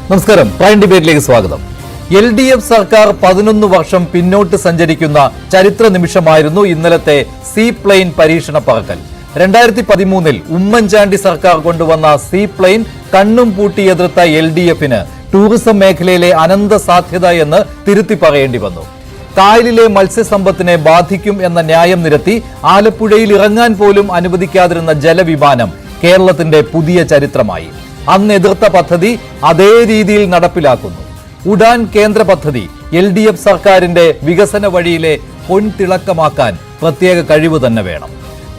നമസ്കാരം. പ്രൈം ഡിബേറ്റിലേക്ക് സ്വാഗതം. LDF സർക്കാർ 11 വർഷം പിന്നോട്ട് സഞ്ചരിക്കുന്ന ചരിത്ര നിമിഷമായിരുന്നു ഇന്നലത്തെ സീ പ്ലെയിൻ പരീക്ഷണ പറക്കൽ. 2013 ഉമ്മൻചാണ്ടി സർക്കാർ കൊണ്ടുവന്ന സീ പ്ലെയിൻ കണ്ണും പൂട്ടി എതിർത്ത LDFന് ടൂറിസം മേഖലയിലെ അനന്ത സാധ്യത എന്ന് തിരുത്തി പറയേണ്ടി വന്നു. കായലിലെ മത്സ്യസമ്പത്തിനെ ബാധിക്കും എന്ന ന്യായം നിരത്തി ആലപ്പുഴയിൽ ഇറങ്ങാൻ പോലും അനുവദിക്കാതിരുന്ന ജലവിമാനം കേരളത്തിന്റെ പുതിയ ചരിത്രമായി. അന്ന് എതിർത്ത പദ്ധതി അതേ രീതിയിൽ നടപ്പിലാക്കുന്നു. ഉഡാൻ കേന്ദ്ര പദ്ധതി LDF സർക്കാരിന്റെ വികസന വഴിയിലെ പൊൻതിളക്കമാക്കാൻ പ്രത്യേക കഴിവ് തന്നെ വേണം.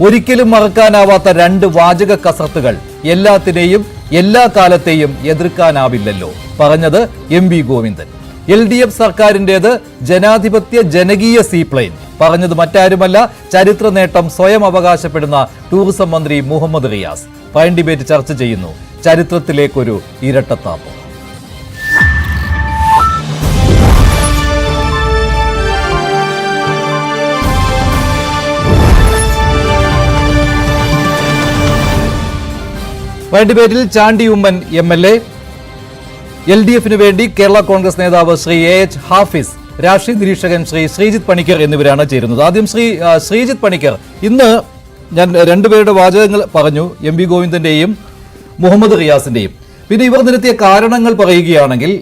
ഒരിക്കലും മറക്കാനാവാത്ത രണ്ട് വാചക കസർത്തുകൾ എല്ലാത്തിനെയും എല്ലാ കാലത്തെയും എതിർക്കാനാവില്ലല്ലോ, പറഞ്ഞത് MV ഗോവിന്ദൻ. LDF സർക്കാരിന്റേത് ജനാധിപത്യ ജനകീയ സീപ്ലെയിൻ, പറഞ്ഞത് മറ്റാരുമല്ല, ചരിത്ര നേട്ടം സ്വയം അവകാശപ്പെടുന്ന ടൂറിസം മന്ത്രി മുഹമ്മദ് റിയാസ്. പ്രൈം ഡിബേറ്റ് ചർച്ച ചെയ്യുന്നു ചരിത്രത്തിലേക്കൊരു ഇരട്ടത്താപ്പ്. പ്രൈം ഡിബേറ്റിൽ ചാണ്ടി ഉമ്മൻ MLA, LDFന് വേണ്ടി കേരള കോൺഗ്രസ് നേതാവ് ശ്രീ AH ഹാഫിസ്, രാഷ്ട്രീയ നിരീക്ഷകൻ ശ്രീ ശ്രീജിത്ത് പണിക്കർ എന്നിവരാണ് ചേരുന്നത്. ആദ്യം ശ്രീജിത്ത് പണിക്കർ, ഇന്ന് ഞാൻ രണ്ടുപേരുടെ വാചകങ്ങൾ പറഞ്ഞു, MV ഗോവിന്ദന്റെയും മുഹമ്മദ് റിയാസിന്റെയും. പിന്നെ ഇവർ നിരത്തിയ കാരണങ്ങൾ പറയുകയാണെങ്കിൽ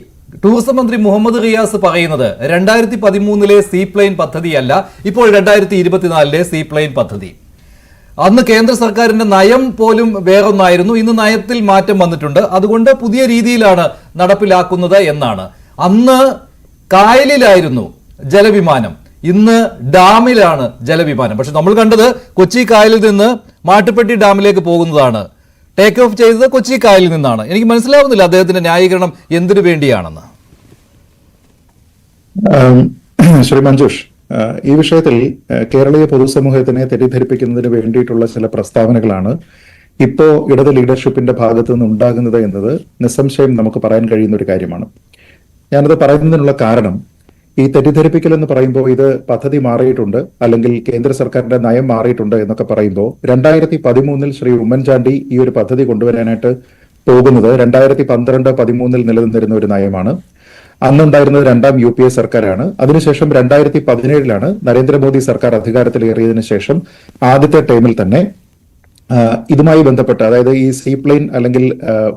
ടൂറിസം മന്ത്രി മുഹമ്മദ് റിയാസ് പറയുന്നത് 2013 സീ പ്ലെയിൻ പദ്ധതിയല്ല, ഇപ്പോൾ 2024 സീ പ്ലെയിൻ പദ്ധതി. അന്ന് കേന്ദ്ര സർക്കാരിന്റെ നയം പോലും വേറൊന്നായിരുന്നു, ഇന്ന് നയത്തിൽ മാറ്റം വന്നിട്ടുണ്ട്, അതുകൊണ്ട് പുതിയ രീതിയിലാണ് നടപ്പിലാക്കുന്നത് എന്നാണ്. അന്ന് കായലിലായിരുന്നു ജലവിമാനം, ഇന്ന് ഡാമിലാണ് ജലവിമാനം. പക്ഷെ നമ്മൾ കണ്ടത് കൊച്ചി കായലിൽ നിന്ന് മാട്ടുപ്പെട്ടി ഡാമിലേക്ക് പോകുന്നതാണ്. ടേക്ക് ഓഫ് ചെയ്തത് കൊച്ചി കായലിൽ നിന്നാണ്. എനിക്ക് മനസ്സിലാവുന്നില്ല അദ്ദേഹത്തിന്റെ ന്യായീകരണം എന്തിനു വേണ്ടിയാണെന്ന്. ശ്രീ മഞ്ജുഷ്, ഈ വിഷയത്തിൽ കേരളീയ പൊതുസമൂഹത്തിനെ തെറ്റിദ്ധരിപ്പിക്കുന്നതിന് വേണ്ടിയിട്ടുള്ള ചില പ്രസ്താവനകളാണ് ഇപ്പോ ഇടത് ലീഡർഷിപ്പിന്റെ ഭാഗത്ത് നിന്ന് ഉണ്ടാകുന്നത് എന്നത് നിസ്സംശയം നമുക്ക് പറയാൻ കഴിയുന്ന ഒരു കാര്യമാണ്. ഞാനത് പറയുന്നതിനുള്ള കാരണം, ഈ തെറ്റിദ്ധരിപ്പിക്കൽ എന്ന് പറയുമ്പോൾ ഇത് പദ്ധതി മാറിയിട്ടുണ്ട് അല്ലെങ്കിൽ കേന്ദ്ര സർക്കാരിന്റെ നയം മാറിയിട്ടുണ്ട് എന്നൊക്കെ പറയുമ്പോൾ 2013 ശ്രീ ഉമ്മൻചാണ്ടി ഈ ഒരു പദ്ധതി കൊണ്ടുവരാനായിട്ട് പോകുന്നത് 2012-13 നിലനിന്നിരുന്ന ഒരു നയമാണ്. അന്നുണ്ടായിരുന്നത് രണ്ടാം UPA സർക്കാരാണ്. അതിനുശേഷം 2017 നരേന്ദ്രമോദി സർക്കാർ അധികാരത്തിലേറിയതിനു ശേഷം ആദ്യത്തെ ടൈമിൽ തന്നെ ഇതുമായി ബന്ധപ്പെട്ട്, അതായത് ഈ സീ പ്ലെയിൻ അല്ലെങ്കിൽ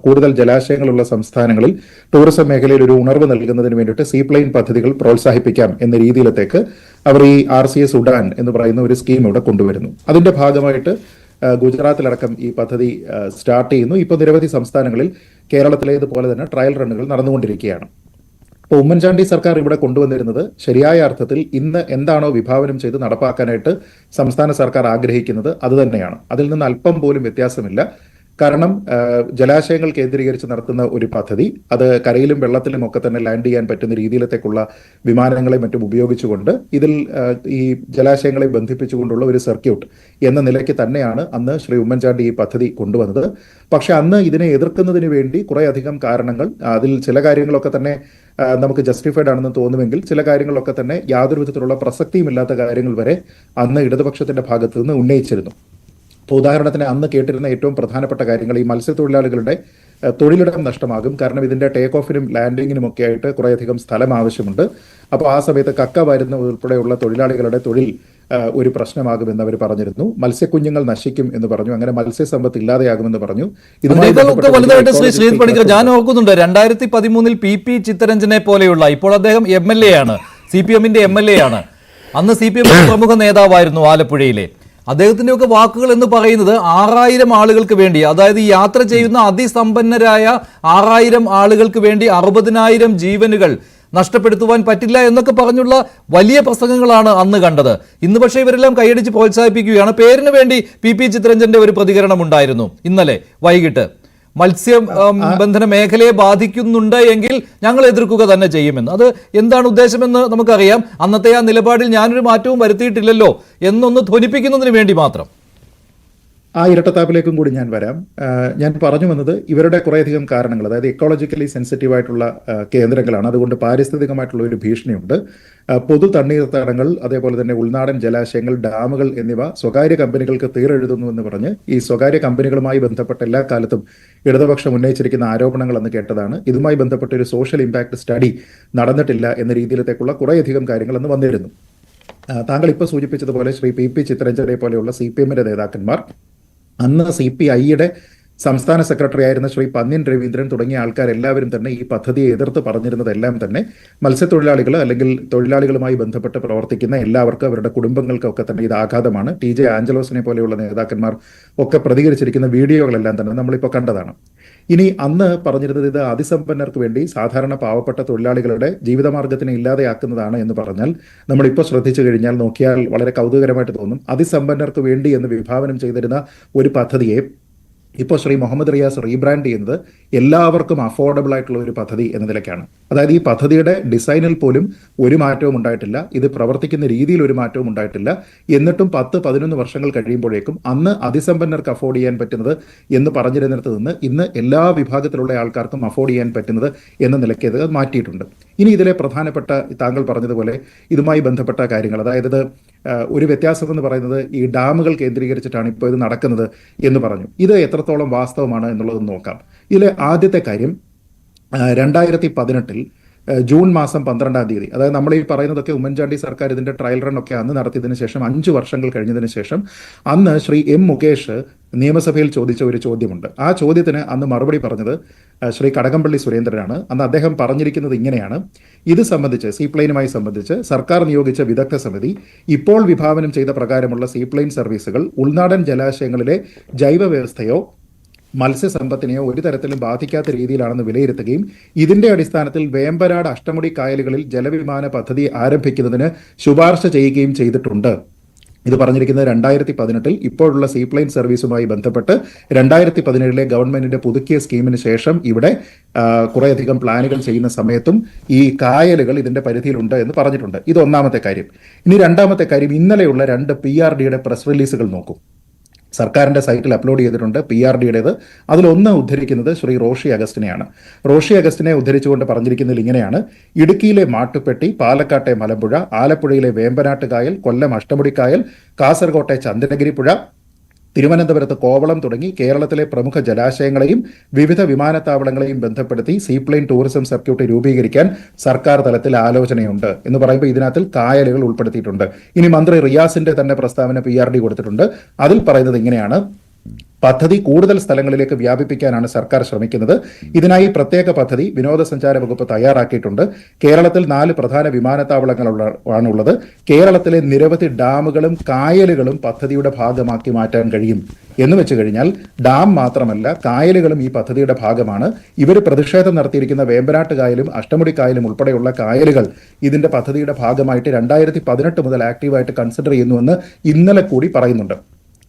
കൂടുതൽ ജലാശയങ്ങളുള്ള സംസ്ഥാനങ്ങളിൽ ടൂറിസം മേഖലയിൽ ഒരു ഉണർവ് നൽകുന്നതിന് വേണ്ടിയിട്ട് സീ പ്ലെയിൻ പദ്ധതികൾ പ്രോത്സാഹിപ്പിക്കാം എന്ന രീതിയിലത്തേക്ക് അവർ ഈ RCS ഉഡാൻ എന്ന് പറയുന്ന ഒരു സ്കീം ഇവിടെ കൊണ്ടുവരുന്നു. അതിന്റെ ഭാഗമായിട്ട് ഗുജറാത്തിലടക്കം ഈ പദ്ധതി സ്റ്റാർട്ട് ചെയ്യുന്നു. ഇപ്പോൾ നിരവധി സംസ്ഥാനങ്ങളിൽ കേരളത്തിലേതുപോലെ തന്നെ ട്രയൽ റണ്ണുകൾ നടന്നുകൊണ്ടിരിക്കുകയാണ്. ഇപ്പോൾ ഉമ്മൻചാണ്ടി സർക്കാർ ഇവിടെ കൊണ്ടുവന്നിരുന്നത് ശരിയായ അർത്ഥത്തിൽ ഇന്ന് എന്താണോ വിഭാവനം ചെയ്ത് നടപ്പാക്കാനായിട്ട് സംസ്ഥാന സർക്കാർ ആഗ്രഹിക്കുന്നത് അത് തന്നെയാണ്. അതിൽ നിന്ന് അല്പം പോലും വ്യത്യാസമില്ല. കാരണം ജലാശയങ്ങൾ കേന്ദ്രീകരിച്ച് നടത്തുന്ന ഒരു പദ്ധതി, അത് കരയിലും വെള്ളത്തിലും ഒക്കെ തന്നെ ലാൻഡ് ചെയ്യാൻ പറ്റുന്ന രീതിയിലത്തേക്കുള്ള വിമാനങ്ങളെ മറ്റും ഉപയോഗിച്ചുകൊണ്ട് ഇതിൽ ഈ ജലാശയങ്ങളെ ബന്ധിപ്പിച്ചുകൊണ്ടുള്ള ഒരു സർക്യൂട്ട് എന്ന നിലയ്ക്ക് തന്നെയാണ് അന്ന് ശ്രീ ഉമ്മൻചാണ്ടി ഈ പദ്ധതി കൊണ്ടുവന്നത്. പക്ഷെ അന്ന് ഇതിനെ എതിർക്കുന്നതിന് വേണ്ടി കുറേയധികം കാരണങ്ങൾ, അതിൽ ചില കാര്യങ്ങളൊക്കെ തന്നെ നമുക്ക് ജസ്റ്റിഫൈഡ് ആണെന്ന് തോന്നുമെങ്കിൽ ചില കാര്യങ്ങളൊക്കെ തന്നെ യാതൊരു വിധത്തിലുള്ള പ്രസക്തിയുമില്ലാത്ത കാര്യങ്ങൾ വരെ അന്ന് ഇടതുപക്ഷത്തിന്റെ ഭാഗത്ത് നിന്ന് ഉന്നയിച്ചിരുന്നു. ഇപ്പോൾ ഉദാഹരണത്തിന് അന്ന് കേട്ടിരുന്ന ഏറ്റവും പ്രധാനപ്പെട്ട കാര്യങ്ങൾ, ഈ മത്സ്യത്തൊഴിലാളികളുടെ തൊഴിലിടം നഷ്ടമാകും, കാരണം ഇതിന്റെ ടേക്ക് ഓഫിനും ലാൻഡിങ്ങിനും ഒക്കെ ആയിട്ട് കുറേയധികം സ്ഥലം ആവശ്യമുണ്ട്. അപ്പോൾ ആ സമയത്ത് കക്ക വരുന്ന ഉൾപ്പെടെയുള്ള തൊഴിലാളികളുടെ തൊഴിൽ ഒരു പ്രശ്നമാകുമെന്ന് അവർ പറഞ്ഞിരുന്നു. മത്സ്യക്കുഞ്ഞുങ്ങൾ നശിക്കും എന്ന് പറഞ്ഞു. അങ്ങനെ മത്സ്യസമ്പത്ത് ഇല്ലാതെയാകുമെന്ന് പറഞ്ഞു. ഞാൻ ഓർക്കുന്നുണ്ട് 2013 PP ചിത്തരഞ്ജനെ പോലെയുള്ള, ഇപ്പോൾ അദ്ദേഹം MLA ആണ്, CPMന്റെ MLA ആണ്, അന്ന് CPM പ്രമുഖ നേതാവായിരുന്നു ആലപ്പുഴയിലെ. അദ്ദേഹത്തിന്റെയൊക്കെ വാക്കുകൾ എന്ന് പറയുന്നത് 6000 ആളുകൾക്ക് വേണ്ടി, അതായത് ഈ യാത്ര ചെയ്യുന്ന അതിസമ്പന്നരായ 6000 ആളുകൾക്ക് വേണ്ടി 60,000 ജീവനുകൾ നഷ്ടപ്പെടുത്തുവാൻ പറ്റില്ല എന്നൊക്കെ പറഞ്ഞുള്ള വലിയ പ്രസംഗങ്ങളാണ് അന്ന് കണ്ടത്. ഇന്ന് പക്ഷേ ഇവരെല്ലാം കൈയടിച്ച് പ്രോത്സാഹിപ്പിക്കുകയാണ്. പേരിന് വേണ്ടി PP ചിത്തരഞ്ജന്റെ ഒരു പ്രതികരണം ഉണ്ടായിരുന്നു ഇന്നലെ വൈകിട്ട്. മത്സ്യബന്ധന മേഖലയെ ബാധിക്കുന്നുണ്ട് എങ്കിൽ ഞങ്ങൾ എതിർക്കുക തന്നെ ചെയ്യുമെന്ന്. അത് എന്താണ് ഉദ്ദേശമെന്ന് നമുക്കറിയാം. അന്നത്തെ ആ നിലപാടിൽ ഞാനൊരു മാറ്റവും വരുത്തിയിട്ടില്ലല്ലോ എന്നൊന്ന് ധ്വനിപ്പിക്കുന്നതിന് വേണ്ടി മാത്രം. ആ ഇരട്ടത്താപ്പിലേക്കും കൂടി ഞാൻ വരാം. ഞാൻ പറഞ്ഞു വന്നത് ഇവരുടെ കുറേയധികം കാരണങ്ങൾ, അതായത് എക്കോളജിക്കലി സെൻസിറ്റീവ് ആയിട്ടുള്ള കേന്ദ്രങ്ങളാണ്, അതുകൊണ്ട് പാരിസ്ഥിതികമായിട്ടുള്ള ഒരു ഭീഷണിയുണ്ട്. പൊതു തണ്ണീർത്തടങ്ങൾ, അതേപോലെ തന്നെ ഉൾനാടൻ ജലാശയങ്ങൾ, ഡാമുകൾ എന്നിവ സ്വകാര്യ കമ്പനികൾക്ക് തീരെഴുതുന്നു എന്ന് പറഞ്ഞ് ഈ സ്വകാര്യ കമ്പനികളുമായി ബന്ധപ്പെട്ട എല്ലാ കാലത്തും ഇടതുപക്ഷം ഉന്നയിച്ചിരിക്കുന്ന ആരോപണങ്ങൾ എന്ന് കേട്ടതാണ്. ഇതുമായി ബന്ധപ്പെട്ട ഒരു സോഷ്യൽ ഇമ്പാക്ട് സ്റ്റഡി നടന്നിട്ടില്ല എന്ന രീതിയിലത്തേക്കുള്ള കുറേയധികം കാര്യങ്ങൾ അന്ന് വന്നിരുന്നു. താങ്കൾ ഇപ്പോൾ സൂചിപ്പിച്ചതുപോലെ ശ്രീ പി ചിത്തരഞ്ജനെ പോലെയുള്ള CPM-ന്റെ നേതാക്കന്മാർ, അന്ന് CPI-യുടെ സംസ്ഥാന സെക്രട്ടറി ആയിരുന്ന ശ്രീ പന്ന്യൻ രവീന്ദ്രൻ തുടങ്ങിയ ആൾക്കാരെല്ലാവരും തന്നെ ഈ പദ്ധതിയെ എതിർത്ത് പറഞ്ഞിരുന്നതെല്ലാം തന്നെ മത്സ്യത്തൊഴിലാളികൾ അല്ലെങ്കിൽ തൊഴിലാളികളുമായി ബന്ധപ്പെട്ട് പ്രവർത്തിക്കുന്ന എല്ലാവർക്കും അവരുടെ കുടുംബങ്ങൾക്കൊക്കെ തന്നെ ഇത് ആഘാതമാണ്. TJ ആഞ്ചലോസിനെ പോലെയുള്ള നേതാക്കന്മാർ ഒക്കെ പ്രതികരിച്ചിരിക്കുന്ന വീഡിയോകളെല്ലാം തന്നെ നമ്മളിപ്പോൾ കണ്ടതാണ്. ഇനി അന്ന് പറഞ്ഞിരുന്നത് ഇത് അതിസമ്പന്നർക്ക് വേണ്ടി സാധാരണ പാവപ്പെട്ട തൊഴിലാളികളുടെ ജീവിതമാർഗത്തിനെ ഇല്ലാതെയാക്കുന്നതാണ് എന്ന് പറഞ്ഞാൽ നമ്മളിപ്പോൾ ശ്രദ്ധിച്ചു കഴിഞ്ഞാൽ നോക്കിയാൽ വളരെ കൗതുകരമായിട്ട് തോന്നും. അതിസമ്പന്നർക്ക് വേണ്ടി എന്ന് വിഭാവനം ചെയ്തിരുന്ന ഒരു പദ്ധതിയെ ഇപ്പോൾ ശ്രീ മുഹമ്മദ് റിയാസ് റീബ്രാൻഡ് ചെയ്യുന്നത് എല്ലാവർക്കും അഫോർഡബിൾ ആയിട്ടുള്ള ഒരു പദ്ധതി എന്ന നിലയ്ക്കാണ്. അതായത് ഈ പദ്ധതിയുടെ ഡിസൈനിൽ പോലും ഒരു മാറ്റവും ഉണ്ടായിട്ടില്ല, ഇത് പ്രവർത്തിക്കുന്ന രീതിയിൽ ഒരു മാറ്റവും ഉണ്ടായിട്ടില്ല. എന്നിട്ടും 10-11 വർഷങ്ങൾ കഴിയുമ്പോഴേക്കും അന്ന് അതിസമ്പന്നർക്ക് അഫോർഡ് ചെയ്യാൻ പറ്റുന്നത് എന്ന് പറഞ്ഞിരുന്നിടത്ത് നിന്ന് ഇന്ന് എല്ലാ വിഭാഗത്തിലുള്ള ആൾക്കാർക്കും അഫോർഡ് ചെയ്യാൻ പറ്റുന്നത് എന്ന നിലയ്ക്ക് ഇത് മാറ്റിയിട്ടുണ്ട്. ഇനി ഇതിലെ പ്രധാനപ്പെട്ട താങ്കൾ പറഞ്ഞതുപോലെ ഇതുമായി ബന്ധപ്പെട്ട കാര്യങ്ങൾ, അതായത് ഒരു വ്യത്യാസം എന്ന് പറയുന്നത് ഈ ഡാമുകൾ കേന്ദ്രീകരിച്ചിട്ടാണ് ഇപ്പോൾ ഇത് നടക്കുന്നത് എന്ന് പറഞ്ഞു. ഇത് എത്രത്തോളം വാസ്തവമാണ് എന്നുള്ളത് നോക്കാം. ഇതിലെ ആദ്യത്തെ കാര്യം 2018 ജൂൺ മാസം 12-ാം തീയതി, അതായത് നമ്മൾ ഈ പറയുന്നതൊക്കെ ഉമ്മൻചാണ്ടി സർക്കാർ ഇതിന്റെ ട്രയൽ റൺ ഒക്കെ അന്ന് നടത്തിയതിനു ശേഷം 5 വർഷങ്ങൾ കഴിഞ്ഞതിന് ശേഷം അന്ന് ശ്രീ M മുകേഷ് നിയമസഭയിൽ ചോദിച്ച ഒരു ചോദ്യമുണ്ട്. ആ ചോദ്യത്തിന് അന്ന് മറുപടി പറഞ്ഞത് ശ്രീ കടകംപള്ളി സുരേന്ദ്രനാണ്. അന്ന് അദ്ദേഹം പറഞ്ഞിരിക്കുന്നത് ഇങ്ങനെയാണ്: ഇത് സംബന്ധിച്ച് സീപ്ലെയിനുമായി സംബന്ധിച്ച് സർക്കാർ നിയോഗിച്ച വിദഗ്ധ സമിതി ഇപ്പോൾ വിഭാവനം ചെയ്ത പ്രകാരമുള്ള സീപ്ലെയിൻ സർവീസുകൾ ഉൾനാടൻ ജലാശയങ്ങളിലെ ജൈവ വ്യവസ്ഥയോ മത്സ്യസമ്പത്തിനെയോ ഒരു തരത്തിലും ബാധിക്കാത്ത രീതിയിലാണെന്ന് വിലയിരുത്തുകയും ഇതിന്റെ അടിസ്ഥാനത്തിൽ വേമ്പനാട് അഷ്ടമുടി കായലുകളിൽ ജലവിമാന പദ്ധതി ആരംഭിക്കുന്നതിന് ശുപാർശ ചെയ്യുകയും ചെയ്തിട്ടുണ്ട്. ഇത് പറഞ്ഞിരിക്കുന്നത് 2018 ഇപ്പോഴുള്ള സീപ്ലെയിൻ സർവീസുമായി ബന്ധപ്പെട്ട് 2017 ഗവൺമെന്റിന്റെ പുതുക്കിയ സ്കീമിന് ശേഷം ഇവിടെ കുറേയധികം പ്ലാനുകൾ ചെയ്യുന്ന സമയത്തും ഈ കായലുകൾ ഇതിന്റെ പരിധിയിലുണ്ട് എന്ന് പറഞ്ഞിട്ടുണ്ട്. ഇത് ഒന്നാമത്തെ കാര്യം. ഇനി രണ്ടാമത്തെ കാര്യം, ഇന്നലെയുള്ള 2 PRDയുടെ പ്രസ് റിലീസുകൾ നോക്കും. സർക്കാരിന്റെ സൈറ്റിൽ അപ്ലോഡ് ചെയ്തിട്ടുണ്ട് PRDയുടേത്. അതിലൊന്ന് ഉദ്ധരിക്കുന്നത് ശ്രീ റോഷി അഗസ്റ്റിനെയാണ്. റോഷി അഗസ്റ്റിനെ ഉദ്ധരിച്ചുകൊണ്ട് പറഞ്ഞിരിക്കുന്നതിൽ ഇങ്ങനെയാണ്: ഇടുക്കിയിലെ മാട്ടുപ്പെട്ടി, പാലക്കാട്ടെ മലമ്പുഴ, ആലപ്പുഴയിലെ വേമ്പനാട്ട് കായൽ, കൊല്ലം അഷ്ടമുടി കായൽ, കാസർകോട്ടെ ചന്ദനഗിരി പുഴ, തിരുവനന്തപുരത്ത് കോവളം തുടങ്ങി കേരളത്തിലെ പ്രമുഖ ജലാശയങ്ങളെയും വിവിധ വിമാനത്താവളങ്ങളെയും ബന്ധപ്പെടുത്തി സീപ്ലെയിൻ ടൂറിസം സർക്യൂട്ട് രൂപീകരിക്കാൻ സർക്കാർ തലത്തിൽ ആലോചനയുണ്ട് എന്ന് പറയുമ്പോൾ ഇതിനകത്ത് കായലുകൾ ഉൾപ്പെടുത്തിയിട്ടുണ്ട്. ഇനി മന്ത്രി റിയാസിന്റെ തന്നെ പ്രസ്താവന PRD കൊടുത്തിട്ടുണ്ട്. അതിൽ പറയുന്നത് ഇങ്ങനെയാണ്: പദ്ധതി കൂടുതൽ സ്ഥലങ്ങളിലേക്ക് വ്യാപിപ്പിക്കാനാണ് സർക്കാർ ശ്രമിക്കുന്നത്. ഇതിനായി പ്രത്യേക പദ്ധതി വിനോദസഞ്ചാര വകുപ്പ് തയ്യാറാക്കിയിട്ടുണ്ട്. കേരളത്തിൽ 4 പ്രധാന വിമാനത്താവളങ്ങളാണുള്ളത്. കേരളത്തിലെ നിരവധി ഡാമുകളും കായലുകളും പദ്ധതിയുടെ ഭാഗമാക്കി മാറ്റാൻ കഴിയും എന്ന് വെച്ച് കഴിഞ്ഞാൽ ഡാം മാത്രമല്ല കായലുകളും ഈ പദ്ധതിയുടെ ഭാഗമാണ്. ഇവർ പ്രതിഷേധം നടത്തിയിരിക്കുന്ന വേമ്പനാട്ട് കായലും അഷ്ടമുടി കായലും ഉൾപ്പെടെയുള്ള കായലുകൾ ഇതിന്റെ പദ്ധതിയുടെ ഭാഗമായിട്ട് 2018 മുതൽ ആക്റ്റീവായിട്ട് കൺസിഡർ ചെയ്യുന്നുവെന്ന് ഇന്നലെ കൂടി പറയുന്നുണ്ട്.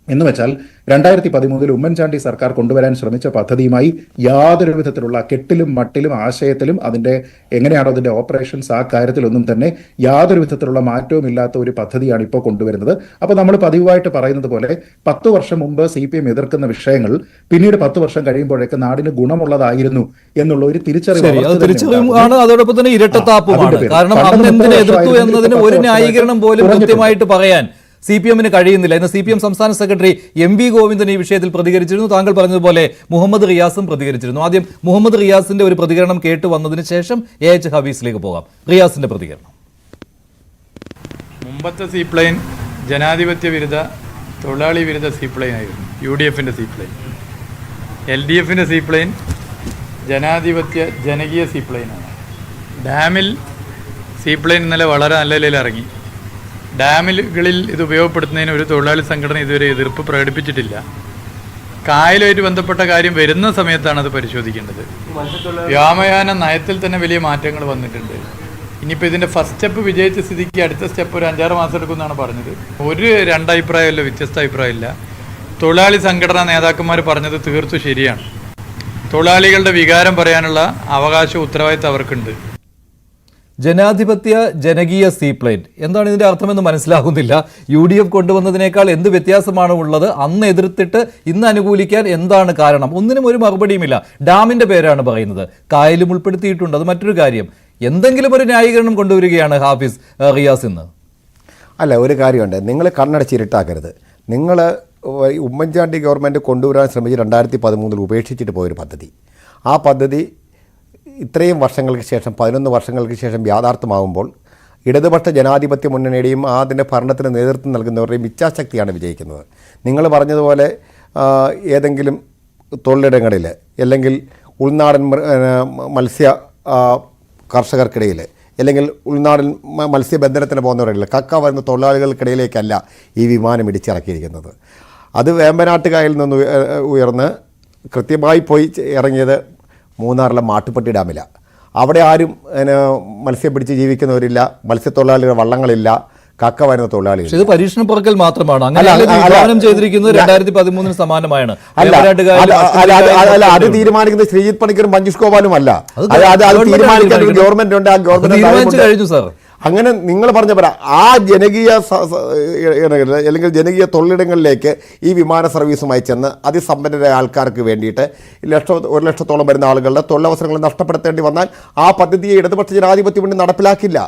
എന്ന് വെച്ചാൽ 2013 ഉമ്മൻചാണ്ടി സർക്കാർ കൊണ്ടുവരാൻ ശ്രമിച്ച പദ്ധതിയുമായി യാതൊരു വിധത്തിലുള്ള കെട്ടിലും മട്ടിലും ആശയത്തിലും അതിന്റെ എങ്ങനെയാണോ അതിന്റെ ഓപ്പറേഷൻസ് ആ കാര്യത്തിലൊന്നും തന്നെ യാതൊരു വിധത്തിലുള്ള മാറ്റവും ഇല്ലാത്ത ഒരു പദ്ധതിയാണ് ഇപ്പോൾ കൊണ്ടുവരുന്നത്. അപ്പോൾ നമ്മൾ പതിവായിട്ട് പറയുന്നത് പോലെ 10 വർഷം മുമ്പ് CPM എതിർക്കുന്ന വിഷയങ്ങൾ പിന്നീട് 10 വർഷം കഴിയുമ്പോഴേക്ക് നാടിന് ഗുണമുള്ളതായിരുന്നു എന്നുള്ള ഒരു തിരിച്ചറിവാണ്. അതോടൊപ്പം തന്നെ ഇരട്ടത്താപ്പുമാണ്. കാരണം അന്ന് എന്തിനെ എതിർത്തു എന്നതിന് ഒരു ന്യായീകരണം പോലും കൃത്യമായിട്ട് പറയാൻ CPM-ന് കഴിയുന്നില്ല. ഇന്ന് CPM സംസ്ഥാന സെക്രട്ടറി MV ഗോവിന്ദൻ ഈ വിഷയത്തിൽ പ്രതികരിച്ചിരുന്നു. താങ്കൾ പറഞ്ഞതുപോലെ മുഹമ്മദ് റിയാസും പ്രതികരിച്ചിരുന്നു. ആദ്യം മുഹമ്മദ് റിയാസിന്റെ ഒരു പ്രതികരണം കേട്ടു വന്നതിന് ശേഷം AH ഹബീസിലേക്ക് പോകാം. റിയാസിന്റെ പ്രതികരണം. മുമ്പത്തെ സീപ്ലെയിൻ ജനാധിപത്യ വിരുദ്ധ തൊഴിലാളി വിരുദ്ധ സീപ്ലെയിൻ ആയിരുന്നു. UDF-ന്റെ സീപ്ലെയിൻ. LDF-ന്റെ സീപ്ലെയിൻ ജനാധിപത്യ ജനകീയ സീപ്ലെയിനാണ്. ഡാമിൽ സീപ്ലെയിൻ ഇന്നലെ വളരെ നല്ല നിലയിൽ ഇറങ്ങി. ഡാമുകളിൽ ഇത് ഉപയോഗപ്പെടുത്തുന്നതിന് ഒരു തൊഴിലാളി സംഘടന ഇതുവരെ എതിർപ്പ് പ്രകടിപ്പിച്ചിട്ടില്ല. കായലുമായിട്ട് ബന്ധപ്പെട്ട കാര്യം വരുന്ന സമയത്താണ് അത് പരിശോധിക്കേണ്ടത്. വ്യോമയാന നയത്തിൽ തന്നെ വലിയ മാറ്റങ്ങൾ വന്നിട്ടുണ്ട്. ഇനിയിപ്പോൾ ഇതിൻ്റെ ഫസ്റ്റ് സ്റ്റെപ്പ് വിജയിച്ച സ്ഥിതിക്ക് അടുത്ത സ്റ്റെപ്പ് ഒരു 5-6 മാസം എടുക്കുമെന്നാണ് പറഞ്ഞത്. ഒരു രണ്ടഭിപ്രായമല്ല, വ്യത്യസ്ത അഭിപ്രായമില്ല. തൊഴിലാളി സംഘടനാ നേതാക്കന്മാർ പറഞ്ഞത് തീർത്തും ശരിയാണ്. തൊഴിലാളികളുടെ വികാരം പറയാനുള്ള അവകാശവും ഉത്തരവാദിത്തം അവർക്കുണ്ട്. ജനാധിപത്യ ജനകീയ സീപ്ലെയിൻ എന്താണ് ഇതിന്റെ അർത്ഥമെന്ന് മനസ്സിലാകുന്നില്ല. UDF കൊണ്ടുവന്നതിനേക്കാൾ എന്ത് വ്യത്യാസമാണ് ഉള്ളത്? അന്ന് എതിർത്തിട്ട് ഇന്ന് അനുകൂലിക്കാൻ എന്താണ് കാരണം? ഒന്നിനും ഒരു മറുപടിയുമില്ല. ഡാമിന്റെ പേരാണ് പറയുന്നത്, കായലും ഉൾപ്പെടുത്തിയിട്ടുണ്ട്, അത് മറ്റൊരു കാര്യം. എന്തെങ്കിലും ഒരു ന്യായീകരണം കൊണ്ടുവരികയാണ് ഹാഫിസ് റിയാസ് ഇന്ന്. അല്ല, ഒരു കാര്യമുണ്ട്, നിങ്ങൾ കണ്ണടച്ചിരുട്ടാക്കരുത്. നിങ്ങൾ ഉമ്മൻചാണ്ടി ഗവൺമെൻറ് കൊണ്ടുവരാൻ ശ്രമിച്ച് 2013 ഉപേക്ഷിച്ചിട്ട് പോയൊരു പദ്ധതി, ആ പദ്ധതി ഇത്രയും വർഷങ്ങൾക്ക് ശേഷം 11 വർഷങ്ങൾക്ക് ശേഷം യാഥാർത്ഥ്യമാകുമ്പോൾ ഇടതുപക്ഷ ജനാധിപത്യ മുന്നണിയുടെയും അതിൻ്റെ ഭരണത്തിന് നേതൃത്വം നൽകുന്നവരുടെയും ഇച്ഛാശക്തിയാണ് വിജയിക്കുന്നത്. നിങ്ങൾ പറഞ്ഞതുപോലെ ഏതെങ്കിലും തൊഴിലിടങ്ങളിൽ അല്ലെങ്കിൽ ഉൾനാടൻ മത്സ്യ കർഷകർക്കിടയിൽ അല്ലെങ്കിൽ ഉൾനാടൻ മത്സ്യബന്ധനത്തിന് പോകുന്നവരില്ല, കക്ക വരുന്ന തൊഴിലാളികൾക്കിടയിലേക്കല്ല ഈ വിമാനം ഇടിച്ചിറക്കിയിരിക്കുന്നത്. അത് വേമ്പനാട്ട് കായലിൽ നിന്ന് ഉയർന്ന് കൃത്യമായി പോയി ഇറങ്ങിയത് മൂന്നാറിലെ മാട്ടുപ്പെട്ടി ഡാമിലാണ്. അവിടെ ആരും മത്സ്യം പിടിച്ച് ജീവിക്കുന്നവരില്ല, മത്സ്യത്തൊഴിലാളികളുടെ വള്ളങ്ങളില്ല, കക്ക വരുന്ന തൊഴിലാളികൾ. ഇത് പരീക്ഷണ പറക്കൽ മാത്രമാണ്. അങ്ങനെ ചെയ്തിരിക്കുന്നത് 2013 സമാനമാണ്. അത് തീരുമാനിക്കുന്നത് ശ്രീജിത്ത് പണിക്കരും മഞ്ജുഷ് ഗോപാലും അല്ല. അത് തീരുമാനിക്കാൻ ഒരു ഗവൺമെന്റ് ഉണ്ട്. ആ ഗവൺമെന്റ് കഴിഞ്ഞു സാർ. അങ്ങനെ നിങ്ങൾ പറഞ്ഞ പോലെ ആ ജനകീയ അല്ലെങ്കിൽ ജനകീയ തൊഴിലിടങ്ങളിലേക്ക് ഈ വിമാന സർവീസുമായി ചെന്ന് അതിസമ്പന്നരായ ആൾക്കാർക്ക് വേണ്ടിയിട്ട് 1 ലക്ഷത്തോളം വരുന്ന ആളുകളുടെ തൊഴിലവസരങ്ങൾ നഷ്ടപ്പെടുത്തേണ്ടി വന്നാൽ ആ പദ്ധതിയെ ഇടതുപക്ഷ ജനാധിപത്യ മുന്നണി നടപ്പിലാക്കില്ല.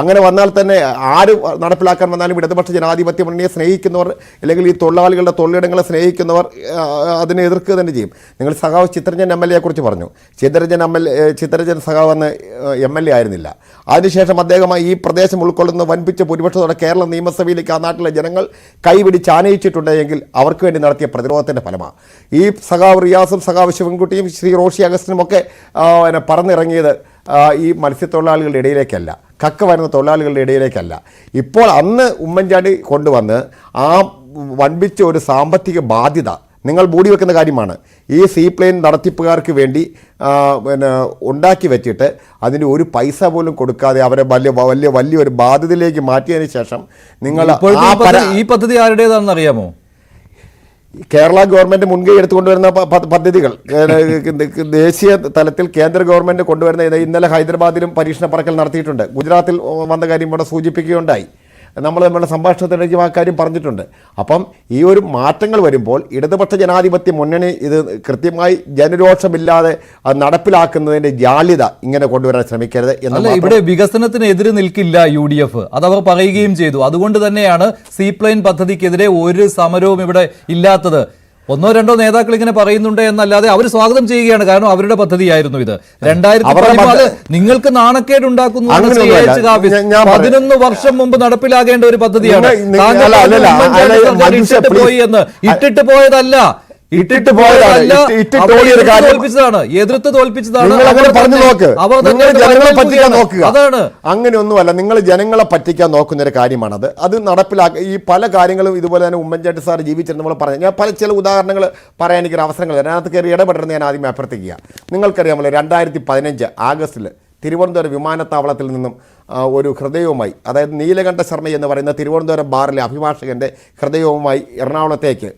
അങ്ങനെ വന്നാൽ തന്നെ ആര് നടപ്പിലാക്കാൻ വന്നാലും ഇടതുപക്ഷ ജനാധിപത്യ മുന്നണിയെ സ്നേഹിക്കുന്നവർ അല്ലെങ്കിൽ ഈ തൊഴിലാളികളുടെ തൊഴിലിടങ്ങളെ സ്നേഹിക്കുന്നവർ അതിനെ എതിർക്കുക തന്നെ ചെയ്യും. നിങ്ങൾ സഖാവ് ചിത്രരഞ്ജൻ MLA കുറിച്ച് പറഞ്ഞു. ചിത്രരഞ്ജൻ സഖാവ് അന്ന് MLA ആയിരുന്നില്ല. അതിനുശേഷം അദ്ദേഹം ഈ പ്രദേശം ഉൾക്കൊള്ളുന്ന വൻപിച്ച ഭൂരിപക്ഷത്തോടെ കേരള നിയമസഭയിലേക്ക് ആ നാട്ടിലെ ജനങ്ങൾ കൈപിടിച്ച് ആനയിച്ചിട്ടുണ്ടെങ്കിൽ അവർക്ക് വേണ്ടി നടത്തിയ പ്രതിരോധത്തിൻ്റെ ഫലമാണ്. ഈ സഖാവ് റിയാസും സഖാവ് ശിവൻകുട്ടിയും ശ്രീ റോഷി അഗസ്റ്റിനും ഒക്കെ പറന്നിറങ്ങിയത് ഈ മത്സ്യത്തൊഴിലാളികളുടെ ഇടയിലേക്കല്ല, കക്ക വരുന്ന തൊഴിലാളികളുടെ ഇടയിലേക്കല്ല. ഇപ്പോൾ അന്ന് ഉമ്മൻചാണ്ടി കൊണ്ടുവന്ന് ആ വൻപിച്ച ഒരു സാമ്പത്തിക ബാധ്യത നിങ്ങൾ മൂടി വെക്കുന്ന കാര്യമാണ്. ഈ സീപ്ലെയിൻ നടത്തിപ്പുകാർക്ക് വേണ്ടി ഉണ്ടാക്കി വെച്ചിട്ട് അതിന് ഒരു പൈസ പോലും കൊടുക്കാതെ അവരെ വലിയൊരു ബാധ്യതയിലേക്ക് മാറ്റിയതിന് ശേഷം നിങ്ങൾ ഈ പദ്ധതി ആരുടേതാണെന്ന് അറിയാമോ? കേരള ഗവൺമെൻറ് മുൻകൈ എടുത്തുകൊണ്ടുവരുന്ന പദ്ധതികൾ ദേശീയ തലത്തിൽ കേന്ദ്ര ഗവൺമെൻറ് കൊണ്ടുവരുന്ന ഇന്നലെ ഹൈദരാബാദിലും പരീക്ഷണ പറക്കൽ നടത്തിയിട്ടുണ്ട്. ഗുജറാത്തിൽ വന്ന കാര്യം ഇവിടെ സൂചിപ്പിക്കുകയുണ്ടായി. നമ്മൾ നമ്മുടെ സംഭാഷണത്തിലേക്ക് ആ കാര്യം പറഞ്ഞിട്ടുണ്ട്. അപ്പം ഈ ഒരു മാറ്റങ്ങൾ വരുമ്പോൾ ഇടതുപക്ഷ ജനാധിപത്യ മുന്നണി ഇത് കൃത്യമായി ജനരോഷമില്ലാതെ അത് നടപ്പിലാക്കുന്നതിൻ്റെ ജാള്യത ഇങ്ങനെ കൊണ്ടുവരാൻ ശ്രമിക്കരുത് എന്നല്ല. ഇവിടെ വികസനത്തിന് എതിര് നിൽക്കില്ല UDF, അതവർ പറയുകയും ചെയ്തു. അതുകൊണ്ട് തന്നെയാണ് സീപ്ലെയിൻ പദ്ധതിക്കെതിരെ ഒരു സമരവും ഇവിടെ ഇല്ലാത്തത്. 1-2 നേതാക്കൾ ഇങ്ങനെ പറയുന്നുണ്ട് എന്നല്ലാതെ അവർ സ്വാഗതം ചെയ്യുകയാണ്. കാരണം അവരുടെ പദ്ധതിയായിരുന്നു ഇത്. 2014 നിങ്ങൾക്ക് നാണക്കേട് ഉണ്ടാക്കുന്നു. 11 വർഷം മുമ്പ് നടപ്പിലാകേണ്ട ഒരു പദ്ധതിയാണ്. ഇട്ടിട്ട് പോയതല്ല, എതിർത്ത് തോൽപ്പിച്ചതാണ്. അതാണ്. അങ്ങനെയൊന്നുമല്ല, നിങ്ങൾ ജനങ്ങളെ പറ്റിക്കാൻ നോക്കുന്ന ഒരു കാര്യമാണത്. അത് നടപ്പിലാക്കുക. ഈ പല കാര്യങ്ങളും ഇതുപോലെ തന്നെ ഉമ്മൻചാണ്ടി സാർ ജീവിച്ചിരുന്ന നമ്മൾ പറഞ്ഞു. ഞാൻ ചില ഉദാഹരണങ്ങൾ പറയാൻ എനിക്കൊരു അവസരങ്ങൾ തരാം. അതിനകത്ത് കയറി ഇടപെടണമെന്ന് ഞാൻ ആദ്യമേ അഭ്യർത്ഥിക്കുക. നിങ്ങൾക്കറിയാമല്ലോ 2015 ആഗസ്റ്റിൽ തിരുവനന്തപുരം വിമാനത്താവളത്തിൽ നിന്നും ഒരു ഹൃദയവുമായി, അതായത് നീലകണ്ഠ ശർമ്മ എന്ന് പറയുന്ന തിരുവനന്തപുരം ബാറിലെ അഭിഭാഷകൻ്റെ ഹൃദയവുമായി എറണാകുളത്തേക്ക്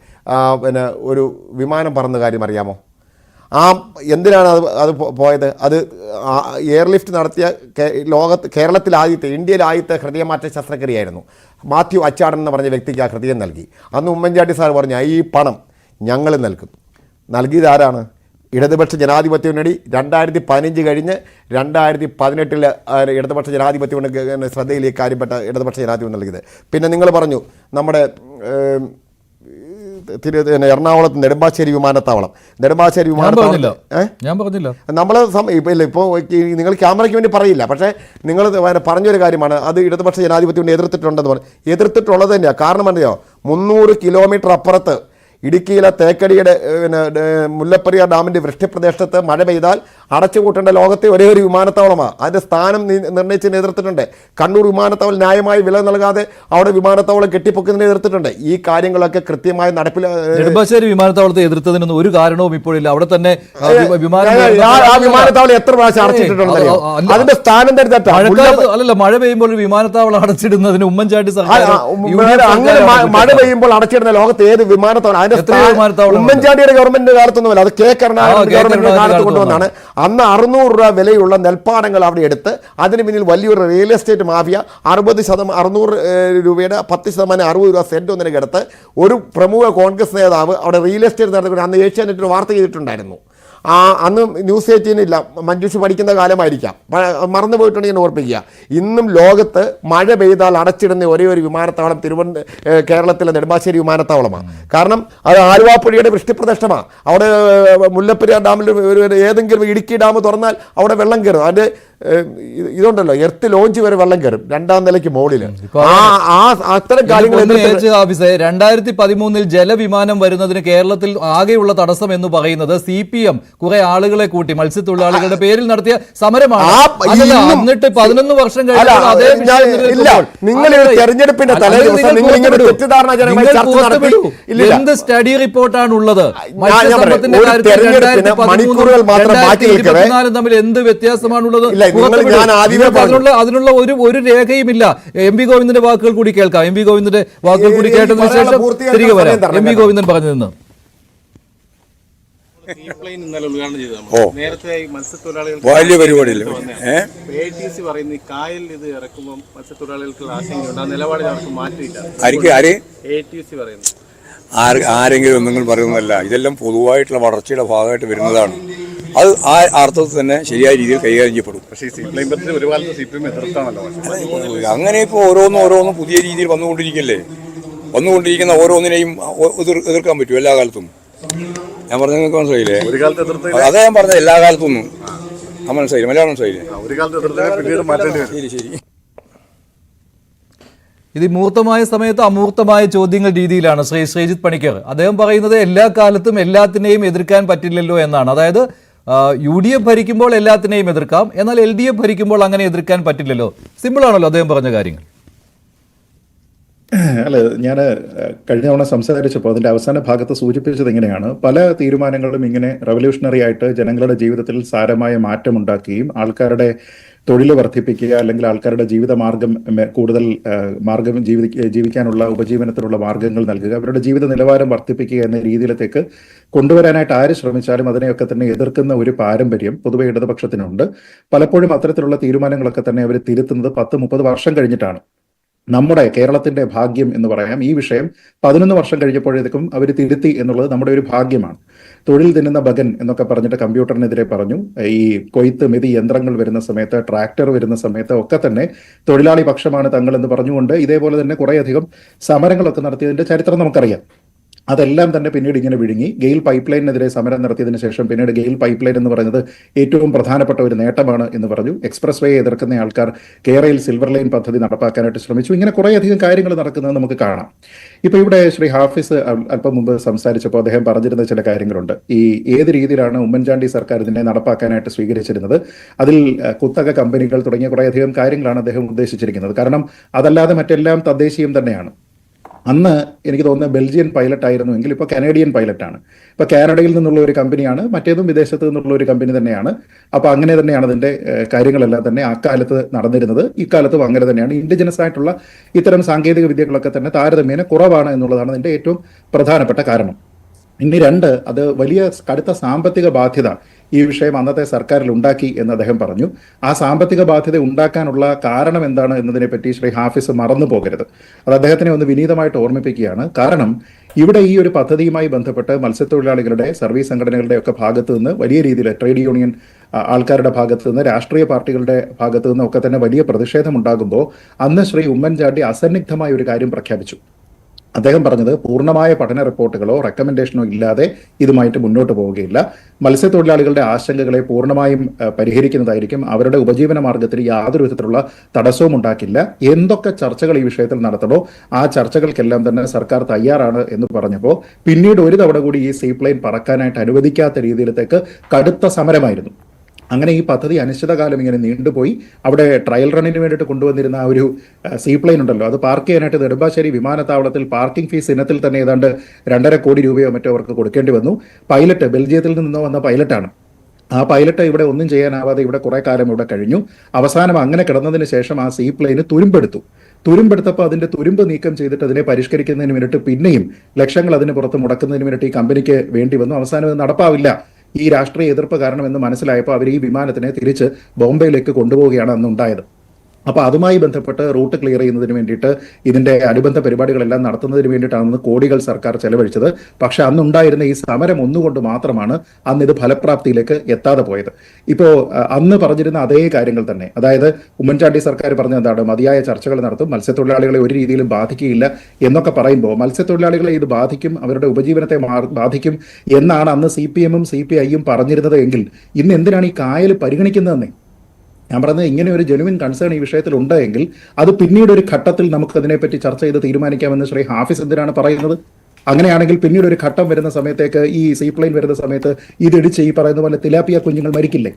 ഒരു വിമാനം പറന്ന കാര്യം അറിയാമോ? എന്തിനാണ് അത് പോയത്? അത് എയർലിഫ്റ്റ് നടത്തിയ കേരളത്തിൽ ഇന്ത്യയിൽ ആദ്യത്തെ ഹൃദയമാറ്റ ശസ്ത്രക്രിയയായിരുന്നു. മാത്യു അച്ചാടൻ എന്ന് പറഞ്ഞ വ്യക്തിക്ക് ആ ഹൃദയം നൽകി. അന്ന് ഉമ്മൻചാണ്ടി സാർ പറഞ്ഞു, ഈ പണം ഞങ്ങൾ നൽകും. നൽകിയത് ആരാണ്? ഇടതുപക്ഷ ജനാധിപത്യ മുന്നണി. 2015 കഴിഞ്ഞ് 2018 ഇടതുപക്ഷ ജനാധിപത്യ മുന്നണി ശ്രദ്ധയിലേക്ക് കാര്യപ്പെട്ട ഇടതുപക്ഷ ജനാധിപത്യം നൽകിയത്. പിന്നെ നിങ്ങൾ പറഞ്ഞു നമ്മുടെ എറണാകുളത്ത് നെടുമ്പാശ്ശേരി വിമാനത്താവളം ഞാൻ പറഞ്ഞില്ല. നമ്മൾ ഇപ്പോൾ നിങ്ങൾ ക്യാമറയ്ക്ക് വേണ്ടി പറയില്ല, പക്ഷേ നിങ്ങൾ പറഞ്ഞൊരു കാര്യമാണ്. അത് ഇടതുപക്ഷ ജനാധിപത്യം എതിർത്തിട്ടുണ്ടെന്ന് പറഞ്ഞു. എതിർത്തിട്ടുള്ളത് തന്നെയാണ്. കാരണം അറിയോ, 300 കിലോമീറ്റർ അപ്പുറത്ത് ഇടുക്കിയിലെ തേക്കടിയുടെ മുല്ലപ്പെരിയാർ ഡാമിൻ്റെ വൃഷ്ടിപ്രദേശത്ത് മഴ പെയ്താൽ അടച്ചുപൂട്ടേണ്ട ലോകത്തെ ഒരേ ഒരു വിമാനത്താവളമാണ്. അതിൻ്റെ സ്ഥാനം നിർണ്ണയിച്ചതിന് എതിർത്തിട്ടുണ്ട്. കണ്ണൂർ വിമാനത്താവളം ന്യായമായി വില നൽകാതെ അവിടെ വിമാനത്താവളം കെട്ടിപ്പൊക്കുന്നതിന് എതിർത്തിട്ടുണ്ട്. ഈ കാര്യങ്ങളൊക്കെ കൃത്യമായി നെടുമ്പാശ്ശേരി വിമാനത്താവളത്തെ എതിർത്തതിനൊന്നും ഒരു കാരണവും ഇപ്പോഴില്ല. അവിടെ തന്നെ വിമാനത്താവളം എത്ര പ്രാവശ്യം അടച്ചിട്ടുണ്ട്? അതിന്റെ സ്ഥാനം അല്ലല്ല, മഴ പെയ്യുമ്പോൾ ഒരു വിമാനത്താവളം അടച്ചിടുന്നതിന് ഉമ്മൻചാണ്ടി അങ്ങനെ മഴ പെയ്യുമ്പോൾ അടച്ചിടുന്ന ലോകത്ത് ഏത് വിമാനത്താവളം? ഉമ്മൻചാണ്ടിയുടെ ഗവൺമെന്റിന്റെ കാലത്തൊന്നുമല്ല, അത് കെ കരുണാകരൻ ഗവൺമെന്റിന്റെ കാലത്ത് കൊണ്ടുവന്നാണ്. അന്ന് 600 രൂപ വിലയുള്ള നെൽപ്പാടങ്ങൾ അവിടെ എടുത്ത് അതിന് പിന്നിൽ വലിയൊരു റിയൽ എസ്റ്റേറ്റ് മാഫിയ 600 രൂപയുടെ 10% 60 രൂപ സെന്റ് ഒന്നിന് കിടത്ത് ഒരു പ്രമുഖ കോൺഗ്രസ് നേതാവ് അവിടെ റിയൽ എസ്റ്റേറ്റ് നടത്തി അന്ന് ഏഷ്യാനെറ്റിൽ വാർത്ത ചെയ്തിട്ടുണ്ടായിരുന്നു. അന്ന് ന്യൂസ് 18 ഇല്ല, മഞ്ജുഷ് പഠിക്കുന്ന കാലമായിരിക്കാം, മറന്നു പോയിട്ടുണ്ട് ഞാൻ ഓർപ്പിക്കുക. ഇന്നും ലോകത്ത് മഴ പെയ്താൽ അടച്ചിടുന്ന ഒരേ ഒരു വിമാനത്താവളം കേരളത്തിലെ നെടുമ്പാശ്ശേരി വിമാനത്താവളമാണ്. കാരണം അത് ആലുവാപ്പുഴയുടെ വൃഷ്ടിപ്രദേശമാണ്. അവിടെ മുല്ലപ്പെരിയാർ ഡാമിൽ ഏതെങ്കിലും ഇടുക്കി ഡാം തുറന്നാൽ അവിടെ വെള്ളം കയറും. അതിൻ്റെ ഇതുണ്ടല്ലോ, എർത്ത് ലോഞ്ച് വരെ വെള്ളം കയറും 2ാം നിലയ്ക്ക് മുകളിൽ. അത്തരം കാര്യങ്ങൾ 2013 ജലവിമാനം വരുന്നതിന് കേരളത്തിൽ ആകെയുള്ള തടസ്സം എന്ന് പറയുന്നത് CPM കുറെ ആളുകളെ കൂട്ടി മത്സ്യത്തൊഴിലാളികളുടെ പേരിൽ നടത്തിയ സമരമാണ്. എന്നിട്ട് 11 വർഷം തെരഞ്ഞെടുപ്പിന്റെ എന്ത് സ്റ്റഡി റിപ്പോർട്ടാണ് ഉള്ളത്? മണിക്കൂറുകൾ മാത്രം തമ്മിൽ എന്ത് വ്യത്യാസമാണുള്ളത്? അതിനുള്ള ഒരു രേഖയുമില്ല. എം.വി. ഗോവിന്ദന്റെ വാക്കുകൾ കൂടി കേൾക്കാം. എം.വി. ഗോവിന്ദന്റെ വാക്കുകൾ കൂടി കേട്ടതിന് ശേഷം തിരികെ വരാം. എം.വി. ഗോവിന്ദൻ പറഞ്ഞു നിന്ന് വലിയ പരിപാടിയില്ല. ATC പറയുന്ന കായൽ ഇത് ഇറക്കുമ്പോൾ മത്സ്യത്തൊഴിലാളികൾക്ക് ആശങ്കയുണ്ട്. ആ നിലപാട് മാറ്റിയില്ല. ATC പറയുന്നു ആരെങ്കിലും ഒന്നും പറയുന്നതല്ല. ഇതെല്ലാം പൊതുവായിട്ടുള്ള വളർച്ചയുടെ ഭാഗമായിട്ട് വരുന്നതാണ്. അത് ആ അർത്ഥത്തിൽ തന്നെ ശരിയായ രീതിയിൽ കൈകാര്യം ചെയ്യപ്പെടും. പക്ഷേ ഒരു കാലത്ത് CPM എതിർത്താണല്ലോ. അങ്ങനെ ഇപ്പോൾ ഓരോന്നും പുതിയ രീതിയിൽ വന്നുകൊണ്ടിരിക്കുന്ന ഓരോന്നിനെയും എതിർക്കാൻ പറ്റും എല്ലാ കാലത്തും. ഞാൻ പറഞ്ഞ നിങ്ങൾക്ക് മനസ്സിലായില്ലേ? ഒരു കാലത്ത് എതിർത്ത് അതാ ഞാൻ പറഞ്ഞത്, എല്ലാ കാലത്തൊന്നും മനസ്സിലായില്ലേ? മലയാളം മനസ്സിലായില്ലേ? ഒരു കാലത്ത് എതിർത്ത് പിന്നീട് മാറ്റേണ്ടി വരും. ശരി. ഇത് മൂർത്തമായ സമയത്ത് അമൂർത്തമായ ചോദ്യങ്ങൾ രീതിയിലാണ് ശ്രീജിത്ത് പണിക്കർ. അദ്ദേഹം പറയുന്നത് എല്ലാ കാലത്തും എല്ലാത്തിനെയും എതിർക്കാൻ പറ്റില്ലല്ലോ എന്നാണ്. അതായത് UDF ഭരിക്കുമ്പോൾ എല്ലാത്തിനെയും എതിർക്കാം, എന്നാൽ LDF ഭരിക്കുമ്പോൾ അങ്ങനെ എതിർക്കാൻ പറ്റില്ലല്ലോ. സിമ്പിളാണല്ലോ അദ്ദേഹം പറഞ്ഞ കാര്യങ്ങൾ. അല്ല, ഞാൻ കഴിഞ്ഞ തവണ സംസാരിച്ചപ്പോൾ അതിന്റെ അവസാന ഭാഗത്ത് സൂചിപ്പിച്ചത് ഇങ്ങനെയാണ്: പല തീരുമാനങ്ങളും ഇങ്ങനെ റവല്യൂഷണറി ആയിട്ട് ജനങ്ങളുടെ ജീവിതത്തിൽ സാരമായ മാറ്റമുണ്ടാക്കുകയും ആൾക്കാരുടെ തൊഴിൽ വർദ്ധിപ്പിക്കുക, അല്ലെങ്കിൽ ആൾക്കാരുടെ ജീവിത മാർഗം കൂടുതൽ ജീവിക്കാനുള്ള ഉപജീവനത്തിനുള്ള മാർഗങ്ങൾ നൽകുക, അവരുടെ ജീവിത നിലവാരം വർദ്ധിപ്പിക്കുക എന്ന രീതിയിലേക്ക് കൊണ്ടുവരാനായിട്ട് ആര് ശ്രമിച്ചാലും അതിനെയൊക്കെ തന്നെ എതിർക്കുന്ന ഒരു പാരമ്പര്യം പൊതുവെ ഇടതുപക്ഷത്തിനുണ്ട്. പലപ്പോഴും അത്തരത്തിലുള്ള തീരുമാനങ്ങളൊക്കെ തന്നെ അവർ തിരുത്തുന്നത് 10-30 വർഷം കഴിഞ്ഞിട്ടാണ്. നമ്മുടെ കേരളത്തിന്റെ ഭാഗ്യം എന്ന് പറയാം, ഈ വിഷയം 11 വർഷം കഴിഞ്ഞപ്പോഴേക്കും അവർ തിരുത്തി എന്നുള്ളത് നമ്മുടെ ഒരു ഭാഗ്യമാണ്. തൊഴിൽ തിന്നുന്ന ബഗൻ എന്നൊക്കെ പറഞ്ഞിട്ട് കമ്പ്യൂട്ടറിനെതിരെ പറഞ്ഞു. ഈ കൊയ്ത്ത് മെതി യന്ത്രങ്ങൾ വരുന്ന സമയത്ത്, ട്രാക്ടർ വരുന്ന സമയത്ത് ഒക്കെ തന്നെ തൊഴിലാളി പക്ഷമാണ് തങ്ങൾ എന്ന് പറഞ്ഞുകൊണ്ട് ഇതേപോലെ തന്നെ കുറേയധികം സമരങ്ങളൊക്കെ നടത്തിയതിന്റെ ചരിത്രം നമുക്കറിയാം. അതെല്ലാം തന്നെ പിന്നീട് ഇങ്ങനെ വിഴുങ്ങി. ഗെയിൽ പൈപ്പ് ലൈനിനെതിരെ സമരം നടത്തിയതിനു ശേഷം പിന്നീട് ഗെയിൽ പൈപ്പ് ലൈൻ എന്ന് പറയുന്നത് ഏറ്റവും പ്രധാനപ്പെട്ട ഒരു നേട്ടമാണ് എന്ന് പറഞ്ഞു. എക്സ്പ്രസ് വേ എതിർക്കുന്ന ആൾക്കാർ കേരളയിൽ സിൽവർ ലൈൻ പദ്ധതി നടപ്പാക്കാനായിട്ട് ശ്രമിച്ചു. ഇങ്ങനെ കുറേയധികം കാര്യങ്ങൾ നടക്കുന്നത് നമുക്ക് കാണാം. ഇപ്പൊ ഇവിടെ ശ്രീ ഹാഫിസ് അല്പം മുമ്പ് സംസാരിച്ചപ്പോൾ അദ്ദേഹം പറഞ്ഞിരുന്ന ചില കാര്യങ്ങളുണ്ട്. ഈ ഏത് രീതിയിലാണ് ഉമ്മൻചാണ്ടി സർക്കാർ ഇതിനെ നടപ്പാക്കാനായിട്ട് സ്വീകരിച്ചിരുന്നത്, അതിൽ കുത്തക കമ്പനികൾ തുടങ്ങിയ കുറേയധികം കാര്യങ്ങളാണ് അദ്ദേഹം ഉദ്ദേശിച്ചിരിക്കുന്നത്. കാരണം അതല്ലാതെ മറ്റെല്ലാം തദ്ദേശീയം തന്നെയാണ്. അന്ന് എനിക്ക് തോന്നുന്നത് ബെൽജിയൻ പൈലറ്റ് ആയിരുന്നുവെങ്കിൽ ഇപ്പോൾ കനേഡിയൻ പൈലറ്റാണ്. ഇപ്പോൾ കാനഡയിൽ നിന്നുള്ള ഒരു കമ്പനിയാണ്, മറ്റേതും വിദേശത്ത് നിന്നുള്ള ഒരു കമ്പനി തന്നെയാണ്. അപ്പോൾ അങ്ങനെ തന്നെയാണ് അതിൻ്റെ കാര്യങ്ങളെല്ലാം തന്നെ അക്കാലത്ത് നടന്നിരുന്നത്. ഇക്കാലത്തും അങ്ങനെ തന്നെയാണ്. ഇൻഡിജിനസ് ആയിട്ടുള്ള ഇത്തരം സാങ്കേതിക വിദ്യകളൊക്കെ തന്നെ താരതമ്യേന കുറവാണ് എന്നുള്ളതാണ് അതിൻ്റെ ഏറ്റവും പ്രധാനപ്പെട്ട കാരണം. ഇനി 2, അത് വലിയ കടുത്ത സാമ്പത്തിക ബാധ്യത ഈ വിഷയം അന്നത്തെ സർക്കാരിൽ ഉണ്ടാക്കി എന്ന് അദ്ദേഹം പറഞ്ഞു. ആ സാമ്പത്തിക ബാധ്യത ഉണ്ടാക്കാനുള്ള കാരണം എന്താണ് എന്നതിനെപ്പറ്റി ശ്രീ ഹാഫിസ് മറന്നു പോകരുത്. അത് അദ്ദേഹത്തിനെ ഒന്ന് വിനീതമായിട്ട് ഓർമ്മിപ്പിക്കുകയാണ്. കാരണം ഇവിടെ ഈ ഒരു പദ്ധതിയുമായി ബന്ധപ്പെട്ട് മത്സ്യത്തൊഴിലാളികളുടെ സർവീസ് സംഘടനകളുടെ ഒക്കെ ഭാഗത്തു നിന്ന് വലിയ രീതിയിൽ, ട്രേഡ് യൂണിയൻ ആൾക്കാരുടെ ഭാഗത്തു നിന്ന്, രാഷ്ട്രീയ പാർട്ടികളുടെ ഭാഗത്തു നിന്ന് ഒക്കെ തന്നെ വലിയ പ്രതിഷേധം ഉണ്ടാകുമ്പോൾ അന്ന് ശ്രീ ഉമ്മൻചാണ്ടി അസന്നിഗ്ധമായ ഒരു കാര്യം പ്രഖ്യാപിച്ചു. അദ്ദേഹം പറഞ്ഞത് പൂർണ്ണമായ പഠന റിപ്പോർട്ടുകളോ റെക്കമെൻഡേഷനോ ഇല്ലാതെ ഇതുമായിട്ട് മുന്നോട്ട് പോവുകയില്ല. മത്സ്യത്തൊഴിലാളികളുടെ ആശങ്കകളെ പൂർണ്ണമായും പരിഹരിക്കുന്നതായിരിക്കും. അവരുടെ ഉപജീവന മാർഗത്തിൽ യാതൊരു വിധത്തിലുള്ള തടസ്സവും ഉണ്ടാക്കില്ല. എന്തൊക്കെ ചർച്ചകൾ ഈ വിഷയത്തിൽ നടത്തണോ ആ ചർച്ചകൾക്കെല്ലാം തന്നെ സർക്കാർ തയ്യാറാണ് എന്ന് പറഞ്ഞപ്പോൾ പിന്നീട് ഒരു തവണ കൂടി ഈ സീപ്ലെയിൻ പറക്കാനായിട്ട് അനുവദിക്കാത്ത രീതിയിലത്തേക്ക് കടുത്ത സമരമായിരുന്നു. അങ്ങനെ ഈ പദ്ധതി അനിശ്ചിതകാലം ഇങ്ങനെ നീണ്ടുപോയി. അവിടെ ട്രയൽ റണ്ണിന് വേണ്ടിയിട്ട് കൊണ്ടുവന്നിരുന്ന ആ ഒരു സീപ്ലെയിൻ ഉണ്ടല്ലോ, അത് പാർക്ക് ചെയ്യാനായിട്ട് നെടുമ്പാശ്ശേരി വിമാനത്താവളത്തിൽ പാർക്കിംഗ് ഫീസ് ഇനത്തിൽ തന്നെ ഏതാണ്ട് 2.5 കോടി രൂപയോ മറ്റോ അവർക്ക് കൊടുക്കേണ്ടി വന്നു. പൈലറ്റ് ബെൽജിയത്തിൽ നിന്നോ വന്ന പൈലറ്റാണ്. ആ പൈലറ്റ് ഇവിടെ ഒന്നും ചെയ്യാനാവാതെ ഇവിടെ കുറെ കാലം ഇവിടെ കഴിഞ്ഞു. അവസാനം അങ്ങനെ കിടന്നതിന് ശേഷം ആ സീപ്ലെയിന് തുരുമ്പെടുത്തപ്പോൾ അതിന്റെ തുരുമ്പ് നീക്കം ചെയ്തിട്ട് അതിനെ പരിഷ്കരിക്കുന്നതിന് വേണ്ടിയിട്ട് പിന്നെയും ലക്ഷങ്ങൾ അതിന് പുറത്ത് മുടക്കുന്നതിന് വേണ്ടിയിട്ട് ഈ കമ്പനിക്ക് വേണ്ടി വന്നു. അവസാനം അത് നടപ്പാവില്ല ഈ രാഷ്ട്രീയ എതിർപ്പ് കാരണമെന്ന് മനസ്സിലായപ്പോൾ അവർ ഈ വിമാനത്തിനെ തിരിച്ച് ബോംബെയിലേക്ക് കൊണ്ടുപോവുകയാണ് അന്നുണ്ടായത്. അപ്പോൾ അതുമായി ബന്ധപ്പെട്ട് റൂട്ട് ക്ലിയർ ചെയ്യുന്നതിന് വേണ്ടിയിട്ട് ഇതിന്റെ അനുബന്ധ പരിപാടികളെല്ലാം നടത്തുന്നതിന് വേണ്ടിയിട്ടാണ് കോടികൾ സർക്കാർ ചെലവഴിച്ചത്. പക്ഷെ അന്നുണ്ടായിരുന്ന ഈ സമരം ഒന്നുകൊണ്ട് മാത്രമാണ് അന്ന് ഇത് ഫലപ്രാപ്തിയിലേക്ക് എത്താതെ പോയത്. ഇപ്പോൾ അന്ന് പറഞ്ഞിരുന്ന അതേ കാര്യങ്ങൾ തന്നെ, അതായത് ഉമ്മൻചാണ്ടി സർക്കാർ പറഞ്ഞ എന്താണ്, മതിയായ ചർച്ചകൾ നടത്തും, മത്സ്യത്തൊഴിലാളികളെ ഒരു രീതിയിലും ബാധിക്കുകയില്ല എന്നൊക്കെ പറയുമ്പോൾ മത്സ്യത്തൊഴിലാളികളെ ഇത് ബാധിക്കും, അവരുടെ ഉപജീവനത്തെ ബാധിക്കും എന്നാണ് അന്ന് CPM-ഉം CPI-യും പറഞ്ഞിരുന്നത് എങ്കിൽ ഇന്ന് എന്തിനാണ് ഈ കായൽ പരിഗണിക്കുന്നതെന്നേ? ഞാൻ പറയുന്നത് ഇങ്ങനെ ഒരു ജെനുവിൻ കൺസേൺ ഈ വിഷയത്തിൽ ഉണ്ടെങ്കിൽ അത് പിന്നീട് ഒരു ഘട്ടത്തിൽ നമുക്ക് അതിനെപ്പറ്റി ചർച്ച ചെയ്ത് തീരുമാനിക്കാമെന്ന് ശ്രീ ഹാഫിസ് എന്തിനാണ് പറയുന്നത്? അങ്ങനെയാണെങ്കിൽ പിന്നീട് ഒരു ഘട്ടം വരുന്ന സമയത്തേക്ക് ഈ സീപ്ലെയിൻ വരുന്ന സമയത്ത് ഇതിടിച്ച് ഈ പറയുന്ന പോലെ തിലാപ്പിയ കുഞ്ഞുങ്ങൾ മരിക്കില്ലേ?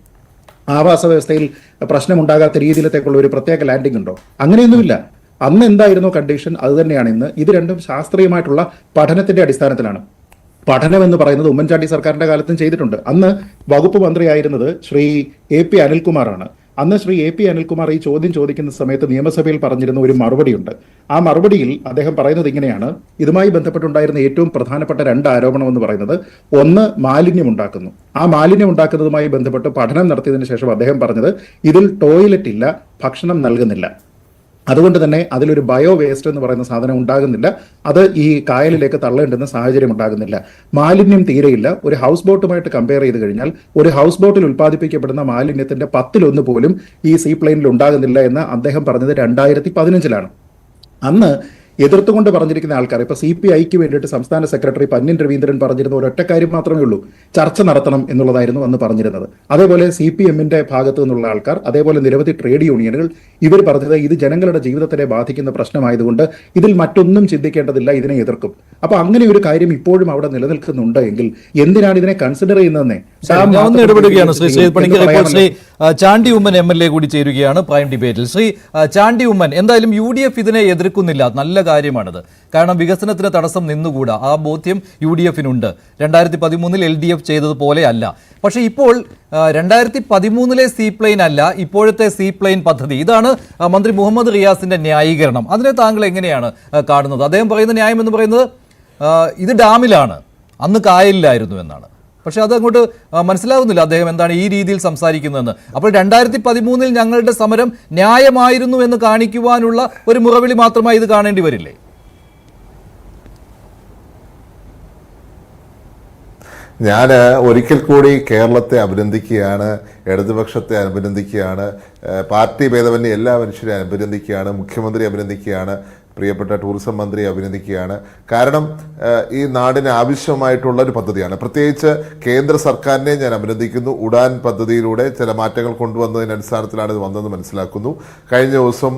ആവാസ വ്യവസ്ഥയിൽ പ്രശ്നമുണ്ടാകാത്ത രീതിയിലത്തേക്കുള്ള ഒരു പ്രത്യേക ലാൻഡിംഗ് ഉണ്ടോ? അങ്ങനെയൊന്നുമില്ല. അന്ന് എന്തായിരുന്നു കണ്ടീഷൻ അത് തന്നെയാണ് ഇന്ന്. ഇത് രണ്ടും ശാസ്ത്രീയമായിട്ടുള്ള പഠനത്തിന്റെ അടിസ്ഥാനത്തിലാണ്. പഠനം എന്ന് പറയുന്നത് ഉമ്മൻചാണ്ടി സർക്കാരിന്റെ കാലത്തും ചെയ്തിട്ടുണ്ട്. അന്ന് വകുപ്പ് മന്ത്രിയായിരുന്നത് ശ്രീ AP അനിൽകുമാറാണ്. അന്ന് ശ്രീ AP അനിൽകുമാർ ഈ ചോദ്യം ചോദിക്കുന്ന സമയത്ത് നിയമസഭയിൽ പറഞ്ഞിരുന്ന ഒരു മറുപടിയുണ്ട്. ആ മറുപടിയിൽ അദ്ദേഹം പറയുന്നത് ഇങ്ങനെയാണ്: ഇതുമായി ബന്ധപ്പെട്ടുണ്ടായിരുന്ന ഏറ്റവും പ്രധാനപ്പെട്ട 2 ആരോപണം എന്ന് പറയുന്നത്, ഒന്ന് മാലിന്യം ഉണ്ടാക്കുന്നു. ആ മാലിന്യം ഉണ്ടാക്കുന്നതുമായി ബന്ധപ്പെട്ട് പഠനം നടത്തിയതിനു ശേഷം അദ്ദേഹം പറഞ്ഞത് ഇതിൽ ടോയ്ലറ്റ് ഇല്ല, ഭക്ഷണം നൽകുന്നില്ല, അതുകൊണ്ട് തന്നെ അതിലൊരു ബയോ വേസ്റ്റ് എന്ന് പറയുന്ന സാധനം ഉണ്ടാകുന്നില്ല, അത് ഈ കായലിലേക്ക് തള്ളേണ്ടുന്ന സാഹചര്യം ഉണ്ടാകുന്നില്ല, മാലിന്യം തീരെയില്ല. ഒരു ഹൗസ് ബോട്ടുമായിട്ട് കമ്പയർ ചെയ്ത് കഴിഞ്ഞാൽ ഒരു ഹൗസ് ബോട്ടിൽ ഉൽപ്പാദിപ്പിക്കപ്പെടുന്ന മാലിന്യത്തിന്റെ 10-1 പോലും ഈ സീപ്ലെയിനിൽ ഉണ്ടാകുന്നില്ല എന്ന് അദ്ദേഹം പറഞ്ഞത് 2015-ലാണ്. അന്ന് എതിർത്തുകൊണ്ട് പറഞ്ഞിരിക്കുന്ന ആൾക്കാർ, ഇപ്പൊ CPI-ക്ക് വേണ്ടിയിട്ട് സംസ്ഥാന സെക്രട്ടറി പന്ന്യൻ രവീന്ദ്രൻ പറഞ്ഞിരുന്ന ഒരൊറ്റ കാര്യം മാത്രമേ ഉള്ളൂ, ചർച്ച നടത്തണം എന്നുള്ളതായിരുന്നു അന്ന് പറഞ്ഞിരുന്നത്. അതേപോലെ CPM-ന്റെ ഭാഗത്തു നിന്നുള്ള ആൾക്കാർ, അതേപോലെ നിരവധി ട്രേഡ് യൂണിയനുകൾ, ഇവർ പറഞ്ഞത് ഇത് ജനങ്ങളുടെ ജീവിതത്തിനെ ബാധിക്കുന്ന പ്രശ്നമായതുകൊണ്ട് ഇതിൽ മറ്റൊന്നും ചിന്തിക്കേണ്ടതില്ല, ഇതിനെ എതിർക്കും. അപ്പൊ അങ്ങനെ ഒരു കാര്യം ഇപ്പോഴും അവിടെ നിലനിൽക്കുന്നുണ്ട് എങ്കിൽ എന്തിനാണ് ഇതിനെ കൺസിഡർ ചെയ്യുന്നതെന്നേ? ഇടപെടുകയാണ് ശ്രീ ശ്രീ പണിക്കർ. ഇപ്പോൾ ശ്രീ ചാണ്ടി ഉമ്മൻ MLA കൂടി ചേരുകയാണ് പ്രൈം ഡിബേറ്റിൽ. ശ്രീ ചാണ്ടി ഉമ്മൻ, എന്തായാലും UDF ഇതിനെ എതിർക്കുന്നില്ല, നല്ല കാര്യമാണത്. കാരണം വികസനത്തിന് തടസ്സം നിന്നുകൂടാ, ആ ബോധ്യം UDF-നുണ്ട്. 2013 LDF ചെയ്തതുപോലെ അല്ല. പക്ഷേ ഇപ്പോൾ 2013 സീപ്ലെയിൻ അല്ല, ഇപ്പോഴത്തെ സീപ്ലെയിൻ പദ്ധതി, ഇതാണ് മന്ത്രി മുഹമ്മദ് റിയാസിന്റെ ന്യായീകരണം. അതിനെ താങ്കൾ എങ്ങനെയാണ് കാണുന്നത്? അദ്ദേഹം പറയുന്ന ന്യായം എന്ന് പറയുന്നത് ഇത് ഡാമിലാണ്, അന്ന് കായലിലായിരുന്നു എന്നാണ്. പക്ഷെ അതങ്ങോട്ട് മനസ്സിലാവുന്നില്ല അദ്ദേഹം എന്താണ് ഈ രീതിയിൽ സംസാരിക്കുന്നതെന്ന്. അപ്പോൾ 2013 ഞങ്ങളുടെ സമരം ന്യായമായിരുന്നു എന്ന് കാണിക്കുവാനുള്ള ഒരു മുറവിളി മാത്രമായി ഇത് കാണേണ്ടി വരില്ലേ? ഞാൻ ഒരിക്കൽ കൂടി കേരളത്തെ അഭിനന്ദിക്കുകയാണ്, ഇടതുപക്ഷത്തെ അഭിനന്ദിക്കുകയാണ്, പാർട്ടി ഭേദമന്യേ എല്ലാ മനുഷ്യരെയും അഭിനന്ദിക്കുകയാണ്, മുഖ്യമന്ത്രി അഭിനന്ദിക്കുകയാണ്, പ്രിയപ്പെട്ട ടൂറിസം മന്ത്രി അഭിനന്ദിക്കുകയാണ്. കാരണം ഈ നാടിന് ആവശ്യമായിട്ടുള്ള ഒരു പദ്ധതിയാണ്. പ്രത്യേകിച്ച് കേന്ദ്ര സർക്കാരിനെ ഞാൻ അഭിനന്ദിക്കുന്നു. ഉഡാൻ പദ്ധതിയിലൂടെ ചില മാറ്റങ്ങൾ കൊണ്ടുവന്നതിൻ്റെ അടിസ്ഥാനത്തിലാണ് ഇത് വന്നതെന്ന് മനസ്സിലാക്കുന്നു. കഴിഞ്ഞ ദിവസം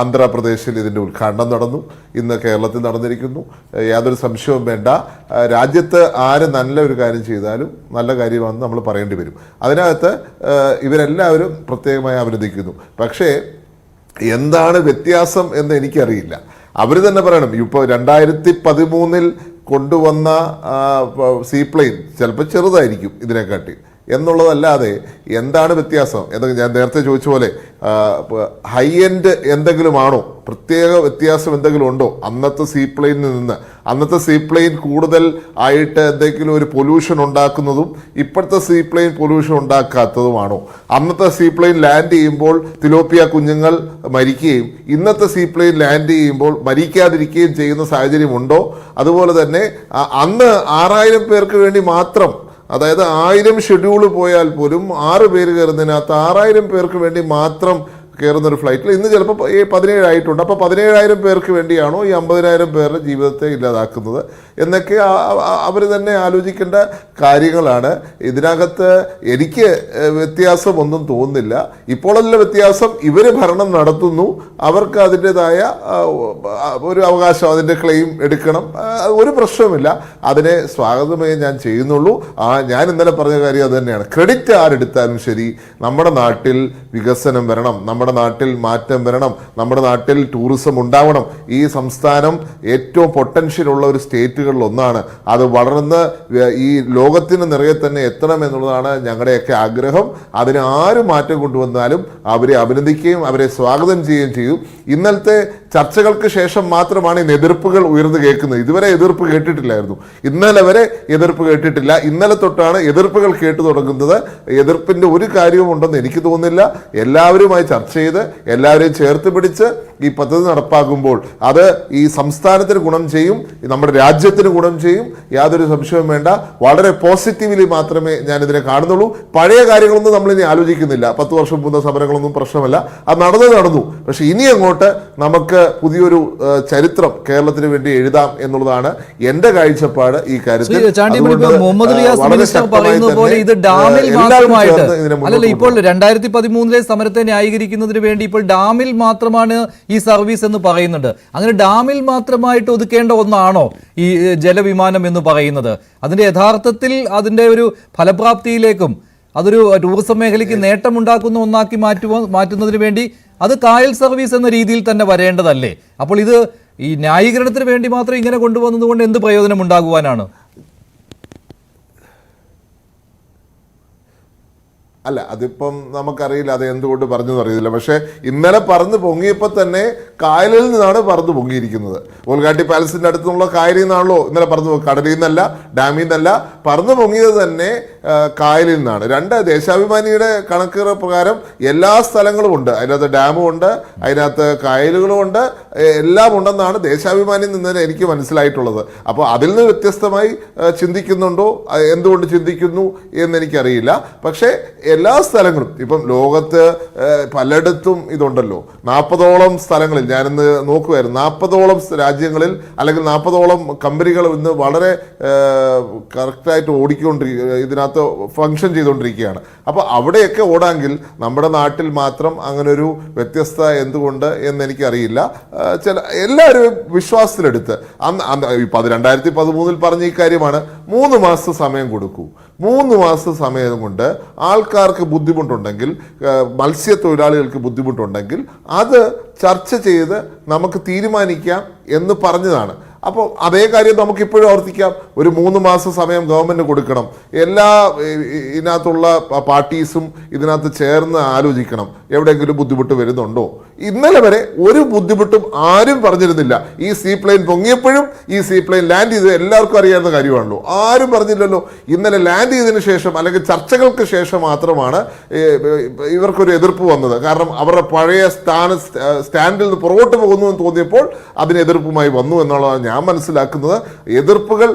ആന്ധ്രാപ്രദേശിൽ ഇതിൻ്റെ ഉദ്ഘാടനം നടന്നു, ഇന്ന് കേരളത്തിൽ നടന്നിരിക്കുന്നു. യാതൊരു സംശയവും വേണ്ട, രാജ്യത്ത് ആര് നല്ല ഒരു കാര്യം ചെയ്താലും നല്ല കാര്യമാണെന്ന് നമ്മൾ പറയേണ്ടി വരും. അതിനകത്ത് ഇവരെല്ലാവരും പ്രത്യേകമായി അഭിനന്ദിക്കുന്നു. പക്ഷേ എന്താണ് വ്യത്യാസം എന്ന് എനിക്കറിയില്ല. അവർ തന്നെ പറയണം. ഇപ്പോൾ 2013 കൊണ്ടുവന്ന സീപ്ലെയിൻ ചിലപ്പോൾ ചെറുതായിരിക്കും ഇതിനെക്കാട്ടി എന്നുള്ളതല്ലാതെ എന്താണ് വ്യത്യാസം എന്നൊക്കെ ഞാൻ നേരത്തെ ചോദിച്ച പോലെ ഹൈ എൻഡ് എന്തെങ്കിലും ആണോ, പ്രത്യേക വ്യത്യാസം എന്തെങ്കിലും ഉണ്ടോ അന്നത്തെ സീപ്ലെയിനിൽ നിന്ന്? അന്നത്തെ സീപ്ലെയിൻ കൂടുതൽ ആയിട്ട് എന്തെങ്കിലും ഒരു പൊല്യൂഷൻ ഉണ്ടാക്കുന്നതും ഇപ്പോഴത്തെ സീപ്ലെയിൻ പൊല്യൂഷൻ ഉണ്ടാക്കാത്തതുമാണോ? അന്നത്തെ സീപ്ലെയിൻ ലാൻഡ് ചെയ്യുമ്പോൾ തിലോപ്പിയ കുഞ്ഞുങ്ങൾ മരിക്കുകയും ഇന്നത്തെ സീപ്ലെയിൻ ലാൻഡ് ചെയ്യുമ്പോൾ മരിക്കാതിരിക്കുകയും ചെയ്യുന്ന സാഹചര്യമുണ്ടോ? അതുപോലെ തന്നെ അന്ന് 6000 പേർക്ക് വേണ്ടി മാത്രം, അതായത് 1000 ഷെഡ്യൂള് പോയാൽ പോലും 6 പേര് കയറുന്നതിനകത്ത് 6000 പേർക്ക് വേണ്ടി മാത്രം കയറുന്ന ഒരു ഫ്ലൈറ്റിൽ ഇന്ന് ചിലപ്പോൾ 17 ആയിട്ടുണ്ട്. അപ്പോൾ 17,000 പേർക്ക് വേണ്ടിയാണോ ഈ 50,000 പേരുടെ ജീവിതത്തെ ഇല്ലാതാക്കുന്നത് എന്നൊക്കെ അവർ തന്നെ ആലോചിക്കേണ്ട കാര്യങ്ങളാണ്. ഇതിനകത്ത് എനിക്ക് വ്യത്യാസമൊന്നും തോന്നുന്നില്ല. ഇപ്പോഴല്ല വ്യത്യാസം, ഇവർ ഭരണം നടത്തുന്നു, അവർക്ക് അതിൻ്റെതായ ഒരു അവകാശം, അതിൻ്റെ ക്ലെയിം എടുക്കണം, ഒരു പ്രശ്നവുമില്ല. അതിനെ സ്വാഗതമേ ഞാൻ ചെയ്യുന്നുള്ളൂ. ഞാൻ ഇന്നലെ പറഞ്ഞ കാര്യം അത് തന്നെയാണ്. ക്രെഡിറ്റ് ആരെടുത്താലും ശരി, നമ്മുടെ നാട്ടിൽ വികസനം വരണം, നമ്മുടെ നാട്ടിൽ മാറ്റം വരണം, നമ്മുടെ നാട്ടിൽ ടൂറിസം ഉണ്ടാവണം. ഈ സംസ്ഥാനം ഏറ്റവും പൊട്ടൻഷ്യൽ ഉള്ള ഒരു സ്റ്റേറ്റുകളിൽ ഒന്നാണ്. അത് വളർന്ന് ഈ ലോകത്തിന് നിറയെ തന്നെ എത്തണം എന്നുള്ളതാണ് ഞങ്ങളുടെയൊക്കെ ആഗ്രഹം. അതിന് ആര് മാറ്റം കൊണ്ടുവന്നാലും അവരെ അഭിനന്ദിക്കുകയും അവരെ സ്വാഗതം ചെയ്യുകയും ചെയ്യും. ഇന്നലത്തെ ചർച്ചകൾക്ക് ശേഷം മാത്രമാണ് ഇന്ന് എതിർപ്പുകൾ ഉയർന്നു കേൾക്കുന്നത്. ഇതുവരെ എതിർപ്പ് കേട്ടിട്ടില്ലായിരുന്നു. ഇന്നലെ വരെ എതിർപ്പ് കേട്ടിട്ടില്ല. ഇന്നലെ തൊട്ടാണ് എതിർപ്പുകൾ കേട്ടു തുടങ്ങുന്നത്. എതിർപ്പിന്റെ ഒരു കാര്യവും ഉണ്ടെന്ന് എനിക്ക് തോന്നുന്നില്ല. എല്ലാവരുമായി ചർച്ച ചെയ്ത് എല്ലാവരെയും ചേർത്ത് പിടിച്ച് ഈ പദ്ധതി നടപ്പാക്കുമ്പോൾ അത് ഈ സംസ്ഥാനത്തിന് ഗുണം ചെയ്യും, നമ്മുടെ രാജ്യത്തിന് ഗുണം ചെയ്യും, യാതൊരു സംശയവും വേണ്ട. വളരെ പോസിറ്റീവ്ലി മാത്രമേ ഞാൻ ഇതിനെ കാണുന്നുള്ളൂ. പഴയ കാര്യങ്ങളൊന്നും നമ്മളിനി ആലോചിക്കുന്നില്ല. 10 വർഷം മുമ്പ് സമരങ്ങളൊന്നും പ്രശ്നമല്ല, അത് നടന്നു. പക്ഷെ ഇനി അങ്ങോട്ട് നമുക്ക് പുതിയൊരു ചരിത്രം കേരളത്തിന് വേണ്ടി എഴുതാം എന്നുള്ളതാണ് എന്റെ കാഴ്ചപ്പാട് ഈ കാര്യത്തിൽ. ഇപ്പോൾ 2013 സമരത്തെ ന്യായീകരിക്കുന്നതിന് വേണ്ടി ഇപ്പോൾ ഡാമിൽ മാത്രമാണ് ഈ സർവീസ് എന്ന് പറയുന്നുണ്ട്. അങ്ങനെ ഡാമിൽ മാത്രമായിട്ട് ഒതുക്കേണ്ട ഒന്നാണോ ഈ ജലവിമാനം എന്ന് പറയുന്നത്? അതിന്റെ യഥാർത്ഥത്തിൽ അതിന്റെ ഒരു ഫലപ്രാപ്തിയിലേക്കും അതൊരു ടൂറിസം മേഖലയ്ക്ക് നേട്ടമുണ്ടാക്കുന്ന ഒന്നാക്കി മാറ്റുന്നതിന് വേണ്ടി അത് കായൽ സർവീസ് എന്ന രീതിയിൽ തന്നെ വരേണ്ടതല്ലേ? അപ്പോൾ ഇത് ഈ ന്യായീകരണത്തിന് വേണ്ടി മാത്രം ഇങ്ങനെ കൊണ്ടുവന്നതുകൊണ്ട് എന്ത് പ്രയോജനം ഉണ്ടാകുവാനാണ്? അല്ല, അതിപ്പം നമുക്കറിയില്ല അത് എന്തുകൊണ്ട് പറഞ്ഞു അറിയില്ല. പക്ഷേ ഇന്നലെ പറന്ന് പൊങ്ങിയപ്പോൾ തന്നെ കായലിൽ നിന്നാണ് പറന്ന് പൊങ്ങിയിരിക്കുന്നത്. ഓൾഗാട്ടി പാലസിന്റെ അടുത്തുള്ള കായലിൽ നിന്നാണല്ലോ ഇന്നലെ പറന്ന്, കടലിൽ നിന്നല്ല, ഡാമിൽ നിന്നല്ല. പറന്ന് പൊങ്ങിയത് തന്നെ കായലിൽ നിന്നാണ്. 2 ദേശാഭിമാനിയുടെ കണക്കുകൾ പ്രകാരം എല്ലാ സ്ഥലങ്ങളും ഉണ്ട്. അതിനകത്ത് ഡാമും ഉണ്ട്, അതിനകത്ത് കായലുകളും ഉണ്ട്, എല്ലാം ഉണ്ടെന്നാണ് ദേശാഭിമാനിയിൽ നിന്ന് എനിക്ക് മനസ്സിലായിട്ടുള്ളത്. അപ്പോൾ അതിൽ നിന്ന് വ്യത്യസ്തമായി ചിന്തിക്കുന്നുണ്ടോ, എന്തുകൊണ്ട് ചിന്തിക്കുന്നു എന്നെനിക്കറിയില്ല. പക്ഷേ എല്ലാ സ്ഥലങ്ങളും ഇപ്പം ലോകത്ത് പലയിടത്തും ഇതുണ്ടല്ലോ. 40ഓളം സ്ഥലങ്ങളിൽ ഞാനിന്ന് നോക്കുമായിരുന്നു. 40ഓളം രാജ്യങ്ങളിൽ അല്ലെങ്കിൽ 40ഓളം കമ്പനികൾ ഇന്ന് വളരെ കറക്റ്റായിട്ട് ഇതിനകത്ത് ഫങ്ഷൻ ചെയ്തുകൊണ്ടിരിക്കുകയാണ്. അപ്പോൾ അവിടെയൊക്കെ ഓടാമെങ്കിൽ നമ്മുടെ നാട്ടിൽ മാത്രം അങ്ങനൊരു വ്യത്യസ്ത എന്തുകൊണ്ട് എന്നെനിക്കറിയില്ല. എല്ലാവരും വിശ്വാസത്തിലെടുത്ത് 2013 പറഞ്ഞ ഈ കാര്യമാണ്. 3 മാസം സമയം കൊടുക്കൂ. 3 മാസം സമയം കൊണ്ട് ആൾക്കാർക്ക് ബുദ്ധിമുട്ടുണ്ടെങ്കിൽ, മത്സ്യത്തൊഴിലാളികൾക്ക് ബുദ്ധിമുട്ടുണ്ടെങ്കിൽ അത് ചർച്ച ചെയ്ത് നമുക്ക് തീരുമാനിക്കാം എന്ന് പറഞ്ഞതാണ്. അപ്പോൾ അതേ കാര്യം നമുക്കിപ്പോഴും ആവർത്തിക്കാം. ഒരു 3 മാസം സമയം ഗവൺമെന്റ് കൊടുക്കണം. എല്ലാ ഇതിനകത്തുള്ള പാർട്ടീസും ഇതിനകത്ത് ചേർന്ന് ആലോചിക്കണം എവിടെയെങ്കിലും ബുദ്ധിമുട്ട് വരുന്നുണ്ടോ. ഇന്നലെ വരെ ഒരു ബുദ്ധിമുട്ടും ആരും പറഞ്ഞിരുന്നില്ല. ഈ സീ പ്ലെയിൻ പൊങ്ങിയപ്പോഴും ഈ സീ പ്ലെയിൻ ലാൻഡ് ചെയ്ത് എല്ലാവർക്കും അറിയാവുന്ന കാര്യമാണല്ലോ. ആരും പറഞ്ഞില്ലല്ലോ. ഇന്നലെ ലാൻഡ് ചെയ്തതിനു ശേഷം അല്ലെങ്കിൽ ചർച്ചകൾക്ക് ശേഷം മാത്രമാണ് ഇവർക്കൊരു എതിർപ്പ് വന്നത്. കാരണം അവരുടെ പഴയ സ്റ്റാൻഡിൽ നിന്ന് പുറകോട്ട് പോകുന്നു എന്ന് തോന്നിയപ്പോൾ അതിന് എതിർപ്പുമായി വന്നു എന്നുള്ളതാണ് ഞാൻ മനസ്സിലാക്കുന്നത്. എതിർപ്പുകൾ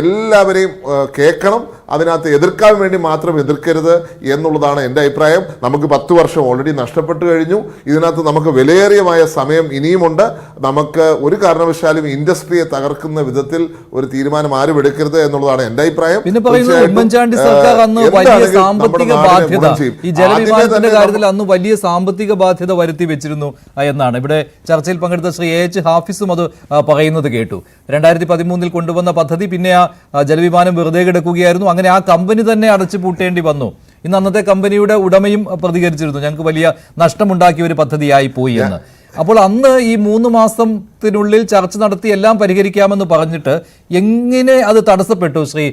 എല്ലാവരെയും കേൾക്കണം. അതിനകത്ത് എതിർക്കാൻ വേണ്ടി മാത്രം എതിർക്കരുത് എന്നുള്ളതാണ് എൻ്റെ അഭിപ്രായം. നമുക്ക് 10 വർഷം ഓൾറെഡി നഷ്ടപ്പെട്ടു കഴിഞ്ഞു. ഇതിനകത്ത് നമുക്ക് വിലയേറിയമായ സമയം ഇനിയുമുണ്ട്. നമുക്ക് ഒരു കാരണവശാലും ഇൻഡസ്ട്രിയെ തകർക്കുന്ന വിധത്തിൽ ഒരു തീരുമാനം ആരും എടുക്കരുത് എന്നുള്ളതാണ് എൻ്റെ അഭിപ്രായം. പിന്നെ പറയുന്നത് ഉമ്മൻചാണ്ടി സർക്കാർ അന്ന് വലിയ സാമ്പത്തിക ബാധ്യത, ഈ ജലവിമാനത്തിന്റെ കാര്യത്തിൽ അന്ന് വലിയ സാമ്പത്തിക ബാധ്യത വരുത്തി വെച്ചിരുന്നു എന്നാണ് ഇവിടെ ചർച്ചയിൽ പങ്കെടുത്ത ശ്രീ AH ഹാഫിസും അത് പറയുന്നത് കേട്ടു. 2013 കൊണ്ടുവന്ന പദ്ധതി പിന്നെ ആ ജലവിമാനം വെറുതെ കിടക്കുകയായിരുന്നു. അങ്ങനെ ആ കമ്പനി തന്നെ അടച്ചു പൂട്ടേണ്ടി വന്നു. ഇന്ന് അന്നത്തെ കമ്പനിയുടെ ഉടമയും പ്രതികരിച്ചിരുന്നു, ഞങ്ങൾക്ക് വലിയ നഷ്ടമുണ്ടാക്കിയ ഒരു പദ്ധതിയായി പോയി എന്ന്. അപ്പോൾ അന്ന് ഈ 3 മാസത്തിനുള്ളിൽ ചർച്ച നടത്തി എല്ലാം പരിഹരിക്കാമെന്ന് പറഞ്ഞിട്ട് എങ്ങനെ അത് തടസ്സപ്പെട്ടു ശ്രീ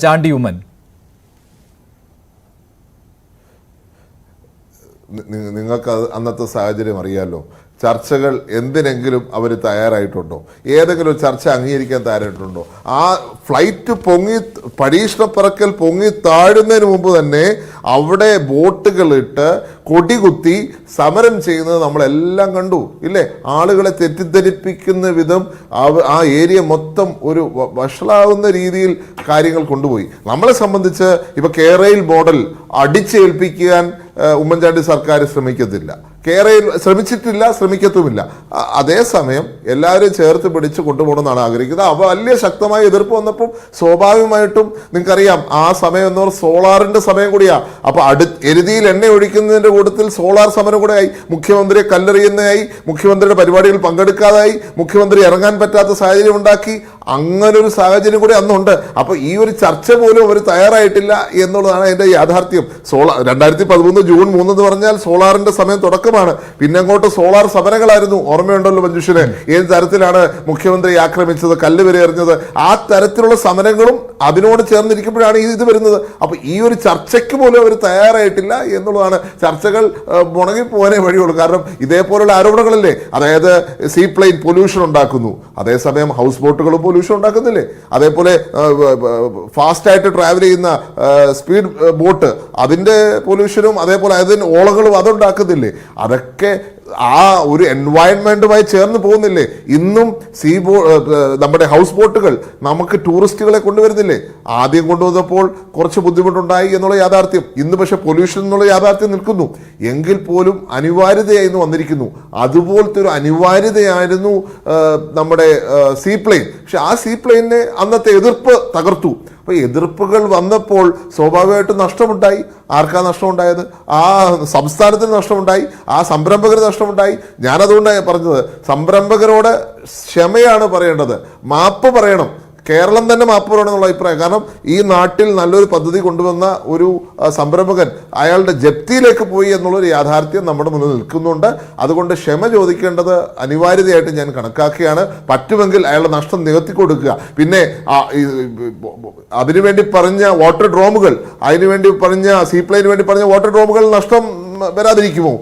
ചാണ്ടി ഉമ്മൻ? നിങ്ങൾക്ക് അന്നത്തെ സാഹചര്യം അറിയാമല്ലോ. ചർച്ചകൾ എന്തിനെങ്കിലും അവർ തയ്യാറായിട്ടുണ്ടോ? ഏതെങ്കിലും ചർച്ച അംഗീകരിക്കാൻ തയ്യാറായിട്ടുണ്ടോ? ആ ഫ്ലൈറ്റ് പരീക്ഷണ പറക്കൽ പൊങ്ങി താഴുന്നതിന് മുമ്പ് തന്നെ അവിടെ ബോട്ടുകളിട്ട് കൊടികുത്തി സമരം ചെയ്യുന്നത് നമ്മളെല്ലാം കണ്ടു ഇല്ലേ? ആളുകളെ തെറ്റിദ്ധരിപ്പിക്കുന്ന വിധം ആ ഏരിയ മൊത്തം ഒരു വഷളാവുന്ന രീതിയിൽ കാര്യങ്ങൾ കൊണ്ടുപോയി. നമ്മളെ സംബന്ധിച്ച് ഇപ്പൊ കേരയിൽ മോഡൽ അടിച്ചേൽപ്പിക്കാൻ ഉമ്മൻചാണ്ടി സർക്കാർ ശ്രമിക്കത്തില്ല. കേരയിൽ ശ്രമിച്ചിട്ടില്ല, ശ്രമിക്കത്തുമില്ല. അതേസമയം എല്ലാവരും ചേർത്ത് പിടിച്ച് കൊണ്ടുപോകണമെന്നാണ് ആഗ്രഹിക്കുന്നത്. അപ്പോൾ വലിയ ശക്തമായ എതിർപ്പ് വന്നപ്പോൾ സ്വാഭാവികമായിട്ടും നിങ്ങൾക്കറിയാം ആ സമയം എന്ന് പറഞ്ഞാൽ സോളാറിന്റെ സമയം കൂടിയാ. അപ്പൊ എരുതിയിൽ എണ്ണ ഒഴിക്കുന്നതിന്റെ കൂട്ടത്തിൽ സോളാർ സമരം കൂടെ ആയി. മുഖ്യമന്ത്രിയെ കല്ലെറിയുന്നതായി, മുഖ്യമന്ത്രിയുടെ പരിപാടികൾ പങ്കെടുക്കാതായി, മുഖ്യമന്ത്രി ഇറങ്ങാൻ പറ്റാത്ത സാഹചര്യം ഉണ്ടാക്കി. അങ്ങനൊരു സാഹചര്യം കൂടി അന്നുണ്ട്. അപ്പൊ ഈ ഒരു ചർച്ച പോലും അവർ തയ്യാറായിട്ടില്ല എന്നുള്ളതാണ് അതിന്റെ യാഥാർത്ഥ്യം. 2013 ജൂൺ 3 എന്ന് പറഞ്ഞാൽ സോളാറിന്റെ സമയം തുടക്കമാണ്. പിന്നെ അങ്ങോട്ട് സോളാർ സമരങ്ങളായിരുന്നു. ഓർമ്മയുണ്ടല്ലോ മഞ്ജുഷിന്? ഏത് തരത്തിലാണ് മുഖ്യമന്ത്രി ആക്രമിച്ചത്, കല്ല് വരെ എറിഞ്ഞത്, ആ തരത്തിലുള്ള സമരങ്ങളും അതിനോട് ചേർന്നിരിക്കുമ്പോഴാണ് ഇത് വരുന്നത്. അപ്പൊ ഈ ഒരു ചർച്ചയ്ക്ക് പോലും അവർ തയ്യാറായിട്ടില്ല എന്നുള്ളതാണ്. ചർച്ച ചർച്ചകൾ മുടങ്ങിപ്പോകാനേ വഴിയുള്ളൂ. കാരണം ഇതേപോലുള്ള ആരോപണങ്ങളല്ലേ, അതായത് സീ പ്ലെയിൻ പൊല്യൂഷൻ ഉണ്ടാക്കുന്നു, അതേസമയം ഹൗസ് ബോട്ടുകളും പൊല്യൂഷൻ ഉണ്ടാക്കുന്നില്ലേ, അതേപോലെ ഫാസ്റ്റായിട്ട് ട്രാവൽ ചെയ്യുന്ന സ്പീഡ് ബോട്ട് അതിൻ്റെ പൊല്യൂഷനും അതേപോലെ അതിന് ഓളങ്ങളും അതുണ്ടാക്കുന്നില്ലേ, അതൊക്കെ ആ ഒരു എൻവയൺമെന്റുമായി ചേർന്ന് പോകുന്നില്ലേ. ഇന്നും നമ്മുടെ ഹൗസ് ബോട്ടുകൾ നമുക്ക് ടൂറിസ്റ്റുകളെ കൊണ്ടുവരുന്നില്ലേ. ആദ്യം കൊണ്ടുവന്നപ്പോൾ കുറച്ച് ബുദ്ധിമുട്ടുണ്ടായി എന്നുള്ള യാഥാർത്ഥ്യം, ഇന്ന് പക്ഷെ പൊല്യൂഷൻ എന്നുള്ള യാഥാർത്ഥ്യം നിൽക്കുന്നു. എങ്കിൽ പോലും അനിവാര്യതയായി വന്നിരിക്കുന്നു. അതുപോലത്തെ ഒരു അനിവാര്യതയായിരുന്നു നമ്മുടെ സീ പ്ലെയിൻ. പക്ഷെ ആ സീ പ്ലെയിനെ അന്നത്തെ എതിർപ്പ് തകർത്തു. അപ്പോൾ എതിർപ്പുകൾ വന്നപ്പോൾ സ്വാഭാവികമായിട്ടും നഷ്ടമുണ്ടായി. ആർക്കാ നഷ്ടമുണ്ടായത്? ആ സംസ്ഥാനത്തിന് നഷ്ടമുണ്ടായി, ആ സംരംഭകന് നഷ്ടമുണ്ടായി. ഞാനതുകൊണ്ടാണ് പറഞ്ഞത്, സംരംഭകരോട് ക്ഷമയാണ് പറയേണ്ടത്, മാപ്പ് പറയണം. കേരളം തന്നെ മാപ്പ് പറയണം എന്നുള്ള അഭിപ്രായം. കാരണം ഈ നാട്ടിൽ നല്ലൊരു പദ്ധതി കൊണ്ടുവന്ന ഒരു സംരംഭകൻ അയാളുടെ ജപ്തിയിലേക്ക് പോയി എന്നുള്ളൊരു യാഥാർത്ഥ്യം നമ്മുടെ മുന്നിൽ നിൽക്കുന്നുണ്ട്. അതുകൊണ്ട് ക്ഷമ ചോദിക്കേണ്ടത് അനിവാര്യതയായിട്ട് ഞാൻ കണക്കാക്കുകയാണ്. പറ്റുമെങ്കിൽ അയാളുടെ നഷ്ടം നികത്തി കൊടുക്കുക. പിന്നെ അതിനുവേണ്ടി പറഞ്ഞ വാട്ടർ ഡ്രോമുകൾ, അതിനുവേണ്ടി പറഞ്ഞ സീ പ്ലെയിന് വേണ്ടി പറഞ്ഞ വാട്ടർ ഡ്രോമുകൾ നഷ്ടം വരാതിരിക്കുമോ?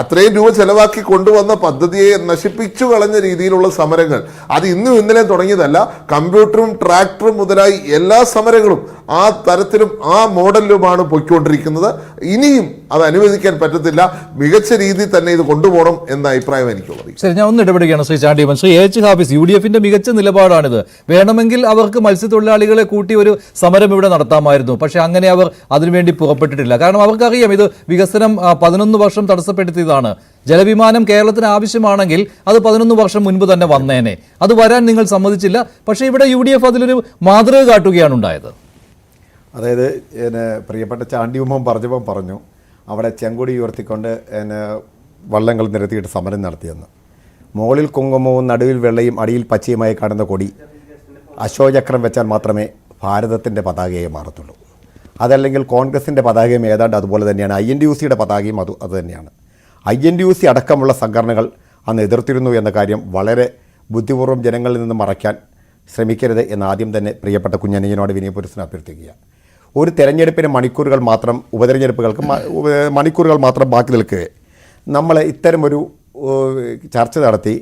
അത്രയും രൂപ ചെലവാക്കി കൊണ്ടുവന്ന പദ്ധതിയെ നശിപ്പിച്ചു കളഞ്ഞ രീതിയിലുള്ള സമരങ്ങൾ അത് ഇന്നും ഇന്നലെ തുടങ്ങിയതല്ല. കമ്പ്യൂട്ടറും ട്രാക്ടറും മുതലായി എല്ലാ സമരങ്ങളും ആ തരത്തിലും ആ മോഡലിലുമാണ് പോയിക്കൊണ്ടിരിക്കുന്നത്. ഇനിയും അത് അനുവദിക്കാൻ പറ്റത്തില്ല. മികച്ച രീതിയിൽ തന്നെ ഇത് കൊണ്ടുപോകണം എന്ന അഭിപ്രായം എനിക്കുള്ളത്. ശരി, ഞാൻ ഒന്ന് ഇടപെടുകയാണ് ശ്രീ ചാണ്ടിയമ്മൻ. ശ്രീ എച്ച് ഹാഫിസ്, UDF മികച്ച നിലപാടാണിത്. വേണമെങ്കിൽ അവർക്ക് മത്സ്യത്തൊഴിലാളികളെ കൂട്ടി ഒരു സമരം ഇവിടെ നടത്താമായിരുന്നു. പക്ഷെ അങ്ങനെ അവർ അതിനുവേണ്ടി പുറപ്പെട്ടിട്ടില്ല. കാരണം അവർക്കറിയാം ഇത് വികസനം 11 വർഷം തടസ്സപ്പെടുത്തിയതാണ്. ജലവിമാനം കേരളത്തിന് ആവശ്യമാണെങ്കിൽ അത് 11 വർഷം മുൻപ് തന്നെ വന്നേനെ. അത് വരാൻ നിങ്ങൾ സമ്മതിച്ചില്ല. പക്ഷേ ഇവിടെ UDF അതിലൊരു മാതൃക കാട്ടുകയാണ് ഉണ്ടായത്. അതായത് പ്രിയപ്പെട്ട ചാണ്ടിയമ്മൻ പറഞ്ഞപ്പോൾ പറഞ്ഞു അവിടെ ചെങ്കൊടി ഉയർത്തിക്കൊണ്ട് വള്ളങ്ങൾ നിരത്തിയിട്ട് സമരം നടത്തിയെന്ന്. മുകളിൽ കുങ്കുമവും നടുവിൽ വെള്ളയും അടിയിൽ പച്ചയുമായി കാണുന്ന കൊടി അശോചക്രം വെച്ചാൽ മാത്രമേ ഭാരതത്തിൻ്റെ പതാകയെ മാറത്തുള്ളൂ. അതല്ലെങ്കിൽ കോൺഗ്രസിൻ്റെ പതാകയും ഏതാണ്ട് അതുപോലെ തന്നെയാണ്. INTUCയുടെ പതാകയും അത് തന്നെയാണ്. INTUC അടക്കമുള്ള സംഘടനകൾ അന്ന് എതിർത്തിരുന്നു എന്ന കാര്യം വളരെ ബുദ്ധിപൂർവ്വം ജനങ്ങളിൽ നിന്ന് മറയ്ക്കാൻ ശ്രമിക്കരുത് എന്ന് ആദ്യം തന്നെ പ്രിയപ്പെട്ട കുഞ്ഞനയ്യനോട് വിനയപുരസ്സരം അഭ്യർത്ഥിക്കുക. ഒരു തെരഞ്ഞെടുപ്പിന് മണിക്കൂറുകൾ മാത്രം, ഉപതെരഞ്ഞെടുപ്പുകൾക്ക് മണിക്കൂറുകൾ മാത്രം ബാക്കി നിൽക്കുക. നമ്മൾ ഇത്തരമൊരു ചർച്ച നടത്തി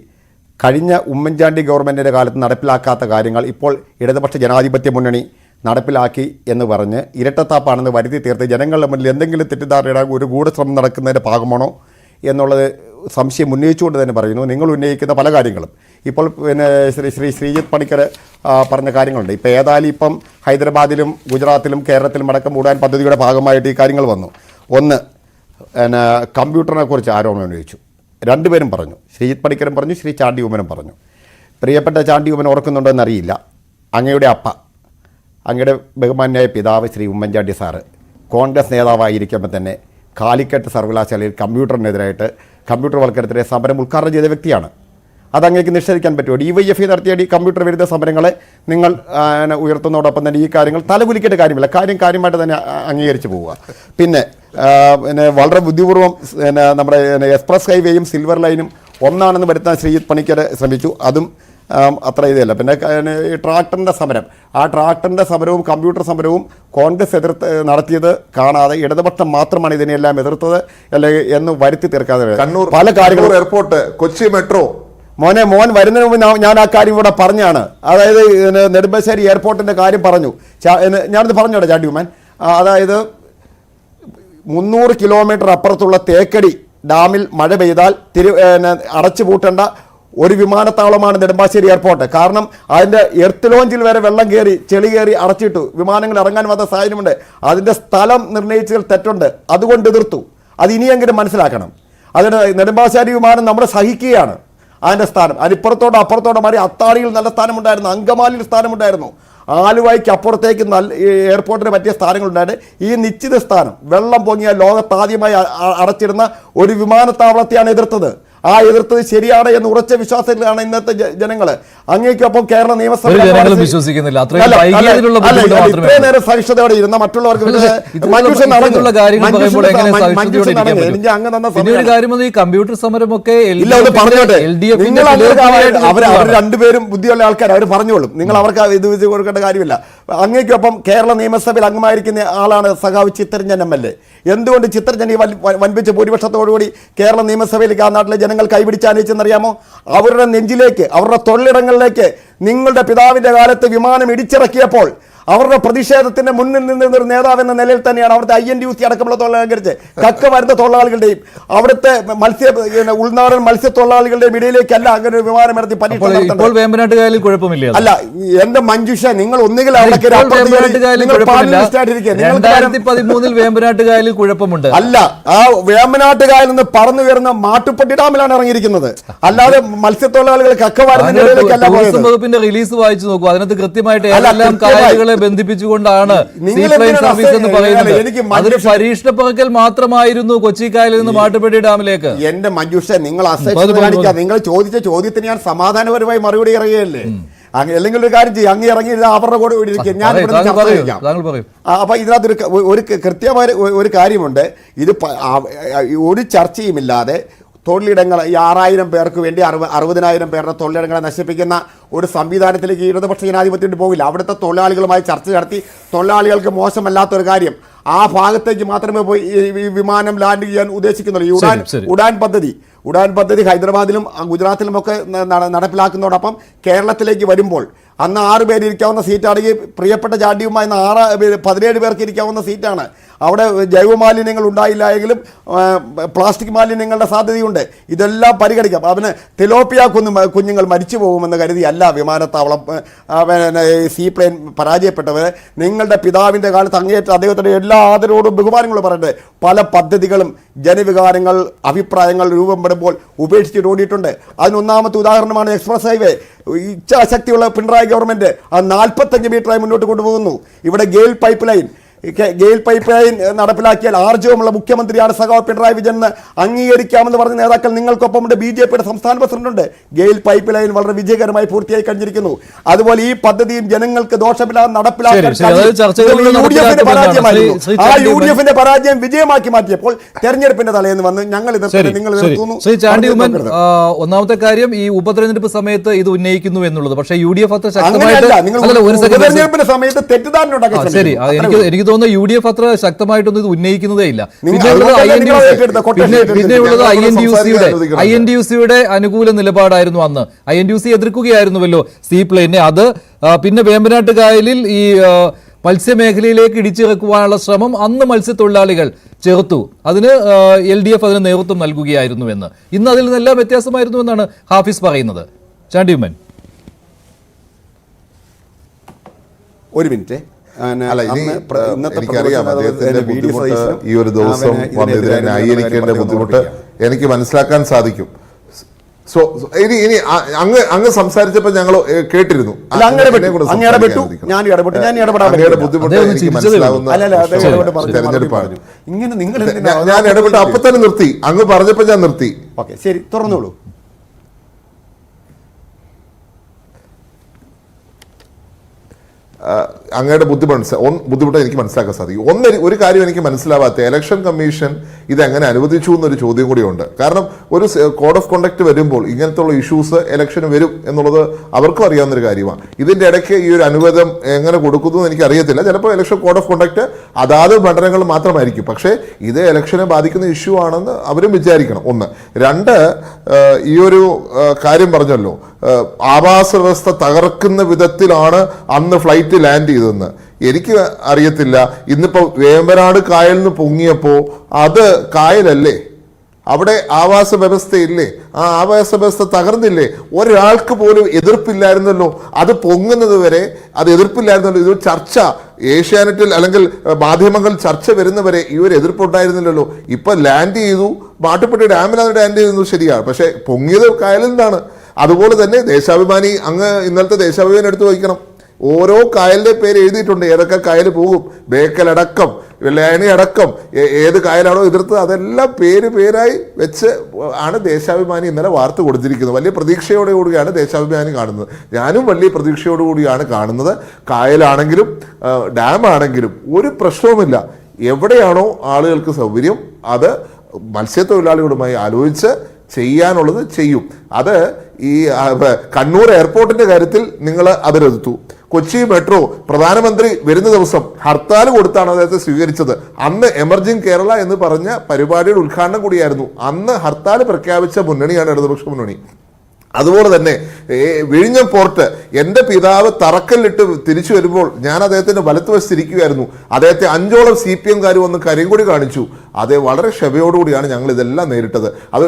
കഴിഞ്ഞ ഉമ്മൻചാണ്ടി ഗവൺമെൻറ്റിൻ്റെ കാലത്ത് നടപ്പിലാക്കാത്ത കാര്യങ്ങൾ ഇപ്പോൾ ഇടതുപക്ഷ ജനാധിപത്യ മുന്നണി നടപ്പിലാക്കി എന്ന് പറഞ്ഞ് ഇരട്ടത്താപ്പാണെന്ന് വരുത്തി തീർത്ത് ജനങ്ങളുടെ മുന്നിൽ എന്തെങ്കിലും തെറ്റിദ്ധാരണ ഒരു ഗൂഢശ്രമം നടക്കുന്നതിൻ്റെ ഭാഗമാണോ എന്നുള്ളത് സംശയം ഉന്നയിച്ചുകൊണ്ട് തന്നെ പറയുന്നു. നിങ്ങൾ ഉന്നയിക്കുന്ന പല കാര്യങ്ങളും ഇപ്പോൾ ശ്രീജിത്ത് പണിക്കർ പറഞ്ഞ കാര്യങ്ങളുണ്ട്. ഇപ്പോൾ ഏതായാലും ഇപ്പം ഹൈദരാബാദിലും ഗുജറാത്തിലും കേരളത്തിലും അടക്കം മൂടാൻ പദ്ധതിയുടെ ഭാഗമായിട്ട് ഈ കാര്യങ്ങൾ വന്നു. ഒന്ന് കമ്പ്യൂട്ടറിനെ കുറിച്ച് ആരോപണം ഉന്നയിച്ചു. രണ്ടുപേരും പറഞ്ഞു, ശ്രീജിത്ത് പണിക്കരും പറഞ്ഞു, ശ്രീ ചാണ്ടിയമ്മനും പറഞ്ഞു. പ്രിയപ്പെട്ട ചാണ്ടിയമ്മൻ ഓർക്കുന്നുണ്ടോ എന്നറിയില്ല, അങ്ങയുടെ അപ്പ, അങ്ങയുടെ ബഹുമാന്യായ പിതാവ് ശ്രീ ഉമ്മൻചാണ്ടി സാറ് കോൺഗ്രസ് നേതാവായിരിക്കുമ്പോൾ തന്നെ കാലിക്കറ്റ് സർവകലാശാലയിൽ കമ്പ്യൂട്ടറിനെതിരായിട്ട് കമ്പ്യൂട്ടർവൽക്കരണത്തിൻ്റെ സമരം ഉദ്ഘാടനം ചെയ്ത വ്യക്തിയാണ്. അതങ്ങേക്ക് നിഷേധിക്കാൻ പറ്റുമോ? DYFI നടത്തിയ കമ്പ്യൂട്ടർ വിരുദ്ധ സമരങ്ങളെ നിങ്ങൾ ഉയർത്തുന്നതോടൊപ്പം തന്നെ ഈ കാര്യങ്ങൾ തലകുലിക്കേണ്ട കാര്യമില്ല, കാര്യമായിട്ട് തന്നെ അംഗീകരിച്ച് പോവുക. പിന്നെ വളരെ ബുദ്ധിപൂർവ്വം നമ്മുടെ എക്സ്പ്രസ് ഹൈവേയും സിൽവർ ലൈനും ഒന്നാണെന്ന് വരുത്താൻ ശ്രീജിത്ത് പണിക്കർ ശ്രമിച്ചു. അതും അത്ര ഇതല്ല. പിന്നെ ഈ ട്രാക്ടറിൻ്റെ സമരം, ആ ട്രാക്ടറിൻ്റെ സമരവും കമ്പ്യൂട്ടർ സമരവും കോൺഗ്രസ് നടത്തിയത് കാണാതെ ഇടതുപക്ഷം മാത്രമാണ് ഇതിനെല്ലാം എതിർത്തത് അല്ലെങ്കിൽ എന്ന് വരുത്തി തീർക്കാതെ കണ്ണൂർ പല കാര്യങ്ങളും, എയർപോർട്ട്, കൊച്ചി മെട്രോ, മോൻ വരുന്നതിന് മുമ്പ് ഞാൻ ആ കാര്യം ഇവിടെ പറഞ്ഞാണ്. അതായത് നെടുമ്പാശ്ശേരി എയർപോർട്ടിൻ്റെ കാര്യം പറഞ്ഞു. ഞാനിത് പറഞ്ഞോട്ടെ ചാണ്ടിയമ്മൻ. അതായത് 300 കിലോമീറ്റർ അപ്പുറത്തുള്ള തേക്കടി ഡാമിൽ മഴ പെയ്താൽ അടച്ചുപൂട്ടേണ്ട ഒരു വിമാനത്താവളമാണ് നെടുമ്പാശ്ശേരി എയർപോർട്ട്. കാരണം അതിൻ്റെ എർത്ത് ലോഞ്ചിൽ വരെ വെള്ളം കയറി ചെളി കയറി അടച്ചിട്ടു, വിമാനങ്ങൾ ഇറങ്ങാൻ വന്ന സാഹചര്യമുണ്ട്. അതിൻ്റെ സ്ഥലം നിർണ്ണയിച്ചതിൽ തെറ്റുണ്ട്, അതുകൊണ്ട് എതിർത്തു. അത് ഇനിയെങ്കിലും മനസ്സിലാക്കണം. അതിന് നെടുമ്പാശ്ശേരി വിമാനം നമ്മൾ സഹിക്കുകയാണ്. അതിൻ്റെ സ്ഥാനം അതിപ്പുറത്തോടെ അപ്പുറത്തോടെ മാറി അത്താണിയിൽ നല്ല സ്ഥാനമുണ്ടായിരുന്നു, അങ്കമാലിയിൽ സ്ഥാനമുണ്ടായിരുന്നു, ആലുവയ്ക്ക് അപ്പുറത്തേക്ക് നല്ല എയർപോർട്ടിന് പറ്റിയ സ്ഥാനങ്ങളുണ്ടായിട്ട് ഈ നിശ്ചിത സ്ഥാനം വെള്ളം പൊങ്ങിയ ലോകത്താദ്യമായി അടച്ചിരുന്ന ഒരു വിമാനത്താവളത്തെയാണ് എതിർത്തത്. ആ എതിർത്തത് ശരിയാണ് എന്ന് ഉറച്ച വിശ്വാസത്തിലാണ് ഇന്നത്തെ ജനങ്ങൾ. അങ്ങേക്കൊപ്പം കേരള നിയമസഭ ഇത്രയും നേരം സഹിഷ്ണുതയോടെ ഇരുന്ന മറ്റുള്ളവർക്ക് കമ്പ്യൂട്ടർ സമരമൊക്കെ പറഞ്ഞോട്ടെ. അവർ രണ്ടുപേരും ബുദ്ധിയുള്ള ആൾക്കാർ, അവർ പറഞ്ഞോളും. നിങ്ങൾ അവർക്ക് ഇത് കൊടുക്കേണ്ട കാര്യമില്ല. അങ്ങേക്കൊപ്പം കേരള നിയമസഭയിൽ അംഗമായിരിക്കുന്ന ആളാണ് സഖാവ് ചിത്തരഞ്ജൻ MLA. എന്തുകൊണ്ട് ചിത്തരഞ്ജൻ ഈ വൻപിച്ച ഭൂരിപക്ഷത്തോടുകൂടി കേരള നിയമസഭയിലേക്ക് ആ നാട്ടിലെ ജനങ്ങൾ കൈപിടിച്ചാനയിച്ചെന്നറിയാമോ? അവരുടെ നെഞ്ചിലേക്ക്, അവരുടെ തൊഴിലിടങ്ങളിലേക്ക് നിങ്ങളുടെ പിതാവിൻ്റെ കാലത്ത് വിമാനം ഇടിച്ചിറക്കിയപ്പോൾ അവരുടെ പ്രതിഷേധത്തിന്റെ മുന്നിൽ നിന്നൊരു നേതാവ് എന്ന നിലയിൽ തന്നെയാണ് അവിടുത്തെ INTUC അടക്കമുള്ള തൊഴിലാളികളുടെ കക്ക വരുന്ന തൊഴിലാളികളുടെയും അവിടുത്തെ ഉൾനാടൻ മത്സ്യത്തൊഴിലാളികളുടെയും ഇടയിലേക്കല്ല അങ്ങനെ ഒരു വിമാനം ഇറത്തി വേമ്പനാട്ടുകായലിൽ കുഴപ്പമില്ല. അല്ല എന്റെ മഞ്ജുഷ, നിങ്ങൾ ഒന്നുകിൽ വേമ്പനാട്ടുകായലിൽ കുഴപ്പമുണ്ട്. അല്ല, ആ വേമ്പനാട്ടുകായൽ നിന്ന് പറന്നു വരുന്ന മാട്ടുപ്പെട്ടി ഡാമിലാണ് ഇറങ്ങിയിരിക്കുന്നത്, അല്ലാതെ മത്സ്യത്തൊഴിലാളികൾ കക്ക വരുന്ന ഇടയിലേക്കല്ല പോയത്. വകുപ്പിന്റെ റിലീസ് വായിച്ചു നോക്കൂ, അതിനകത്ത് കൃത്യമായിട്ട് ഏതെല്ലാം കായലുകളെ ബന്ധിപ്പിച്ചുകൊണ്ടാണ് സീപ്ലെയിൻ സർവീസ് എന്ന് പറയുന്നത്. അതൊരു പരീക്ഷണ പറക്കൽ മാത്രമായിരുന്നു കൊച്ചി കായലിൽ നിന്ന് മാട്ടുപ്പെട്ടി ഡാമിലേക്ക്. എന്റെ മഞ്ജുഷ, നിങ്ങൾ കാണിക്കാം. നിങ്ങൾ ചോദിച്ച ചോദ്യത്തിന് ഞാൻ സമാധാനപരമായി മറുപടി ഇറങ്ങിയല്ലേ? അല്ലെങ്കിൽ ഒരു കാര്യം ചെയ്യും, അങ്ങ് ഇറങ്ങി അവരുടെ കൂടെ ഞാൻ അപ്പൊ ഇതിനകത്ത് ഒരു കൃത്യമായ ഒരു കാര്യമുണ്ട്. ഇത് ഒരു ചർച്ചയുമില്ലാതെ തൊഴിലിടങ്ങൾ, ഈ 6000 പേർക്ക് വേണ്ടി 60,000 പേരുടെ തൊഴിലിടങ്ങളെ നശിപ്പിക്കുന്ന ഒരു സംവിധാനത്തിലേക്ക് ഇടതുപക്ഷ ജനാധിപത്യത്തിന് പോകില്ല. അവിടുത്തെ തൊഴിലാളികളുമായി ചർച്ച നടത്തി തൊഴിലാളികൾക്ക് മോശമല്ലാത്തൊരു കാര്യം ആ ഭാഗത്തേക്ക് മാത്രമേ പോയി ഈ വിമാനം ലാൻഡ് ചെയ്യാൻ ഉദ്ദേശിക്കുന്നുള്ളൂ. ഈ ഉഡാൻ പദ്ധതി ഹൈദരാബാദിലും ഗുജറാത്തിലുമൊക്കെ നടപ്പിലാക്കുന്നതോടൊപ്പം കേരളത്തിലേക്ക് വരുമ്പോൾ അന്ന് 6 പേര് ഇരിക്കാവുന്ന സീറ്റാണെങ്കിൽ പ്രിയപ്പെട്ട ജാഡ്യവുമായി 17 പേർക്ക് ഇരിക്കാവുന്ന സീറ്റാണ്. അവിടെ ജൈവമാലിന്യങ്ങൾ ഉണ്ടായില്ല എങ്കിലും പ്ലാസ്റ്റിക് മാലിന്യങ്ങളുടെ സാധ്യതയുണ്ട്. ഇതെല്ലാം പരിഗണിക്കാം. അതിന് തിലോപ്പിയ കുഞ്ഞുങ്ങൾ മരിച്ചു പോകുമെന്ന് കരുതിയല്ല വിമാനത്താവളം സീപ്ലെയിൻ പരാജയപ്പെട്ടവർ. നിങ്ങളുടെ പിതാവിൻ്റെ കാലത്ത് അങ്ങേറ്റ അദ്ദേഹത്തിൻ്റെ എല്ലാ ആദരവോടും ബഹുമാനങ്ങളും പറയട്ടെ, പല പദ്ധതികളും ജനവികാരങ്ങൾ, അഭിപ്രായങ്ങൾ രൂപപ്പെടുമ്പോൾ ഉപേക്ഷിച്ചിട്ട് ഓടിയിട്ടുണ്ട്. അതിനൊന്നാമത്തെ ഉദാഹരണമാണ് എക്സ്പ്രസ് ഹൈവേ. ഇച്ഛാശക്തിയുള്ള പിണറായി ഗവൺമെൻറ് അത് 45 മീറ്ററായി മുന്നോട്ട് കൊണ്ടുപോകുന്നു. ഇവിടെ ഗെയിൽ പൈപ്പ് ലൈൻ നടപ്പിലാക്കിയാൽ ആർജവമുള്ള മുഖ്യമന്ത്രിയാണ് സഖാവ് പിണറായി വിജയൻ എന്ന് അംഗീകരിക്കാമെന്ന് പറഞ്ഞ നേതാക്കൾ നിങ്ങൾക്കൊപ്പമുണ്ട്. BJPയുടെ സംസ്ഥാന പ്രസിഡന്റുണ്ട്. ഗെയിൽ പൈപ്പ് ലൈൻ വളരെ വിജയകരമായി പൂർത്തിയായി കഴിഞ്ഞിരിക്കുന്നു. അതുപോലെ ഈ പദ്ധതിയും ജനങ്ങൾക്ക് ദോഷമില്ലാതെ നടപ്പിലാക്കാൻ UDFന്റെ പരാജയം വിജയമാക്കി മാറ്റിയപ്പോൾ തെരഞ്ഞെടുപ്പിന്റെ തലേന്ന് വന്ന് ഞങ്ങൾ ഒന്നാമത്തെ കാര്യം, ഈ ഉപതെരഞ്ഞെടുപ്പ് സമയത്ത് ഇത് ഉന്നയിക്കുന്നു എന്നുള്ളത്. പക്ഷേ UDF അത്ര തെരഞ്ഞെടുപ്പിന്റെ സമയത്ത് തെറ്റിദ്ധാരണ ഉണ്ടാക്കാൻ ശരി, എനിക്ക് UDF അത്ര ശക്തമായിട്ടൊന്നും ഇത് ഉന്നയിക്കുന്നതേ ഇല്ല. പിന്നെയുള്ളത് INTUCയുടെ അനുകൂല നിലപാടായിരുന്നു അന്ന്. INTUC എതിർക്കുകയായിരുന്നുവല്ലോ സീപ്ലെയിനെ. അത് പിന്നെ വേമ്പനാട്ടുകായലിൽ ഈ മത്സ്യമേഖലയിലേക്ക് ഇടിച്ചിറക്കുവാനുള്ള ശ്രമം അന്ന് മത്സ്യത്തൊഴിലാളികൾ ചെറുത്തു. അതിന് LDF അതിന് നേതൃത്വം നൽകുകയായിരുന്നു എന്ന്. ഇന്ന് അതിൽ നിന്നെല്ലാം വ്യത്യാസമായിരുന്നു എന്നാണ് ഹാഫിസ് പറയുന്നത്. ചാണ്ടിയുമ്മൻ, ഒരു മിനിറ്റ്. അല്ല, എനിക്കറിയാം അദ്ദേഹത്തിന്റെ ബുദ്ധിമുട്ട്. ഈ ഒരു ദിവസം വന്ന് ഇതിനെ ന്യായീകരിക്കേണ്ട ബുദ്ധിമുട്ട് എനിക്ക് മനസ്സിലാക്കാൻ സാധിക്കും. ഇനി അങ്ങ് സംസാരിച്ചപ്പോൾ ഞങ്ങൾ കേട്ടിരുന്നു. അങ്ങയുടെ ബുദ്ധിമുട്ട് എനിക്ക് മനസ്സിലാവുന്ന തെരഞ്ഞെടുപ്പാണ്. ഞാൻ ഇടപെട്ട് അപ്പൊ തന്നെ നിർത്തി. അങ്ങ് പറഞ്ഞപ്പോൾ ഞാൻ നിർത്തി. ഓക്കെ, ശരി, തുറന്നോളൂ. അങ്ങയുടെ ബുദ്ധിമുട്ട് എനിക്ക് മനസ്സിലാക്കാൻ സാധിക്കും. ഒരു കാര്യം എനിക്ക് മനസ്സിലാവാത്ത, ഇലക്ഷൻ കമ്മീഷൻ ഇതെങ്ങനെ അനുവദിച്ചു എന്നൊരു ചോദ്യം കൂടിയുണ്ട്. കാരണം ഒരു കോഡ് ഓഫ് കോണ്ടക്ട് വരുമ്പോൾ ഇങ്ങനത്തുള്ള ഇഷ്യൂസ് ഇലക്ഷന് വരും എന്നുള്ളത് അവർക്കും അറിയാവുന്നൊരു കാര്യമാണ്. ഇതിൻ്റെ ഇടയ്ക്ക് ഈ ഒരു അനുവാദം എങ്ങനെ കൊടുക്കുന്നു എന്ന് എനിക്കറിയത്തില്ല. ചിലപ്പോൾ ഇലക്ഷൻ കോഡ് ഓഫ് കോണ്ടക്ട് അതാത് മണ്ഡലങ്ങൾ മാത്രമായിരിക്കും. പക്ഷേ ഇത് ഇലക്ഷനെ ബാധിക്കുന്ന ഇഷ്യൂ ആണെന്ന് അവരും വിചാരിക്കണം. ഒന്ന്. രണ്ട്, ഈ ഒരു കാര്യം പറഞ്ഞല്ലോ, ആവാസ വ്യവസ്ഥ തകർക്കുന്ന വിധത്തിലാണ് അന്ന് ഫ്ലൈറ്റ് ലാൻഡ് ചെയ്തതെന്ന്. എനിക്ക് അറിയത്തില്ല. ഇന്നിപ്പോ വേമ്പനാട് കായലിൽ നിന്ന് പൊങ്ങിയപ്പോ അത് കായലല്ലേ, അവിടെ ആവാസ വ്യവസ്ഥയില്ലേ? ആ ആവാസ വ്യവസ്ഥ തകർന്നില്ലേ? ഒരാൾക്ക് പോലും എതിർപ്പില്ലായിരുന്നല്ലോ. അത് പൊങ്ങുന്നത് വരെ അത് എതിർപ്പില്ലായിരുന്നല്ലോ. ഇതൊരു ചർച്ച ഏഷ്യാനെറ്റിൽ അല്ലെങ്കിൽ മാധ്യമങ്ങൾ ചർച്ച വരുന്നവരെ ഈ ഒരു എതിർപ്പുണ്ടായിരുന്നില്ലല്ലോ. ഇപ്പൊ ലാൻഡ് ചെയ്തു, മാട്ടുപ്പെട്ടി ഡാമിലാണ് ലാൻഡ് ചെയ്തു, ശരിയാണ്. പക്ഷെ പൊങ്ങിയത് കായലിൽ നിന്നാണ്. അതുപോലെ തന്നെ ദേശാഭിമാനി, അങ്ങ് ഇന്നലത്തെ ദേശാഭിമാനി എടുത്തു വയ്ക്കണം. ഓരോ കായലിന്റെ പേര് എഴുതിയിട്ടുണ്ട്, ഏതൊക്കെ കായൽ പോകും, ബേക്കലടക്കം വെള്ളയാണി അടക്കം ഏത് കായലാണോ എതിർത്തത് അതെല്ലാം പേരായി വെച്ച് ആണ് ദേശാഭിമാനി ഇന്നലെ വാർത്ത കൊടുത്തിരിക്കുന്നത്. വലിയ പ്രതീക്ഷയോടുകൂടിയാണ് ദേശാഭിമാനി കാണുന്നത്. ഞാനും വലിയ പ്രതീക്ഷയോടുകൂടിയാണ് കാണുന്നത്. കായലാണെങ്കിലും ഡാം ആണെങ്കിലും ഒരു പ്രശ്നവുമില്ല. എവിടെയാണോ ആളുകൾക്ക് സൗകര്യം അത് മത്സ്യത്തൊഴിലാളികളുമായി ആലോചിച്ച് ചെയ്യാനുള്ളത് ചെയ്യും. അത് ഈ കണ്ണൂർ എയർപോർട്ടിന്റെ കാര്യത്തിൽ നിങ്ങൾ അതിലെടുത്തു, കൊച്ചി മെട്രോ പ്രധാനമന്ത്രി വരുന്ന ദിവസം ഹർത്താൽ കൊടുത്താണ് അദ്ദേഹത്തെ സ്വീകരിച്ചത്. അന്ന് എമർജിംഗ് കേരള എന്ന് പറഞ്ഞ പരിപാടിയുടെ ഉദ്ഘാടനം കൂടിയായിരുന്നു. അന്ന് ഹർത്താൽ പ്രഖ്യാപിച്ച മുന്നണിയാണ് ഇടതുപക്ഷ മുന്നണി. അതുപോലെ തന്നെ വിഴിഞ്ഞം പോർട്ട് എൻ്റെ പിതാവ് തറക്കല്ലിട്ട് തിരിച്ചു വരുമ്പോൾ ഞാൻ അദ്ദേഹത്തിൻ്റെ വലത്തുവശത്തിരിക്കുകയായിരുന്നു. അദ്ദേഹത്തെ 5ഓളം CPM-കാർ വന്ന് കരിങ്കൊടി കാണിച്ചു. അതേ വളരെ ക്ഷമയോടുകൂടിയാണ് ഞങ്ങൾ ഇതെല്ലാം നേരിട്ടത്. അത്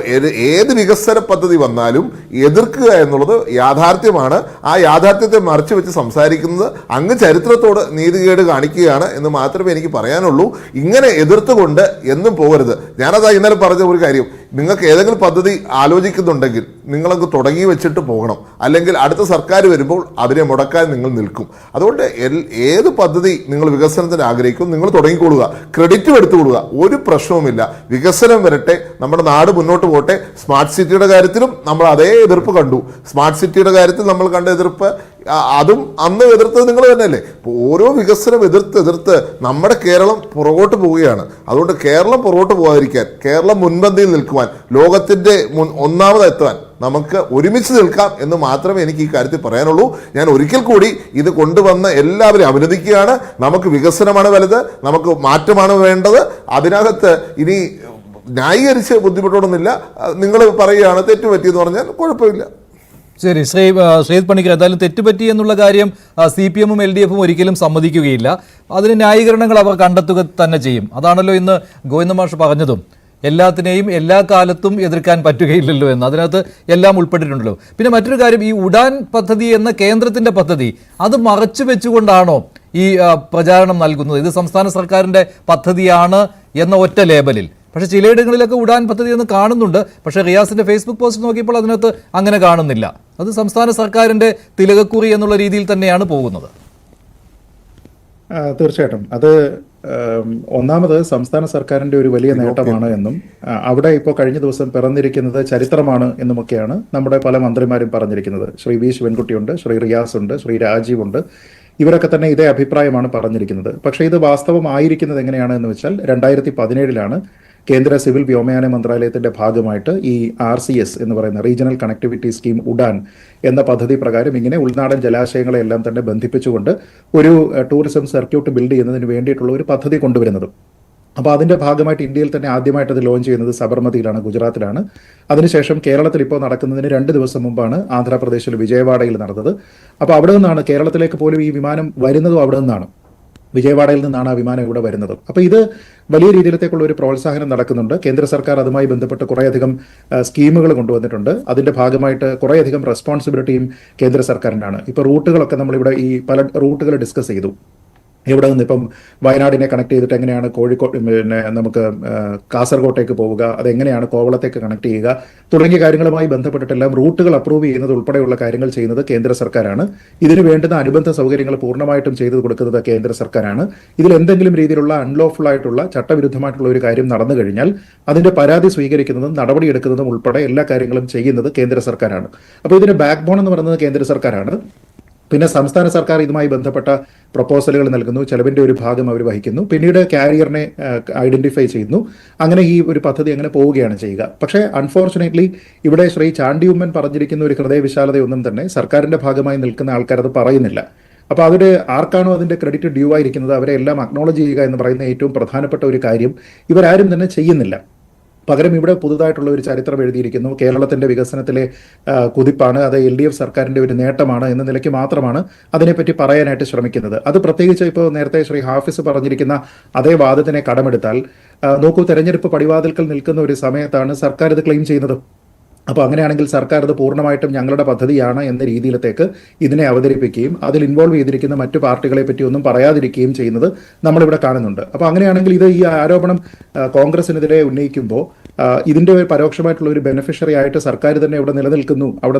ഏത് വികസന പദ്ധതി വന്നാലും എതിർക്കുക എന്നുള്ളത് യാഥാർത്ഥ്യമാണ്. ആ യാഥാർത്ഥ്യത്തെ മറച്ചു വെച്ച് സംസാരിക്കുന്നത് അങ്ങ് ചരിത്രത്തോട് നീതികേട് കാണിക്കുകയാണ് എന്ന് മാത്രമേ എനിക്ക് പറയാനുള്ളൂ. ഇങ്ങനെ എതിർത്തുകൊണ്ട് എന്നും പോകരുത്. ഞാനതാ ഇന്നലെ പറഞ്ഞ ഒരു കാര്യം, നിങ്ങൾക്ക് ഏതെങ്കിലും പദ്ധതി ആലോചിക്കുന്നുണ്ടെങ്കിൽ നിങ്ങളങ്ങ് തുടങ്ങി വെച്ചിട്ട് പോകണം. അല്ലെങ്കിൽ അടുത്ത സർക്കാർ വരുമ്പോൾ അവരെ മുടക്കാൻ നിങ്ങൾ നിൽക്കും. അതുകൊണ്ട് ഏത് പദ്ധതി നിങ്ങൾ വികസനത്തിന് ആഗ്രഹിക്കും നിങ്ങൾ തുടങ്ങിക്കൊള്ളുക, ക്രെഡിറ്റും എടുത്തുകൊള്ളുക, ഒരു പ്രശ്നവുമില്ല. വികസനം വരട്ടെ, നമ്മുടെ നാട് മുന്നോട്ട് പോട്ടെ. സ്മാർട്ട് സിറ്റിയുടെ കാര്യത്തിലും നമ്മൾ അതേ എതിർപ്പ് കണ്ടു. സ്മാർട്ട് സിറ്റിയുടെ കാര്യത്തിൽ നമ്മൾ കണ്ട എതിർപ്പ് അതും അന്ന് എതിർത്തത് നിങ്ങൾ തന്നെയല്ലേ. ഓരോ വികസനം എതിർത്ത് നമ്മുടെ കേരളം പുറകോട്ട് പോവുകയാണ്. അതുകൊണ്ട് കേരളം പുറകോട്ട് പോകാതിരിക്കാൻ, കേരളം മുൻപന്തിയിൽ നിൽക്കുവാൻ, ലോകത്തിൻ്റെ ഒന്നാമതെത്താൻ നമുക്ക് ഒരുമിച്ച് നിൽക്കാം എന്ന് മാത്രമേ എനിക്ക് ഈ കാര്യത്തിൽ പറയാനുള്ളൂ. ഞാൻ ഒരിക്കൽ കൂടി ഇത് കൊണ്ടുവന്ന എല്ലാവരെയും അഭിനന്ദിക്കുകയാണ്. നമുക്ക് വികസനമാണ് വലുത്, നമുക്ക് മാറ്റമാണ് വേണ്ടത്. അതിനകത്ത് ഇനി ന്യായീകരിച്ച് ബുദ്ധിമുട്ടൊന്നുമില്ല. നിങ്ങൾ പറയുകയാണ് തെറ്റുപറ്റിയെന്ന് പറഞ്ഞാൽ കുഴപ്പമില്ല. ശരി, ശ്രീജിത്ത് പണിക്കർ, എന്തായാലും തെറ്റുപറ്റി എന്നുള്ള കാര്യം CPM-ഉം LDF-ഉം ഒരിക്കലും സമ്മതിക്കുകയില്ല. അതിന് ന്യായീകരണങ്ങൾ അവർ കണ്ടെത്തുക തന്നെ ചെയ്യും. അതാണല്ലോ ഇന്ന് ഗോവിന്ദ മാഷ് പറഞ്ഞതും, എല്ലാത്തിനെയും എല്ലാ കാലത്തും എതിർക്കാൻ പറ്റുകയില്ലല്ലോ എന്ന്. അതിനകത്ത് എല്ലാം ഉൾപ്പെട്ടിട്ടുണ്ടല്ലോ. പിന്നെ മറ്റൊരു കാര്യം, ഈ ഉഡാൻ പദ്ധതി എന്ന കേന്ദ്രത്തിന്റെ പദ്ധതി അത് മറച്ചു വെച്ചുകൊണ്ടാണോ ഈ പ്രചാരണം നൽകുന്നത്? ഇത് സംസ്ഥാന സർക്കാരിന്റെ പദ്ധതിയാണ് എന്ന ഒറ്റ ലേബലിൽ. പക്ഷേ ചിലയിടങ്ങളിലൊക്കെ ഉഡാൻ പദ്ധതി എന്ന് കാണുന്നുണ്ട്. പക്ഷേ റിയാസിന്റെ ഫേസ്ബുക്ക് പോസ്റ്റ് നോക്കിയപ്പോൾ അതിനകത്ത് അങ്ങനെ കാണുന്നില്ല. അത് സംസ്ഥാന സർക്കാരിന്റെ തിലകക്കുറി എന്നുള്ള രീതിയിൽ തന്നെയാണ് പോകുന്നത്. തീർച്ചയായിട്ടും അത് ഒന്നാമത് സംസ്ഥാന സർക്കാരിന്റെ ഒരു വലിയ നേട്ടമാണ് എന്നും അവിടെ ഇപ്പോൾ കഴിഞ്ഞ ദിവസം പിറന്നിരിക്കുന്നത് ചരിത്രമാണ് എന്നുമൊക്കെയാണ് നമ്മുടെ പല മന്ത്രിമാരും പറഞ്ഞിരിക്കുന്നത്. ശ്രീ വി ശിവൻകുട്ടിയുണ്ട്, ശ്രീ റിയാസ് ഉണ്ട്, ശ്രീ രാജീവ് ഉണ്ട്. ഇവരൊക്കെ തന്നെ ഇതേ അഭിപ്രായമാണ് പറഞ്ഞിരിക്കുന്നത്. പക്ഷേ ഇത് വാസ്തവമായിരിക്കുന്നത് എങ്ങനെയാണ് എന്ന് വെച്ചാൽ 2017 കേന്ദ്ര സിവിൽ വ്യോമയാന മന്ത്രാലയത്തിന്റെ ഭാഗമായിട്ട് ഈ RCS എന്ന് പറയുന്ന റീജിയണൽ കണക്ടിവിറ്റി സ്കീം ഉഡാൻ എന്ന പദ്ധതി പ്രകാരം ഇങ്ങനെ ഉൾനാടൻ ജലാശയങ്ങളെ എല്ലാം തന്നെ ബന്ധിപ്പിച്ചുകൊണ്ട് ഒരു ടൂറിസം സർക്യൂട്ട് ബിൽഡ് ചെയ്യുന്നതിന് വേണ്ടിയിട്ടുള്ള ഒരു പദ്ധതി കൊണ്ടുവരുന്നത്. അപ്പോൾ അതിന്റെ ഭാഗമായിട്ട് ഇന്ത്യയിൽ തന്നെ ആദ്യമായിട്ട് അത് ലോഞ്ച് ചെയ്യുന്നത് സബർമതിയിലാണ്, ഗുജറാത്തിലാണ്. അതിനുശേഷം കേരളത്തിൽ ഇപ്പോൾ നടക്കുന്നതിന് 2 ദിവസം മുമ്പാണ് ആന്ധ്രാപ്രദേശിൽ വിജയവാഡയിൽ നടന്നത്. അപ്പോൾ അവിടെ നിന്നാണ് കേരളത്തിലേക്ക് പോലും ഈ വിമാനം വരുന്നതും അവിടെ നിന്നാണ്. വിജയവാഡയിൽ നിന്നാണ് ആ വിമാനം ഇവിടെ വരുന്നത്. അപ്പോൾ ഇത് വലിയ രീതിയിലത്തേക്കുള്ള ഒരു പ്രോത്സാഹനം നടക്കുന്നുണ്ട്. കേന്ദ്ര സർക്കാർ അതുമായി ബന്ധപ്പെട്ട് കുറേയധികം സ്കീമുകൾ കൊണ്ടുവന്നിട്ടുണ്ട്. അതിന്റെ ഭാഗമായിട്ട് കുറേയധികം റെസ്പോൺസിബിലിറ്റിയും കേന്ദ്ര സർക്കാരിനാണ്. ഇപ്പോൾ റൂട്ടുകളൊക്കെ നമ്മളിവിടെ ഈ പല റൂട്ടുകൾ ഡിസ്കസ് ചെയ്തു. ഇവിടെ നിന്ന് ഇപ്പം വയനാടിനെ കണക്ട് ചെയ്തിട്ട് എങ്ങനെയാണ് കോഴിക്കോട് നമുക്ക് കാസർഗോട്ടേക്ക് പോവുക, അതെങ്ങനെയാണ് കോവളത്തേക്ക് കണക്ട് ചെയ്യുക തുടങ്ങിയ കാര്യങ്ങളുമായി ബന്ധപ്പെട്ടിട്ടെല്ലാം റൂട്ടുകൾ അപ്രൂവ് ചെയ്യുന്നത് ഉൾപ്പെടെയുള്ള കാര്യങ്ങൾ ചെയ്യുന്നത് കേന്ദ്ര സർക്കാരാണ്. ഇതിന് വേണ്ടുന്ന അനുബന്ധ സൗകര്യങ്ങൾ പൂർണ്ണമായിട്ടും ചെയ്തു കൊടുക്കുന്നത് കേന്ദ്ര സർക്കാരാണ്. ഇതിൽ എന്തെങ്കിലും രീതിയിലുള്ള അൺലോഫുൾ ആയിട്ടുള്ള ചട്ടവിരുദ്ധമായിട്ടുള്ള ഒരു കാര്യം നടന്നു കഴിഞ്ഞാൽ അതിന്റെ പരാതി സ്വീകരിക്കുന്നതും നടപടിയെടുക്കുന്നതും ഉൾപ്പെടെ എല്ലാ കാര്യങ്ങളും ചെയ്യുന്നത് കേന്ദ്ര സർക്കാരാണ്. അപ്പോൾ ഇതിന്റെ ബാക്ക് ബോൺ എന്ന് പറയുന്നത് കേന്ദ്ര സർക്കാരാണ്. പിന്നെ സംസ്ഥാന സർക്കാർ ഇതുമായി ബന്ധപ്പെട്ട പ്രപ്പോസലുകൾ നൽകുന്നു, ചെലവിന്റെ ഒരു ഭാഗം അവർ വഹിക്കുന്നു, പിന്നീട് കാരിയറിനെ ഐഡന്റിഫൈ ചെയ്യുന്നു. അങ്ങനെ ഈ ഒരു പദ്ധതി അങ്ങനെ പോവുകയാണ് ചെയ്യുക. പക്ഷേ അൺഫോർച്ചുനേറ്റ്ലി ഇവിടെ ശ്രീ ചാണ്ടി ഉമ്മൻ പറഞ്ഞിരിക്കുന്ന ഒരു ഹൃദയവിശാലതയൊന്നും തന്നെ സർക്കാരിന്റെ ഭാഗമായി നിൽക്കുന്ന ആൾക്കാർ അത് പറയുന്നില്ല. അപ്പോൾ അവര് ആർക്കാണോ അതിന്റെ ക്രെഡിറ്റ് ഡ്യൂ ആയിരിക്കുന്നത് അവരെ എല്ലാം അക്നോളജ് ചെയ്യുക എന്ന് പറയുന്ന ഏറ്റവും പ്രധാനപ്പെട്ട ഒരു കാര്യം ഇവരാരും തന്നെ ചെയ്യുന്നില്ല. പകരം ഇവിടെ പുതുതായിട്ടുള്ള ഒരു ചരിത്രം എഴുതിയിരിക്കുന്നു. കേരളത്തിന്റെ വികസനത്തിലെ കുതിപ്പാണ്, അത് LDF സർക്കാരിന്റെ ഒരു നേട്ടമാണ് എന്ന നിലയ്ക്ക് മാത്രമാണ് അതിനെപ്പറ്റി പറയാനായിട്ട് ശ്രമിക്കുന്നത്. അത് പ്രത്യേകിച്ച് ഇപ്പോൾ നേരത്തെ ശ്രീ ഹാഫിസ് പറഞ്ഞിരിക്കുന്ന അതേ വാദത്തിനെ കടമെടുത്താൽ നോക്കൂ, തെരഞ്ഞെടുപ്പ് പടിവാതിൽക്കൽ നിൽക്കുന്ന ഒരു സമയത്താണ് സർക്കാർ ഇത് ക്ലെയിം ചെയ്യുന്നത്. അപ്പോൾ അങ്ങനെയാണെങ്കിൽ സർക്കാർ ഇത് പൂർണ്ണമായിട്ടും ഞങ്ങളുടെ പദ്ധതിയാണ് എന്ന രീതിയിലത്തേക്ക് ഇതിനെ അവതരിപ്പിക്കുകയും അതിൽ ഇൻവോൾവ് ചെയ്തിരിക്കുന്ന മറ്റു പാർട്ടികളെ പറ്റി ഒന്നും പറയാതിരിക്കുകയും ചെയ്യുന്നത് നമ്മളിവിടെ കാണുന്നുണ്ട്. അപ്പോൾ അങ്ങനെയാണെങ്കിൽ ഇത് ഈ ആരോപണം കോൺഗ്രസിനെതിരെ ഉന്നയിക്കുമ്പോൾ ഇതിന്റെ പരോക്ഷമായിട്ടുള്ള ഒരു ബെനിഫിഷ്യറി ആയിട്ട് സർക്കാർ തന്നെ ഇവിടെ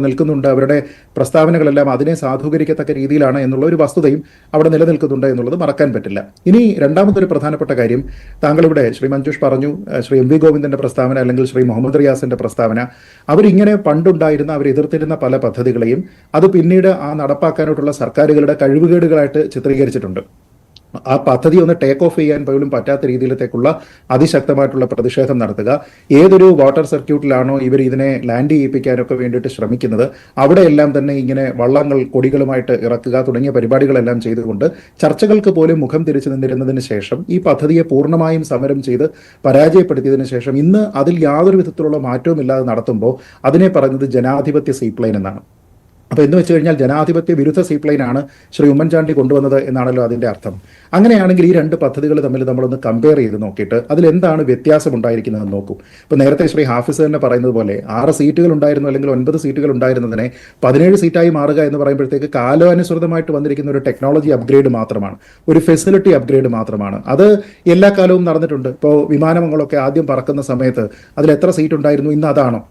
നിൽക്കുന്നുണ്ട്. അവരുടെ പ്രസ്താവനകളെല്ലാം അതിനെ സാധൂകരിക്കത്തക്ക രീതിയിലാണ് എന്നുള്ള ഒരു വസ്തുതയും അവിടെ നിലനിൽക്കുന്നുണ്ട് എന്നുള്ളത് മറക്കാൻ പറ്റില്ല. ഇനി രണ്ടാമതൊരു പ്രധാനപ്പെട്ട കാര്യം, താങ്കളിവിടെ ശ്രീ മഞ്ജുഷ് പറഞ്ഞു, ശ്രീ MV ഗോവിന്ദന്റെ പ്രസ്താവന അല്ലെങ്കിൽ ശ്രീ മുഹമ്മദ് റിയാസിന്റെ പ്രസ്താവന, അവരിങ്ങനെ പണ്ടുണ്ടായിരുന്ന അവർ എതിർത്തിരുന്ന പല പദ്ധതികളെയും അത് പിന്നീട് ആ നടപ്പാക്കാനായിട്ടുള്ള സർക്കാരുകളുടെ കഴിവുകേടുകളായിട്ട് ചിത്രീകരിച്ചിട്ടുണ്ട്. ആ പദ്ധതി ഒന്ന് ടേക്ക് ഓഫ് ചെയ്യാൻ പോലും പറ്റാത്ത രീതിയിലത്തേക്കുള്ള അതിശക്തമായിട്ടുള്ള പ്രതിഷേധം നടത്തുക. ഏതൊരു വാട്ടർ സർക്യൂട്ടിലാണോ ഇവർ ഇതിനെ ലാൻഡ് ചെയ്യിപ്പിക്കാനൊക്കെ വേണ്ടിയിട്ട് ശ്രമിക്കുന്നത് അവിടെയെല്ലാം തന്നെ ഇങ്ങനെ വള്ളങ്ങൾ കൊടികളുമായിട്ട് ഇറക്കുക തുടങ്ങിയ പരിപാടികളെല്ലാം ചെയ്തുകൊണ്ട് ചർച്ചകൾക്ക് പോലും മുഖം തിരിച്ചു നിന്നിരുന്നതിന് ശേഷം ഈ പദ്ധതിയെ പൂർണ്ണമായും സമരം ചെയ്ത് പരാജയപ്പെടുത്തിയതിനു ശേഷം ഇന്ന് അതിൽ യാതൊരു വിധത്തിലുള്ള മാറ്റവും ഇല്ലാതെ നടത്തുമ്പോൾ അതിനെ പറയുന്നത് ജനാധിപത്യ സീപ്ലെയിൻ എന്നാണ്. അപ്പോൾ എന്ന് വെച്ച് കഴിഞ്ഞാൽ ജനാധിപത്യ വിരുദ്ധ സീപ്ലെയിനാണ് ശ്രീ ഉമ്മൻചാണ്ടി കൊണ്ടുവന്നത് എന്നാണല്ലോ അതിൻ്റെ അർത്ഥം. അങ്ങനെയാണെങ്കിൽ ഈ രണ്ട് പദ്ധതികൾ തമ്മിൽ നമ്മളൊന്ന് കമ്പയർ ചെയ്ത് നോക്കിയിട്ട് അതിലെന്താണ് വ്യത്യാസം ഉണ്ടായിരിക്കുന്നതെന്ന് നോക്കൂ. ഇപ്പോൾ നേരത്തെ ശ്രീ ഹാഫിസ് തന്നെ പറയുന്നത് പോലെ 6 സീറ്റുകൾ ഉണ്ടായിരുന്നു അല്ലെങ്കിൽ 9 സീറ്റുകൾ ഉണ്ടായിരുന്നതിനെ 17 സീറ്റായി മാറുക എന്ന് പറയുമ്പോഴത്തേക്ക് കാലാനുസൃതമായിട്ട് വന്നിരിക്കുന്ന ഒരു ടെക്നോളജി അപ്ഗ്രേഡ് മാത്രമാണ്, ഒരു ഫെസിലിറ്റി അപ്ഗ്രേഡ് മാത്രമാണ്. അത് എല്ലാ കാലവും നടന്നിട്ടുണ്ട്. ഇപ്പോൾ വിമാനങ്ങളൊക്കെ ആദ്യം പറക്കുന്ന സമയത്ത് അതിൽ എത്ര സീറ്റ് ഉണ്ടായിരുന്നു, ഇന്ന് അതാണോ?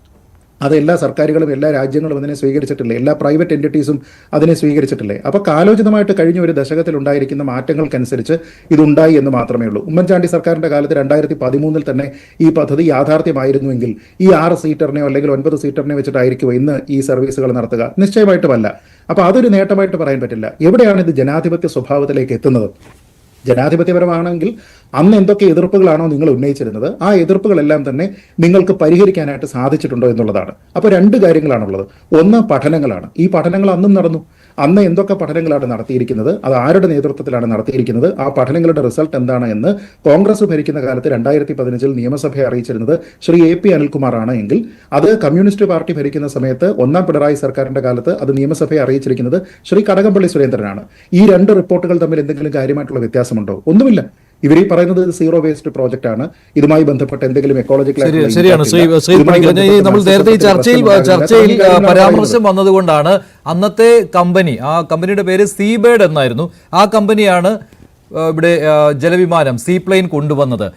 അത് എല്ലാ സർക്കാരുകളും എല്ലാ രാജ്യങ്ങളും അതിനെ സ്വീകരിച്ചിട്ടില്ലേ? എല്ലാ പ്രൈവറ്റ് എൻറ്റിറ്റീസും അതിനെ സ്വീകരിച്ചിട്ടില്ലേ? അപ്പോൾ കാലോചിതമായിട്ട് കഴിഞ്ഞ ഒരു ദശകത്തിൽ ഉണ്ടായിരിക്കുന്ന മാറ്റങ്ങൾക്കനുസരിച്ച് ഇതുണ്ടായി എന്ന് മാത്രമേ ഉള്ളൂ. ഉമ്മൻചാണ്ടി സർക്കാരിൻ്റെ കാലത്ത് 2013 തന്നെ ഈ പദ്ധതി യാഥാർത്ഥ്യമായിരുന്നുവെങ്കിൽ ഈ 6 സീറ്ററിനെയോ അല്ലെങ്കിൽ 9 സീറ്ററിനെയോ വെച്ചിട്ടായിരിക്കുമോ ഇന്ന് ഈ സർവീസുകൾ നടത്തുക? നിശ്ചയമായിട്ടുമല്ല. അപ്പോൾ അതൊരു നേട്ടമായിട്ട് പറയാൻ പറ്റില്ല. എവിടെയാണ് ഇത് ജനാധിപത്യ സ്വഭാവത്തിലേക്ക് എത്തുന്നത്? ജനാധിപത്യപരമാണെങ്കിൽ അന്ന് എന്തൊക്കെ എതിർപ്പുകളാണോ നിങ്ങൾ ഉന്നയിച്ചിരുന്നത് ആ എതിർപ്പുകളെല്ലാം തന്നെ നിങ്ങൾക്ക് പരിഹരിക്കാനായിട്ട് സാധിച്ചിട്ടുണ്ടോ എന്നുള്ളതാണ്. അപ്പോൾ 2 കാര്യങ്ങളാണുള്ളത്. ഒന്ന് പഠനങ്ങളാണ്. ഈ പഠനങ്ങൾ അന്നും നടന്നു. അന്ന് എന്തൊക്കെ പഠനങ്ങളാണ് നടത്തിയിരിക്കുന്നത്, അത് ആരുടെ നേതൃത്വത്തിലാണ് നടത്തിയിരിക്കുന്നത്, ആ പഠനങ്ങളുടെ റിസൾട്ട് എന്താണ് എന്ന് കോൺഗ്രസ് ഭരിക്കുന്ന കാലത്ത് 2015 നിയമസഭയെ അറിയിച്ചിരുന്നത് ശ്രീ AP അനിൽകുമാറാണ് എങ്കിൽ അത് കമ്മ്യൂണിസ്റ്റ് പാർട്ടി ഭരിക്കുന്ന സമയത്ത് 1ാം പിണറായി സർക്കാരിന്റെ കാലത്ത് അത് നിയമസഭയെ അറിയിച്ചിരിക്കുന്നത് ശ്രീ കടകംപള്ളി സുരേന്ദ്രനാണ്. ഈ 2 റിപ്പോർട്ടുകൾ തമ്മിൽ എന്തെങ്കിലും കാര്യമായിട്ടുള്ള വ്യത്യാസമുണ്ടോ? ഒന്നുമില്ല. ഇവർ ഈ പറയുന്നത് സീറോ വേസ്റ്റ് പ്രോജക്റ്റ് ആണ്, ഇതുമായി ബന്ധപ്പെട്ട എന്തെങ്കിലും എക്കോളജിക്കൽ. ശരിയാണ് നമ്മൾ നേരത്തെ ഈ ചർച്ചയിൽ പരാമർശം വന്നതുകൊണ്ടാണ് അന്നത്തെ കമ്പനി, ആ കമ്പനിയുടെ പേര് സീബേഡ് എന്നായിരുന്നു, ആ കമ്പനിയാണ് ഇവിടെ ജലവിമാനം സീപ്ലെയിൻ കൊണ്ടുവന്നത്.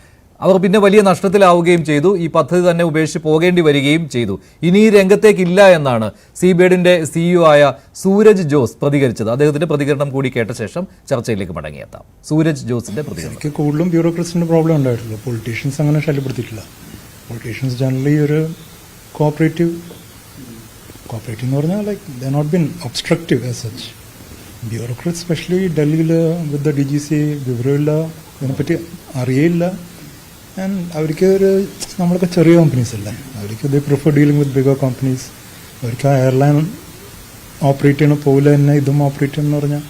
അവർ പിന്നെ വലിയ നഷ്ടത്തിലാവുകയും ചെയ്തു. ഈ പദ്ധതി തന്നെ ഉപേക്ഷിച്ച് പോകേണ്ടി വരികയും ചെയ്തു. ഇനി ഈ രംഗത്തേക്കില്ല എന്നാണ് സീബേഡിന്റെ CEO ആയ സൂരജ് ജോസ് പ്രതികരിച്ചത്. അദ്ദേഹത്തിന്റെ പ്രതികരണം കൂടി കേട്ട ശേഷം ചർച്ചയിലേക്ക് മടങ്ങിയെത്താം. സൂരജ് ജോസിന്റെ പ്രതികരണം. കൂടുതലും ബ്യൂറോക്രസിന്റെ പ്രോബ്ലം ഉണ്ടായിട്ടുള്ളൂ. പൊളിറ്റീഷ്യൻസ് അങ്ങനെ ശല്യപ്പെടുത്തിയിട്ടില്ല. പൊളിറ്റീഷ്യൻസ് ജനറലി ഒരു കോപ്പറേറ്റീവ് എന്ന് പറഞ്ഞാൽ they not been obstructive as such. Bureaucrats specially ഡൽഹിയിൽ വിത്ത് ദ DGC വിവരമില്ല, ഇതിനെപ്പറ്റി അറിയില്ല. ആൻഡ് അവർക്ക് നമ്മളൊക്കെ ചെറിയ കമ്പനീസ് അല്ലേ, അവർക്ക് they prefer dealing with bigger companies. അവർക്ക് ആ എയർലൈൻ ഓപ്പറേറ്റ് ചെയ്യണ പോലെ തന്നെ ഇതും ഓപ്പറേറ്റ് ചെയ്യണമെന്ന് പറഞ്ഞാൽ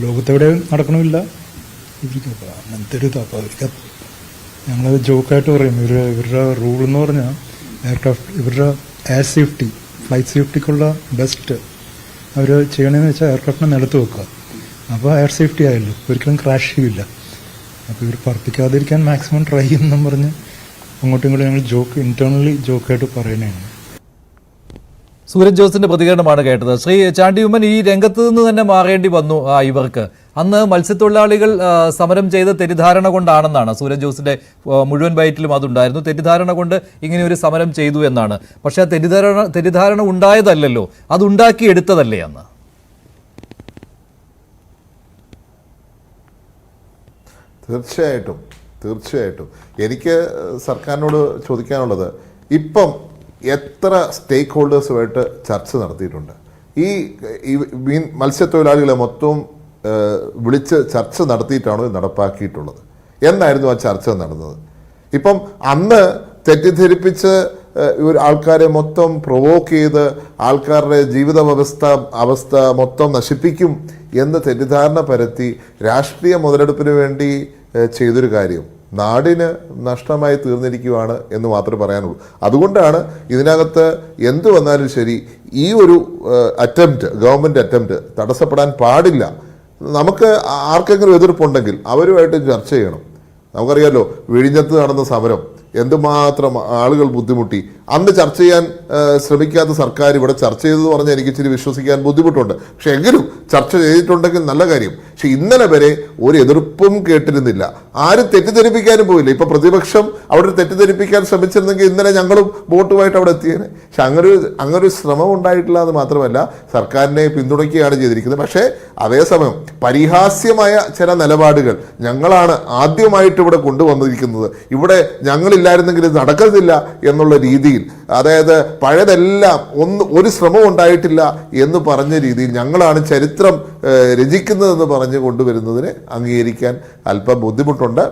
ലോകത്തെവിടെ നടക്കണമില്ല ഇവർക്ക്. അങ്ങനത്തെ ഒരു അപ്പോൾ അവർക്ക് ഞങ്ങളത് ജോക്കായിട്ട് പറയും, ഇവരുടെ റൂൾ എന്ന് പറഞ്ഞാൽ എയർക്രാഫ്റ്റ് ഇവരുടെ എയർ സേഫ്റ്റി, ഫ്ലൈറ്റ് സേഫ്റ്റിക്കുള്ള ബെസ്റ്റ് അവർ ചെയ്യണമെന്ന് വെച്ചാൽ എയർക്രാഫ്റ്റിനെ നിലത്ത് വെക്കുക. അപ്പോൾ എയർ സേഫ്റ്റി ആയല്ലോ, ഒരിക്കലും ക്രാഷ് ചെയ്യില്ല. അപ്പോൾ ഇവർ പറപ്പിക്കാതിരിക്കാൻ മാക്സിമം ട്രൈ ചെയ്യുന്നെന്നും പറഞ്ഞ് അങ്ങോട്ടും ഇങ്ങോട്ടും ഞങ്ങൾ ഇന്റേണലി ജോക്കായിട്ട് പറയുന്നതാണ്. സൂരജ് ജോസിന്റെ പ്രതികരണമാണ് കേട്ടത്. ശ്രീ ചാണ്ടി ഉമ്മൻ, ഈ രംഗത്ത് നിന്ന് തന്നെ മാറേണ്ടി വന്നു ഇവർക്ക്. അന്ന് മത്സ്യത്തൊഴിലാളികൾ സമരം ചെയ്ത തെറ്റിദ്ധാരണ കൊണ്ടാണെന്നാണ് സൂരജ് ജോസിന്റെ മുഴുവൻ ബൈറ്റിലും അതുണ്ടായിരുന്നു. തെറ്റിദ്ധാരണ കൊണ്ട് ഇങ്ങനെ ഒരു സമരം ചെയ്തു എന്നാണ്. പക്ഷെ ആ തെറ്റിദ്ധാരണ ഉണ്ടായതല്ലല്ലോ, അതുണ്ടാക്കിയെടുത്തതല്ലേ അന്ന്? തീർച്ചയായിട്ടും എനിക്ക് സർക്കാരിനോട് ചോദിക്കാനുള്ളത്, ഇപ്പം എത്ര സ്റ്റേക്ക് ഹോൾഡേഴ്സുമായിട്ട് ചർച്ച നടത്തിയിട്ടുണ്ട്? ഈ മത്സ്യത്തൊഴിലാളികളെ മൊത്തം വിളിച്ച് ചർച്ച നടത്തിയിട്ടാണോ ഇത് നടപ്പാക്കിയിട്ടുള്ളത്? എന്നായിരുന്നു ആ ചർച്ച നടന്നത്? ഇപ്പം അന്ന് തെറ്റിദ്ധരിപ്പിച്ച് ആൾക്കാരെ മൊത്തം പ്രൊവോക്ക് ചെയ്ത് ആൾക്കാരുടെ ജീവിത അവസ്ഥ മൊത്തം നശിപ്പിക്കും എന്ന് തെറ്റിദ്ധാരണ പരത്തി രാഷ്ട്രീയ മുതലെടുപ്പിന് വേണ്ടി ചെയ്തൊരു കാര്യം നാടിന് നഷ്ടമായി തീർന്നിരിക്കുകയാണ് എന്ന് മാത്രമേ പറയാനുള്ളൂ. അതുകൊണ്ടാണ് ഇതിനകത്ത് എന്തു വന്നാലും ശരി ഈ ഒരു ഗവൺമെൻറ് അറ്റംപ്റ്റ് തടസ്സപ്പെടാൻ പാടില്ല. നമുക്ക് ആർക്കെങ്കിലും എതിർപ്പുണ്ടെങ്കിൽ അവരുമായിട്ട് ചർച്ച ചെയ്യണം. നമുക്കറിയാലോ വിഴിഞ്ഞത്ത് നടന്ന സമരം എന്തുമാത്രം ആളുകൾ ബുദ്ധിമുട്ടി. അന്ന് ചർച്ച ചെയ്യാൻ ശ്രമിക്കാത്ത സർക്കാർ ഇവിടെ ചർച്ച ചെയ്തെന്ന് പറഞ്ഞാൽ എനിക്ക് ഇച്ചിരി വിശ്വസിക്കാൻ ബുദ്ധിമുട്ടുണ്ട്. പക്ഷെ എങ്കിലും ചർച്ച ചെയ്തിട്ടുണ്ടെങ്കിൽ നല്ല കാര്യം. പക്ഷെ ഇന്നലെ വരെ ഒരു എതിർപ്പും കേട്ടിരുന്നില്ല, ആരും തെറ്റിദ്ധരിപ്പിക്കാനും പോയില്ല. ഇപ്പൊ പ്രതിപക്ഷം അവിടെ തെറ്റിദ്ധരിപ്പിക്കാൻ ശ്രമിച്ചിരുന്നെങ്കിൽ ഇന്നലെ ഞങ്ങളും വോട്ടുമായിട്ട് അവിടെ എത്തിയേനെ. പക്ഷെ അങ്ങനൊരു ശ്രമം ഉണ്ടായിട്ടില്ല എന്ന് മാത്രമല്ല സർക്കാരിനെ പിന്തുണയ്ക്കുകയാണ് ചെയ്തിരിക്കുന്നത്. പക്ഷേ അതേസമയം പരിഹാസ്യമായ ചില നിലപാടുകൾ ഞങ്ങളാണ് ആദ്യമായിട്ട് ഇവിടെ കൊണ്ടുവന്നിരിക്കുന്നത്, ഇവിടെ ഞങ്ങളില്ലായിരുന്നെങ്കിൽ ഇത് നടക്കുന്നില്ല എന്നുള്ള രീതിയിൽ, അതായത് പഴയതെല്ലാം ഒരു ശ്രമം ഉണ്ടായിട്ടില്ല എന്ന് പറഞ്ഞ രീതിയിൽ ഞങ്ങളാണ് ചരിത്രം രചിക്കുന്നതെന്ന് പറഞ്ഞ പറഞ്ഞ് കൊണ്ടുവരുന്നതിനെ അംഗീകരിക്കാൻ അല്പം ബുദ്ധിമുട്ടുണ്ട്.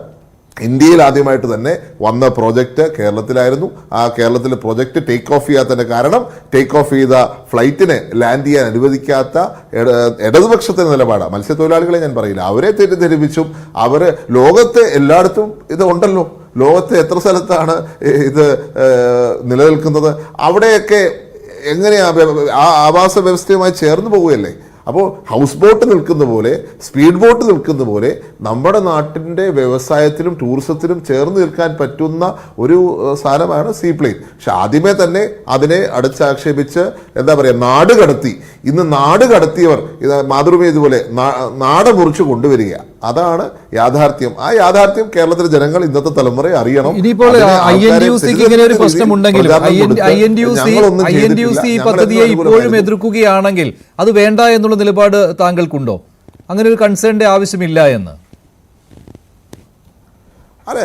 ഇന്ത്യയിൽ ആദ്യമായിട്ട് തന്നെ വന്ന പ്രോജക്റ്റ് കേരളത്തിലായിരുന്നു. ആ കേരളത്തിലെ പ്രോജക്റ്റ് ടേക്ക് ഓഫ് ചെയ്യാത്തതിന്റെ കാരണം ടേക്ക് ഓഫ് ചെയ്ത ഫ്ലൈറ്റിനെ ലാൻഡ് ചെയ്യാൻ അനുവദിക്കാത്ത ഇടതുപക്ഷത്തിന്റെ നിലപാടാണ്. മത്സ്യത്തൊഴിലാളികളെ ഞാൻ പറയില്ല, അവരെ തെറ്റിദ്ധരിപ്പിച്ചും അവർ ലോകത്തെ എല്ലായിടത്തും ഇത് ഉണ്ടല്ലോ, ലോകത്തെ എത്ര സ്ഥലത്താണ് ഇത് നിലനിൽക്കുന്നത്, അവിടെയൊക്കെ എങ്ങനെയാ ആ ആവാസ വ്യവസ്ഥയുമായി ചേർന്ന് പോവുകയല്ലേ. അപ്പോൾ ഹൗസ് ബോട്ട് നിൽക്കുന്ന പോലെ, സ്പീഡ് ബോട്ട് നിൽക്കുന്ന പോലെ നമ്മുടെ നാട്ടിൻ്റെ വ്യവസായത്തിലും ടൂറിസത്തിലും ചേർന്ന് നിൽക്കാൻ പറ്റുന്ന ഒരു സാധനമാണ് സീപ്ലെയിൻ. പക്ഷെ ആദ്യമേ തന്നെ അതിനെ അടച്ചാക്ഷേപിച്ച് എന്താ പറയുക, നാട് കടത്തി. ഇന്ന് നാട് കടത്തിയവർ മാതൃഭൂമി ഇതുപോലെ നാട് മുറിച്ച് കൊണ്ടുവരിക, അതാണ് യാഥാർത്ഥ്യം. ആ യാഥാർത്ഥ്യം കേരളത്തിലെ ജനങ്ങൾ ഇന്നത്തെ തലമുറ അറിയണം. ഇനിയിപ്പോൾ INTUC ഇങ്ങനെ ഒരു പ്രശ്നമുണ്ടെങ്കിലും INTUC ഈ പദ്ധതിയെ ഇപ്പോഴും എതിർക്കുകയാണെങ്കിൽ അത് വേണ്ട എന്നുള്ള നിലപാട് താങ്കൾക്കുണ്ടോ? അങ്ങനെ ഒരു കൺസേണിന്റെ ആവശ്യമില്ല എന്ന്? അതെ,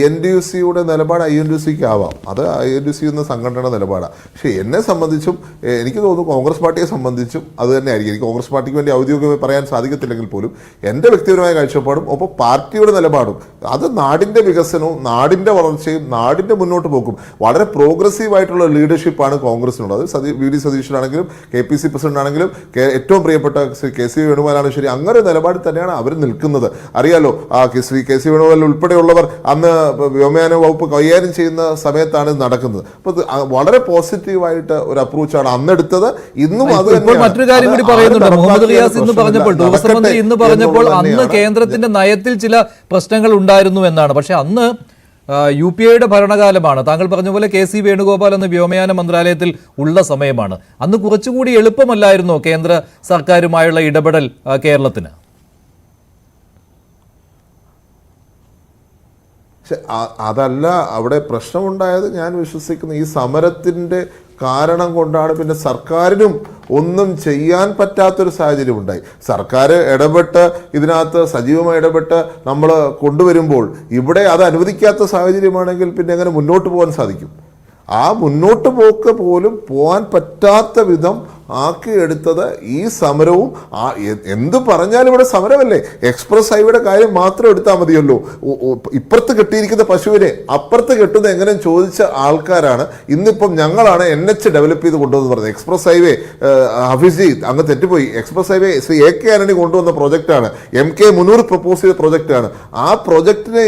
INTUCയുടെ നിലപാട് INTUCക്ക് ആവാം, അത് INTUC എന്ന സംഘടനയുടെ പാർട്ടിയുടെ നിലപാടാണ്. പക്ഷേ എന്നെ സംബന്ധിച്ചും എനിക്ക് തോന്നുന്നു കോൺഗ്രസ് പാർട്ടിയെ സംബന്ധിച്ചും അത് തന്നെയായിരിക്കും. എനിക്ക് കോൺഗ്രസ് പാർട്ടിക്ക് വേണ്ടി ഔദ്യോഗികമായി പറയാൻ സാധിക്കത്തില്ലെങ്കിൽ പോലും എൻ്റെ വ്യക്തിപരമായ കാഴ്ചപ്പാടും ഒപ്പം പാർട്ടിയുടെ നിലപാടും അത് നാടിൻ്റെ വികസനവും നാടിൻ്റെ വളർച്ചയും നാടിൻ്റെ മുന്നോട്ട് പോക്കും വളരെ പ്രോഗ്രസീവായിട്ടുള്ള ലീഡർഷിപ്പാണ് കോൺഗ്രസിനുള്ളത്. അത് VD സതീശനാണെങ്കിലും KPC പ്രസിഡന്റ് ആണെങ്കിലും ഏറ്റവും പ്രിയപ്പെട്ട KC വേണുഗോപാലാണെങ്കിലും ശരി, അങ്ങനെ ഒരു നിലപാടിൽ തന്നെയാണ് അവർ നിൽക്കുന്നത്. അറിയാലോ, ശ്രീ KC വേണുഗോപാൽ ഉൾപ്പെടെയുള്ളവർ അന്ന് വ്യോമയാന വകുപ്പ് കൈകാര്യം ചെയ്യുന്ന സമയത്താണ് ഇത് നടക്കുന്നത്. അപ്പോൾ വളരെ പോസിറ്റീവായിട്ട് ഒരു അപ്രോച്ചാണ് അന്നെടുത്തത്. ഇന്നും അത് മറ്റൊരു കാര്യം കൂടി പറയുന്നുണ്ട്. മുഹമ്മദ് റിയാസ് ഇന്ന് പറഞ്ഞപ്പോൾ, ടൂറിസം മന്ത്രി ഇന്ന് പറഞ്ഞപ്പോൾ അന്ന് കേന്ദ്രത്തിന്റെ നയത്തിൽ ചില പ്രശ്നങ്ങൾ ഉണ്ടായിരുന്നു എന്നാണ്. പക്ഷെ അന്ന് UPAയുടെ ഭരണകാലമാണ്. താങ്കൾ പറഞ്ഞ പോലെ KC വേണുഗോപാൽ എന്ന വ്യോമയാന മന്ത്രാലയത്തിൽ ഉള്ള സമയമാണ്. അന്ന് കുറച്ചുകൂടി എളുപ്പമല്ലായിരുന്നോ കേന്ദ്ര സർക്കാരുമായുള്ള ഇടപെടൽ കേരളത്തിന്? പക്ഷെ അതല്ല അവിടെ പ്രശ്നമുണ്ടായത്. ഞാൻ വിശ്വസിക്കുന്ന ഈ സമരത്തിൻ്റെ കാരണം കൊണ്ടാണ് പിന്നെ സർക്കാരിനും ഒന്നും ചെയ്യാൻ പറ്റാത്തൊരു സാഹചര്യം ഉണ്ടായി. സർക്കാർ ഇടപെട്ട് ഇതിനകത്ത് സജീവമായി ഇടപെട്ട് നമ്മൾ കൊണ്ടുവരുമ്പോൾ ഇവിടെ അത് അനുവദിക്കാത്ത സാഹചര്യമാണെങ്കിൽ പിന്നെ എങ്ങനെ മുന്നോട്ട് പോകാൻ സാധിക്കും? ആ മുന്നോട്ട് പോക്ക് പോലും പോകാൻ പറ്റാത്ത വിധം ആക്കിയെടുത്തത് ഈ സമരവും. എന്ത് പറഞ്ഞാലും ഇവിടെ സമരമല്ലേ. എക്സ്പ്രസ് ഹൈവേയുടെ കാര്യം മാത്രം എടുത്താൽ മതിയല്ലോ. ഇപ്പുറത്ത് കെട്ടിയിരിക്കുന്ന പശുവിനെ അപ്പുറത്ത് കെട്ടുന്നത് എങ്ങനെ ചോദിച്ച ആൾക്കാരാണ് ഇന്നിപ്പം ഞങ്ങളാണ് NH ഡെവലപ്പ് ചെയ്ത് കൊണ്ടുവന്ന് പറഞ്ഞത്. എക്സ്പ്രസ് ഹൈവേ ഹഫീസി അങ്ങ് തെറ്റിപ്പോയി. Express highway Shri AK Antony കൊണ്ടുവന്ന പ്രോജക്റ്റാണ്, MK മുനൂർ പ്രപ്പോസ് ചെയ്ത പ്രോജക്റ്റാണ്. ആ പ്രോജക്റ്റിനെ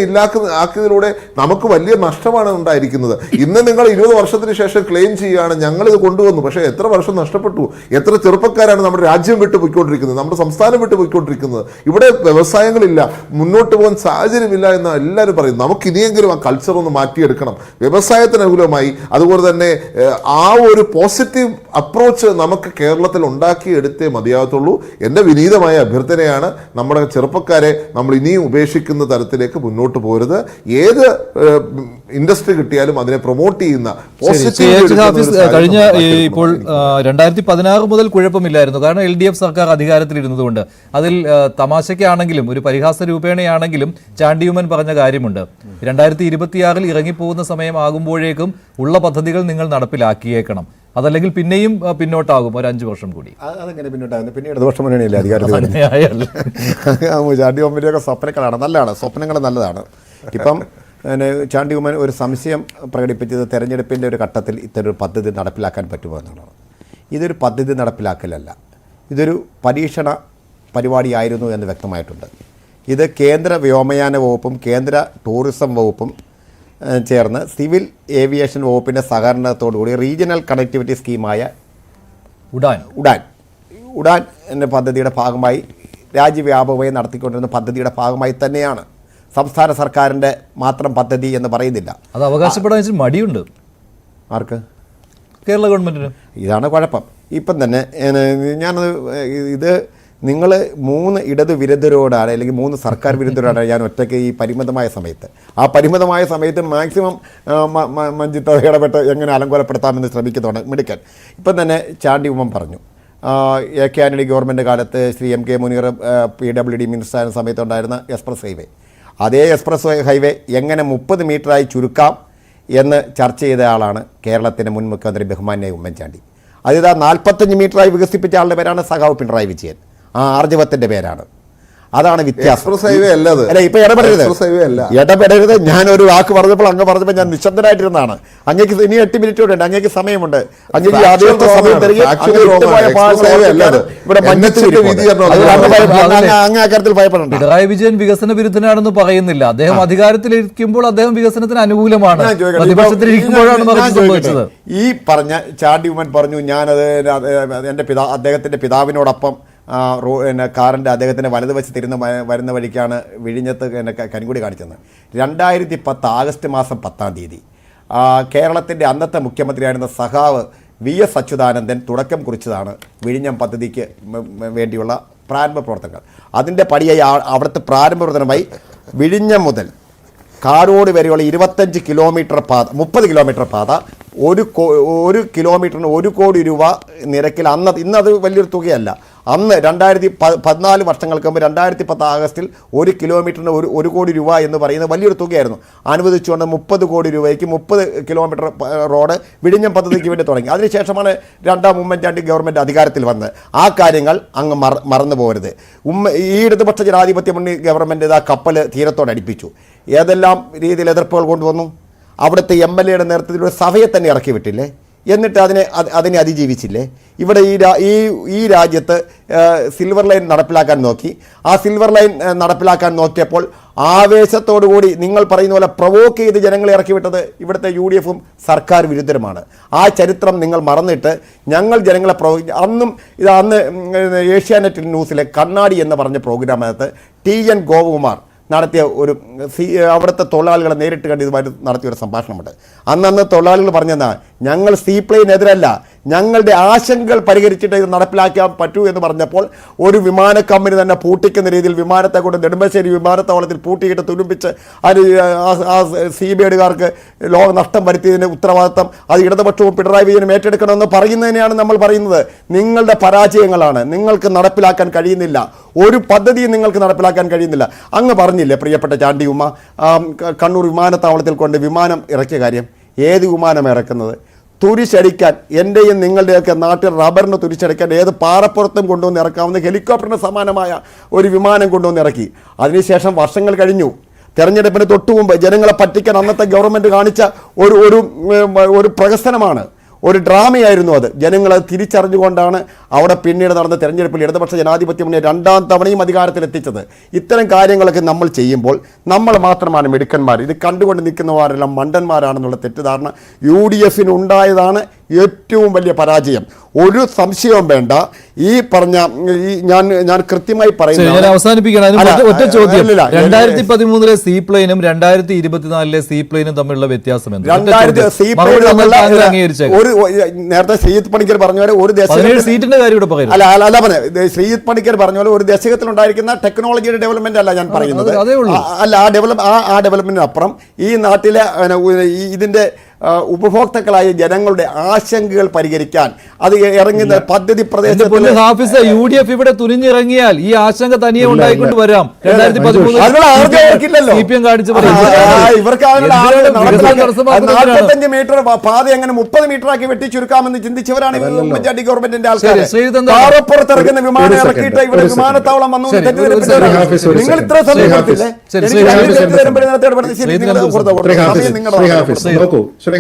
ആക്കിയതിലൂടെ നമുക്ക് വലിയ നഷ്ടമാണ് ഉണ്ടായിരിക്കുന്നത്. ഇന്ന് നിങ്ങൾ 20 വർഷത്തിന് ശേഷം ക്ലെയിം ചെയ്യുകയാണ് ഞങ്ങളിത് കൊണ്ടുവന്നു. പക്ഷേ എത്ര വർഷം നഷ്ടപ്പെട്ടു? എത്ര ചെറുപ്പക്കാരാണ് നമ്മുടെ രാജ്യം വിട്ടു പോയിക്കൊണ്ടിരിക്കുന്നത്, നമ്മുടെ സംസ്ഥാനം വിട്ടു പോയിക്കൊണ്ടിരിക്കുന്നത്? ഇവിടെ വ്യവസായങ്ങളില്ല, മുന്നോട്ട് പോകാൻ സാഹചര്യമില്ല എന്ന് എല്ലാവരും പറയും. നമുക്ക് ഇനിയെങ്കിലും ആ കൾച്ചർ ഒന്ന് മാറ്റിയെടുക്കണം വ്യവസായത്തിന് അനുകൂലമായി. അതുപോലെ തന്നെ ആ ഒരു പോസിറ്റീവ് അപ്രോച്ച് നമുക്ക് കേരളത്തിൽ ഉണ്ടാക്കിയെടുത്തേ മതിയാകത്തുള്ളൂ. എൻ്റെ വിനീതമായ അഭ്യർത്ഥനയാണ്, നമ്മുടെ ചെറുപ്പക്കാരെ നമ്മൾ ഇനിയും ഉപേക്ഷിക്കുന്ന തരത്തിലേക്ക് മുന്നോട്ട് പോരുത്. ഏത് ഇൻഡസ്ട്രി കിട്ടിയാലും അതിനെ പ്രൊമോട്ട് ചെയ്യുന്ന കഴിഞ്ഞ ഇപ്പോൾ 2016 മുതൽ കുഴപ്പമില്ലായിരുന്നു. കാരണം LDF സർക്കാർ അധികാരത്തിലിരുന്നതുകൊണ്ട്. അതിൽ തമാശയ്ക്കാണെങ്കിലും ഒരു പരിഹാസ രൂപേണയാണെങ്കിലും ചാണ്ടിയുമ്മൻ പറഞ്ഞ കാര്യമുണ്ട്, 2026 ഇറങ്ങിപ്പോകുന്ന സമയമാകുമ്പോഴേക്കും ഉള്ള പദ്ധതികൾ നിങ്ങൾ നടപ്പിലാക്കിയേക്കണം, അതല്ലെങ്കിൽ പിന്നെയും പിന്നോട്ടാകും ഒരു 5 വർഷം കൂടി. അതെങ്ങനെ പിന്നോട്ടാകുന്നത്? പിന്നെ ഇടതുപക്ഷം മുന്നണിയല്ലേ അധികാരത്തിൽ? ചാണ്ടിയുമ്മൻ്റെയൊക്കെ സ്വപ്നങ്ങളാണ്, നല്ലതാണ്, സ്വപ്നങ്ങൾ നല്ലതാണ്. ഇപ്പം ചാണ്ടി ഉമ്മൻ ഒരു സംശയം പ്രകടിപ്പിച്ചത് തെരഞ്ഞെടുപ്പിൻ്റെ ഒരു ഘട്ടത്തിൽ ഇത്തരൊരു പദ്ധതി നടപ്പിലാക്കാൻ പറ്റുമോ എന്നുള്ളതാണ്. ഇതൊരു പദ്ധതി നടപ്പിലാക്കലല്ല, ഇതൊരു പരീക്ഷണ പരിപാടിയായിരുന്നു എന്ന് വ്യക്തമായിട്ടുണ്ട്. ഇത് കേന്ദ്ര വ്യോമയാന വകുപ്പും കേന്ദ്ര ടൂറിസം വകുപ്പും ചേർന്ന് സിവിൽ ഏവിയേഷൻ വകുപ്പിൻ്റെ സഹകരണത്തോടുകൂടി റീജിയണൽ കണക്ടിവിറ്റി സ്കീമായ ഉഡാൻ എന്ന പദ്ധതിയുടെ ഭാഗമായി രാജ്യവ്യാപകമായി നടത്തിക്കൊണ്ടിരുന്ന പദ്ധതിയുടെ ഭാഗമായി തന്നെയാണ്. സംസ്ഥാന സർക്കാരിൻ്റെ മാത്രം പദ്ധതി എന്ന് പറയുന്നില്ല. അത് അവകാശപ്പെടാൻ മടിയുണ്ട് ആർക്ക്? കേരള ഗവൺമെൻറ്റിന്. ഇതാണ് കുഴപ്പം. ഇപ്പം തന്നെ ഇത് നിങ്ങൾ 3 ഇടത് വിരുദ്ധരോടാണ് അല്ലെങ്കിൽ 3 സർക്കാർ വിരുദ്ധരോടാണ് ഞാൻ ഒറ്റയ്ക്ക് ഈ പരിമിതമായ സമയത്ത്. ആ പരിമിതമായ സമയത്ത് മാക്സിമം മഞ്ജിത്ത് ഇടപെട്ട് എങ്ങനെ അലങ്കോലപ്പെടുത്താമെന്ന് ശ്രമിക്കുന്നതാണ് മിടുക്കൻ. ഇപ്പം തന്നെ ചാണ്ടി ഉമ്മൻ പറഞ്ഞു, AK ആന്റണി ഗവൺമെൻറ് കാലത്ത് Shri MK Muneer PWD minister ആയിരുന്ന സമയത്തുണ്ടായിരുന്ന എക്സ്പ്രസ് ഹൈവേ, അതേ എക്സ്പ്രസ് ഹൈവേ എങ്ങനെ 30 മീറ്ററായി ചുരുക്കാം എന്ന് ചർച്ച ചെയ്ത ആളാണ് കേരളത്തിൻ്റെ മുൻ മുഖ്യമന്ത്രി ബഹുമാന്യ ഉമ്മൻചാണ്ടി. അതിതാ 45 മീറ്ററായി വികസിപ്പിച്ച ആളുടെ പേരാണ് സഖാവ് പിണറായി വിജയൻ. ആ ആർജവത്തിൻ്റെ പേരാണ്. അതാണ് വ്യത്യാസം. എക്സ്പ്രസ് ഹൈവേ അല്ല അത്. അല്ല, ഇപ്പൊ ഇടപെടരുത്, എക്സ്പ്രസ് ഹൈവേ അല്ല. ഇടപെടരുത്. ഞാനൊരു വാക്ക് പറഞ്ഞപ്പോൾ അങ്ങ് പറഞ്ഞപ്പോൾ ഞാൻ നിശബ്ദനായിട്ടിരുന്നതാണ്. അങ്ങേക്ക് ഇനി 8 മിനിറ്റ് കൂടെ ഉണ്ട്, അങ്ങേക്ക് സമയമുണ്ട്. അങ്ങേക്ക് ആദ്യത്തെ സമയം തരികയും ഇവിടെ അങ്ങ് അക്കാര്യത്തിൽ ഭയപ്പെടണ്ട. പിണറായി വിജയൻ വികസന വിരുദ്ധനാണെന്ന് പറയുന്നില്ല. അദ്ദേഹം അധികാരത്തിലിരിക്കുമ്പോൾ അദ്ദേഹം വികസനത്തിന് അനുകൂലമാണ്, പ്രതിപക്ഷത്തിലിരിക്കുമ്പോഴാണ് മറിച്ച് സംഭവിച്ചത്. ഈ പറഞ്ഞ ചാണ്ടി ഉമ്മൻ പറഞ്ഞു, ഞാനത് എൻ്റെ അദ്ദേഹത്തിൻ്റെ പിതാവിനോടൊപ്പം കാറിൻ്റെ അദ്ദേഹത്തിൻ്റെ വലതുവശത്ത് വരുന്ന വഴിക്കാണ് വിഴിഞ്ഞത്ത് കനികുടി കാണിച്ചത്. 2010 ആഗസ്റ്റ് മാസം 10-ാം തീയതി കേരളത്തിൻ്റെ അന്നത്തെ മുഖ്യമന്ത്രിയായിരുന്ന സഖാവ് VS അച്യുതാനന്ദൻ തുടക്കം കുറിച്ചതാണ് വിഴിഞ്ഞം പദ്ധതിക്ക് വേണ്ടിയുള്ള പ്രാരംഭ പ്രവർത്തനങ്ങൾ. അതിൻ്റെ പടിയായി അവിടുത്തെ പ്രാരംഭ പ്രവർത്തനമായി വിഴിഞ്ഞം മുതൽ കാരോട് വരെയുള്ള 25 കിലോമീറ്റർ പാത, 30 കിലോമീറ്റർ പാത, ഒരു കിലോമീറ്ററിന് 1 കോടി രൂപ നിരക്കിൽ ഇന്നത് വലിയൊരു തുകയല്ല. അന്ന് 2014 വർഷങ്ങൾക്ക് മുമ്പ് 2010 ആഗസ്റ്റിൽ 1 കിലോമീറ്ററിന് 1 കോടി രൂപ എന്ന് പറയുന്നത് വലിയൊരു തുകയായിരുന്നു. അനുവദിച്ചുകൊണ്ട് 30 കോടി രൂപയ്ക്ക് 30 കിലോമീറ്റർ റോഡ് വിഴിഞ്ഞം പദ്ധതിക്ക് വേണ്ടി തുടങ്ങി. അതിനുശേഷമാണ് രണ്ടാം ഉമ്മൻചാണ്ടി ഗവൺമെൻറ് അധികാരത്തിൽ വന്നത്. ആ കാര്യങ്ങൾ അങ്ങ് മറന്നു പോകരുത്. ഈ ഇടതുപക്ഷ ജനാധിപത്യ മുന്നണി ഗവൺമെൻറ് ഇതാ കപ്പൽ തീരത്തോടടുപ്പിച്ചു. ഏതെല്ലാം രീതിയിൽ എതിർപ്പുകൾ കൊണ്ടുവന്നു. അവിടുത്തെ MLA-യുടെ നേതൃത്വത്തിൽ ഒരു സഭയെ തന്നെ ഇറക്കി വിട്ടില്ലേ? എന്നിട്ട് അതിനെ അതിജീവിച്ചില്ലേ? ഇവിടെ ഈ രാജ്യത്ത് സിൽവർ ലൈൻ നടപ്പിലാക്കാൻ നോക്കി. ആ സിൽവർ ലൈൻ നടപ്പിലാക്കാൻ നോക്കിയപ്പോൾ ആവേശത്തോടുകൂടി നിങ്ങൾ പറയുന്ന പോലെ പ്രൊവോക്ക് ചെയ്ത് ജനങ്ങളെ ഇറക്കി വിട്ടത് ഇവിടുത്തെ UDF-ഉം സർക്കാർ വിരുദ്ധരുമാണ്. ആ ചരിത്രം നിങ്ങൾ മറന്നിട്ട് ഞങ്ങൾ ജനങ്ങളെ അന്ന് ഏഷ്യാനെറ്റ് ന്യൂസിലെ കണ്ണാടി എന്ന് പറഞ്ഞ പ്രോഗ്രാമിനകത്ത് TN ഗോപകുമാർ നടത്തിയ അവിടുത്തെ തൊഴിലാളികളെ നേരിട്ട് കണ്ട് ഇതുമായിട്ട് നടത്തിയൊരു സംഭാഷണമുണ്ട്. അന്ന് തൊഴിലാളികൾ പറഞ്ഞതാ, ഞങ്ങൾ സീപ്ലെയിനെതിരല്ല, ഞങ്ങളുടെ ആശങ്കകൾ പരിഹരിച്ചിട്ട് ഇത് നടപ്പിലാക്കാൻ പറ്റൂ എന്ന് പറഞ്ഞപ്പോൾ ഒരു വിമാന കമ്പനി തന്നെ പൂട്ടിക്കുന്ന രീതിയിൽ വിമാനത്തെ കൊണ്ട് നെടുമ്പാശ്ശേരി വിമാനത്താവളത്തിൽ പൂട്ടിയിട്ട് തുരുമ്പിച്ച് അത് CBIDകാർക്ക് നഷ്ടം വരുത്തിയതിൻ്റെ ഉത്തരവാദിത്തം അത് ഇടതുപക്ഷവും പിണറായി വിജയനും ഏറ്റെടുക്കണമെന്ന് പറയുന്നതിനെയാണ് നമ്മൾ പറയുന്നത്. നിങ്ങളുടെ പരാജയങ്ങളാണ്, നിങ്ങൾക്ക് നടപ്പിലാക്കാൻ കഴിയുന്നില്ല, ഒരു പദ്ധതിയും നിങ്ങൾക്ക് നടപ്പിലാക്കാൻ കഴിയുന്നില്ല. അങ്ങ് പറഞ്ഞില്ലേ പ്രിയപ്പെട്ട ചാണ്ടി ഉമ്മ, കണ്ണൂർ വിമാനത്താവളത്തിൽ കൊണ്ട് വിമാനം ഇറക്കിയ കാര്യം? ഏത് വിമാനം ഇറക്കുന്നത്? തുരിശടിക്കാൻ, എൻ്റെയും നിങ്ങളുടെയൊക്കെ നാട്ടിൽ റബ്ബറിന് തുരിശടിക്കാൻ ഏത് പാറപ്പുറത്തും കൊണ്ടുവന്ന് ഇറക്കാവുന്ന ഹെലികോപ്റ്ററിന് സമാനമായ ഒരു വിമാനം കൊണ്ടുവന്ന് ഇറക്കി. അതിനുശേഷം വർഷങ്ങൾ കഴിഞ്ഞു. തെരഞ്ഞെടുപ്പിന് തൊട്ടുമുമ്പ് ജനങ്ങളെ പറ്റിക്കാൻ അന്നത്തെ ഗവൺമെൻറ് കാണിച്ച ഒരു പ്രഹസനമാണ്, ഒരു ഡ്രാമയായിരുന്നു അത്. ജനങ്ങളെ തിരിച്ചറിഞ്ഞുകൊണ്ടാണ് അവിടെ പിന്നീട് നടന്ന തെരഞ്ഞെടുപ്പിൽ ഇടതുപക്ഷ ജനാധിപത്യ മുന്നണി 2ാം തവണയും അധികാരത്തിലെത്തിച്ചത്. ഇത്തരം കാര്യങ്ങളൊക്കെ നമ്മൾ ചെയ്യുമ്പോൾ നമ്മൾ മാത്രമാണ് മിടുക്കന്മാർ, ഇത് കണ്ടുകൊണ്ട് നിൽക്കുന്നവരെല്ലാം മണ്ടന്മാരാണെന്നുള്ള തെറ്റിദ്ധാരണ UDF-ന് ഉണ്ടായതാണ് ഏറ്റവും വലിയ പരാജയം. ഒരു സംശയവും വേണ്ട. ഈ പറഞ്ഞ ഞാൻ കൃത്യമായി പറയുന്നത് അവസാനിപ്പിക്കണം. ഒറ്റ ചോദ്യം, 2013 സീപ്ലെയിനും 2024 സീപ്ലെയിനും തമ്മിലുള്ള വ്യത്യാസം നേരത്തെ ശ്രീജിത്ത് പണിക്കർ പറഞ്ഞ പോലെ ഒരു സീറ്റിന്റെ കാര്യം അല്ല പറഞ്ഞത്. ശ്രീജിത്ത് പണിക്കർ പറഞ്ഞ പോലെ ഒരു ദശകത്തിൽ ഉണ്ടായിരിക്കുന്ന ടെക്നോളജിയുടെ ഡെവലപ്മെന്റ് അല്ല ഞാൻ പറയുന്നത്. അല്ല, ആ ഡെവലപ്മെന്റിന് അപ്പുറം ഈ നാട്ടിലെ ഇതിന്റെ ഉപഭോക്താക്കളായ ജനങ്ങളുടെ ആശങ്കകൾ പരിഹരിക്കാൻ അത് ഇറങ്ങുന്ന പദ്ധതി പ്രദേശത്ത് UDF ഇവിടെ തുനിഞ്ഞിറങ്ങിയാൽ ഈ ആശങ്ക തനിയെ ഉണ്ടായിക്കൊണ്ട് വരാം. 45 മീറ്റർ പാത എങ്ങനെ 30 മീറ്റർ ആക്കി വെട്ടി ചുരുക്കാമെന്ന് ചിന്തിച്ചവരാണ് ഉമ്മൻചാണ്ടി ഗവൺമെന്റിന്റെ ആൾക്കാർ. കാറപ്പുറത്തിറക്കുന്ന വിമാനം ഇറക്കിയിട്ട് ഇവിടെ വിമാനത്താവളം വന്നു നിങ്ങൾ ഇത്ര സമയം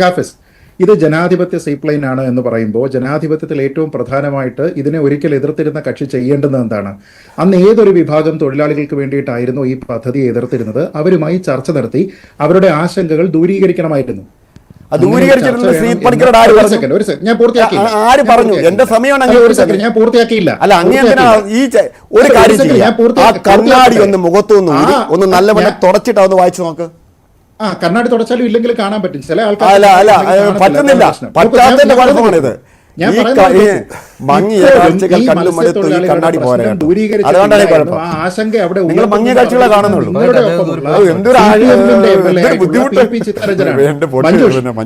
ഹാഫിസ്, ഇത് ജനാധിപത്യ സീപ്ലെയിൻ ആണ് എന്ന് പറയുമ്പോൾ ജനാധിപത്യത്തിൽ ഏറ്റവും പ്രധാനമായിട്ട് ഇതിനെ ഒരിക്കൽ എതിർത്തിരുന്ന കക്ഷി ചെയ്യേണ്ടത് എന്താണ്? അന്ന് ഏതൊരു വിഭാഗം തൊഴിലാളികൾക്ക് വേണ്ടിയിട്ടായിരുന്നു ഈ പദ്ധതിയെ എതിർത്തിരുന്നത്? അവരുമായി ചർച്ച നടത്തി അവരുടെ ആശങ്കകൾ ദൂരീകരിക്കണമായിരുന്നു. ഞാൻ പൂർത്തിയാക്കിയില്ല. അല്ല, ഒരു കാര്യം, കണ്ണാടി ഒന്ന് മുഖത്തൊന്ന് ഒന്ന് നല്ലവണ്ണം തുടച്ചിട്ട് ഒന്ന് വായിച്ചു നോക്ക്. കണ്ണാടി തുടച്ചാലും ഇല്ലെങ്കിൽ കാണാൻ പറ്റും. ചില ആൾക്കാർ പറ്റുന്നില്ല, പറ്റാത്തതിന്റെ കുഴപ്പമാണിത്. ആശങ്ക അവിടെ മങ്ങിയ കാഴ്ചകളെ കാണുന്നുള്ളൂ.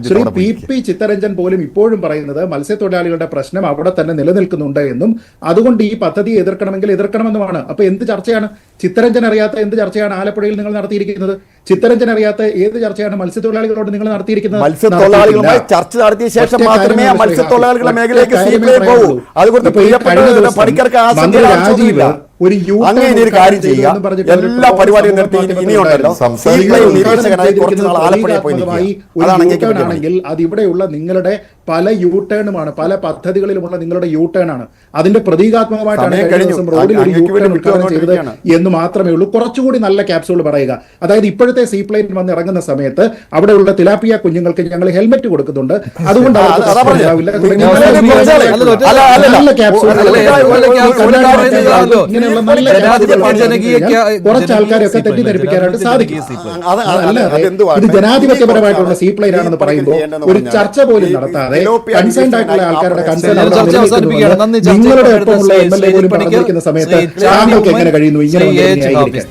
ശ്രീ PP ചിത്തരഞ്ജൻ പോലും ഇപ്പോഴും പറയുന്നത് മത്സ്യത്തൊഴിലാളികളുടെ പ്രശ്നം അവിടെ തന്നെ നിലനിൽക്കുന്നുണ്ട് എന്നും അതുകൊണ്ട് ഈ പദ്ധതി എതിർക്കണമെങ്കിൽ എതിർക്കണമെന്നുമാണ്. അപ്പൊ എന്ത് ചർച്ചയാണ് ചിത്തരഞ്ജൻ അറിയാത്ത എന്ത് ചർച്ചയാണ് ആലപ്പുഴയിൽ നിങ്ങൾ നടത്തിയിരിക്കുന്നത്? ചിത്തരഞ്ജൻ അറിയാത്ത ഏത് ചർച്ചയാണ് മത്സ്യത്തൊഴിലാളികളോട് നിങ്ങൾ നടത്തിയിരിക്കുന്നത്? മത്സ്യത്തൊഴിലാളികളുമായി ചർച്ച നടത്തിയ ശേഷം മാത്രമേ മത്സ്യത്തൊഴിലാളികളുടെ മേഖലയിലേക്ക് സീപ്ലെയിൻ പോകൂ. അതുകൊണ്ട് ഇപ്പൊ ഈ കഴിഞ്ഞ ദിവസം പണിക്കർക്ക് ആ മന്ത്രി സംഖ്യ രാജീവ് ആവശ്യമൊന്നുമില്ല. ഒരു അങ്ങനെ ഒരു കാര്യം ചെയ്യുക, എല്ലാ പരിപാടിയും നിർത്തി ഇനിയുണ്ടല്ലോ നിരീക്ഷകനായി കുറച്ച് നാൾ ആലപ്പുഴയിൽ പോയി ആണെങ്കിൽ അത് ഇവിടെയുള്ള നിങ്ങളുടെ പല യൂട്ടേണുമാണ്, പല പദ്ധതികളിലുമുള്ള നിങ്ങളുടെ യൂട്ടേൺ ആണ്. അതിന്റെ പ്രതീകാത്മകമായിട്ടാണ് കഴിഞ്ഞ ദിവസം റോഡിൽ ഒരു യൂട്ടേൺ ഉദ്ഘാടനം ചെയ്തത് എന്ന് മാത്രമേ ഉള്ളൂ. കുറച്ചുകൂടി നല്ല ക്യാപ്സൂൾ പറയുക. അതായത് ഇപ്പോഴത്തെ സീ പ്ലെയിൻ വന്ന് ഇറങ്ങുന്ന സമയത്ത് അവിടെയുള്ള തിലാപ്പിയ കുഞ്ഞുങ്ങൾക്ക് ഞങ്ങൾ ഹെൽമെറ്റ് കൊടുക്കുന്നുണ്ട്, അതുകൊണ്ട് കുറച്ച് ആൾക്കാരൊക്കെ തെറ്റിദ്ധരിപ്പിക്കാനായിട്ട് സാധിക്കും. ഇത് ജനാധിപത്യപരമായിട്ടുള്ള സീ പ്ലെയിൻ ആണെന്ന് പറയുമ്പോൾ ഒരു ചർച്ച പോലും നടത്താതെ കൺസേൺഡ് ആയിട്ടുള്ള ആൾക്കാരുടെ കൺസേൺ നിങ്ങളുടെ ഒപ്പമുള്ള MLA പോലും പറഞ്ഞിരിക്കുന്ന സമയത്ത് താങ്കൾക്ക് എങ്ങനെ കഴിയുന്നു ഇങ്ങനെ?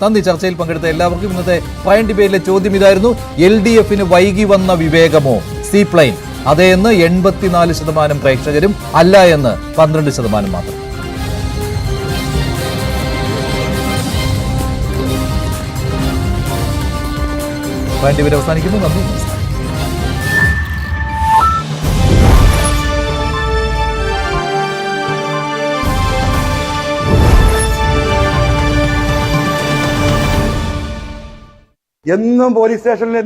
നന്ദി. ചർച്ചയിൽ പങ്കെടുത്ത എല്ലാവർക്കും ഇന്നത്തെ പ്രൈം ഡിബേറ്റിലെ ചോദ്യം ഇതായിരുന്നു: LDF-ന് വൈകി വന്ന വിവേകമോ സീ പ്ലെയിൻ? അതേ എന്ന് 84% പ്രേക്ഷകരും, അല്ല എന്ന് 12% മാത്രം. പ്രൈം ഡിബേറ്റ് അവസാനിക്കുന്നു. നന്ദി, നമസ്കാരം. എന്നും പോലീസ് സ്റ്റേഷനിൽ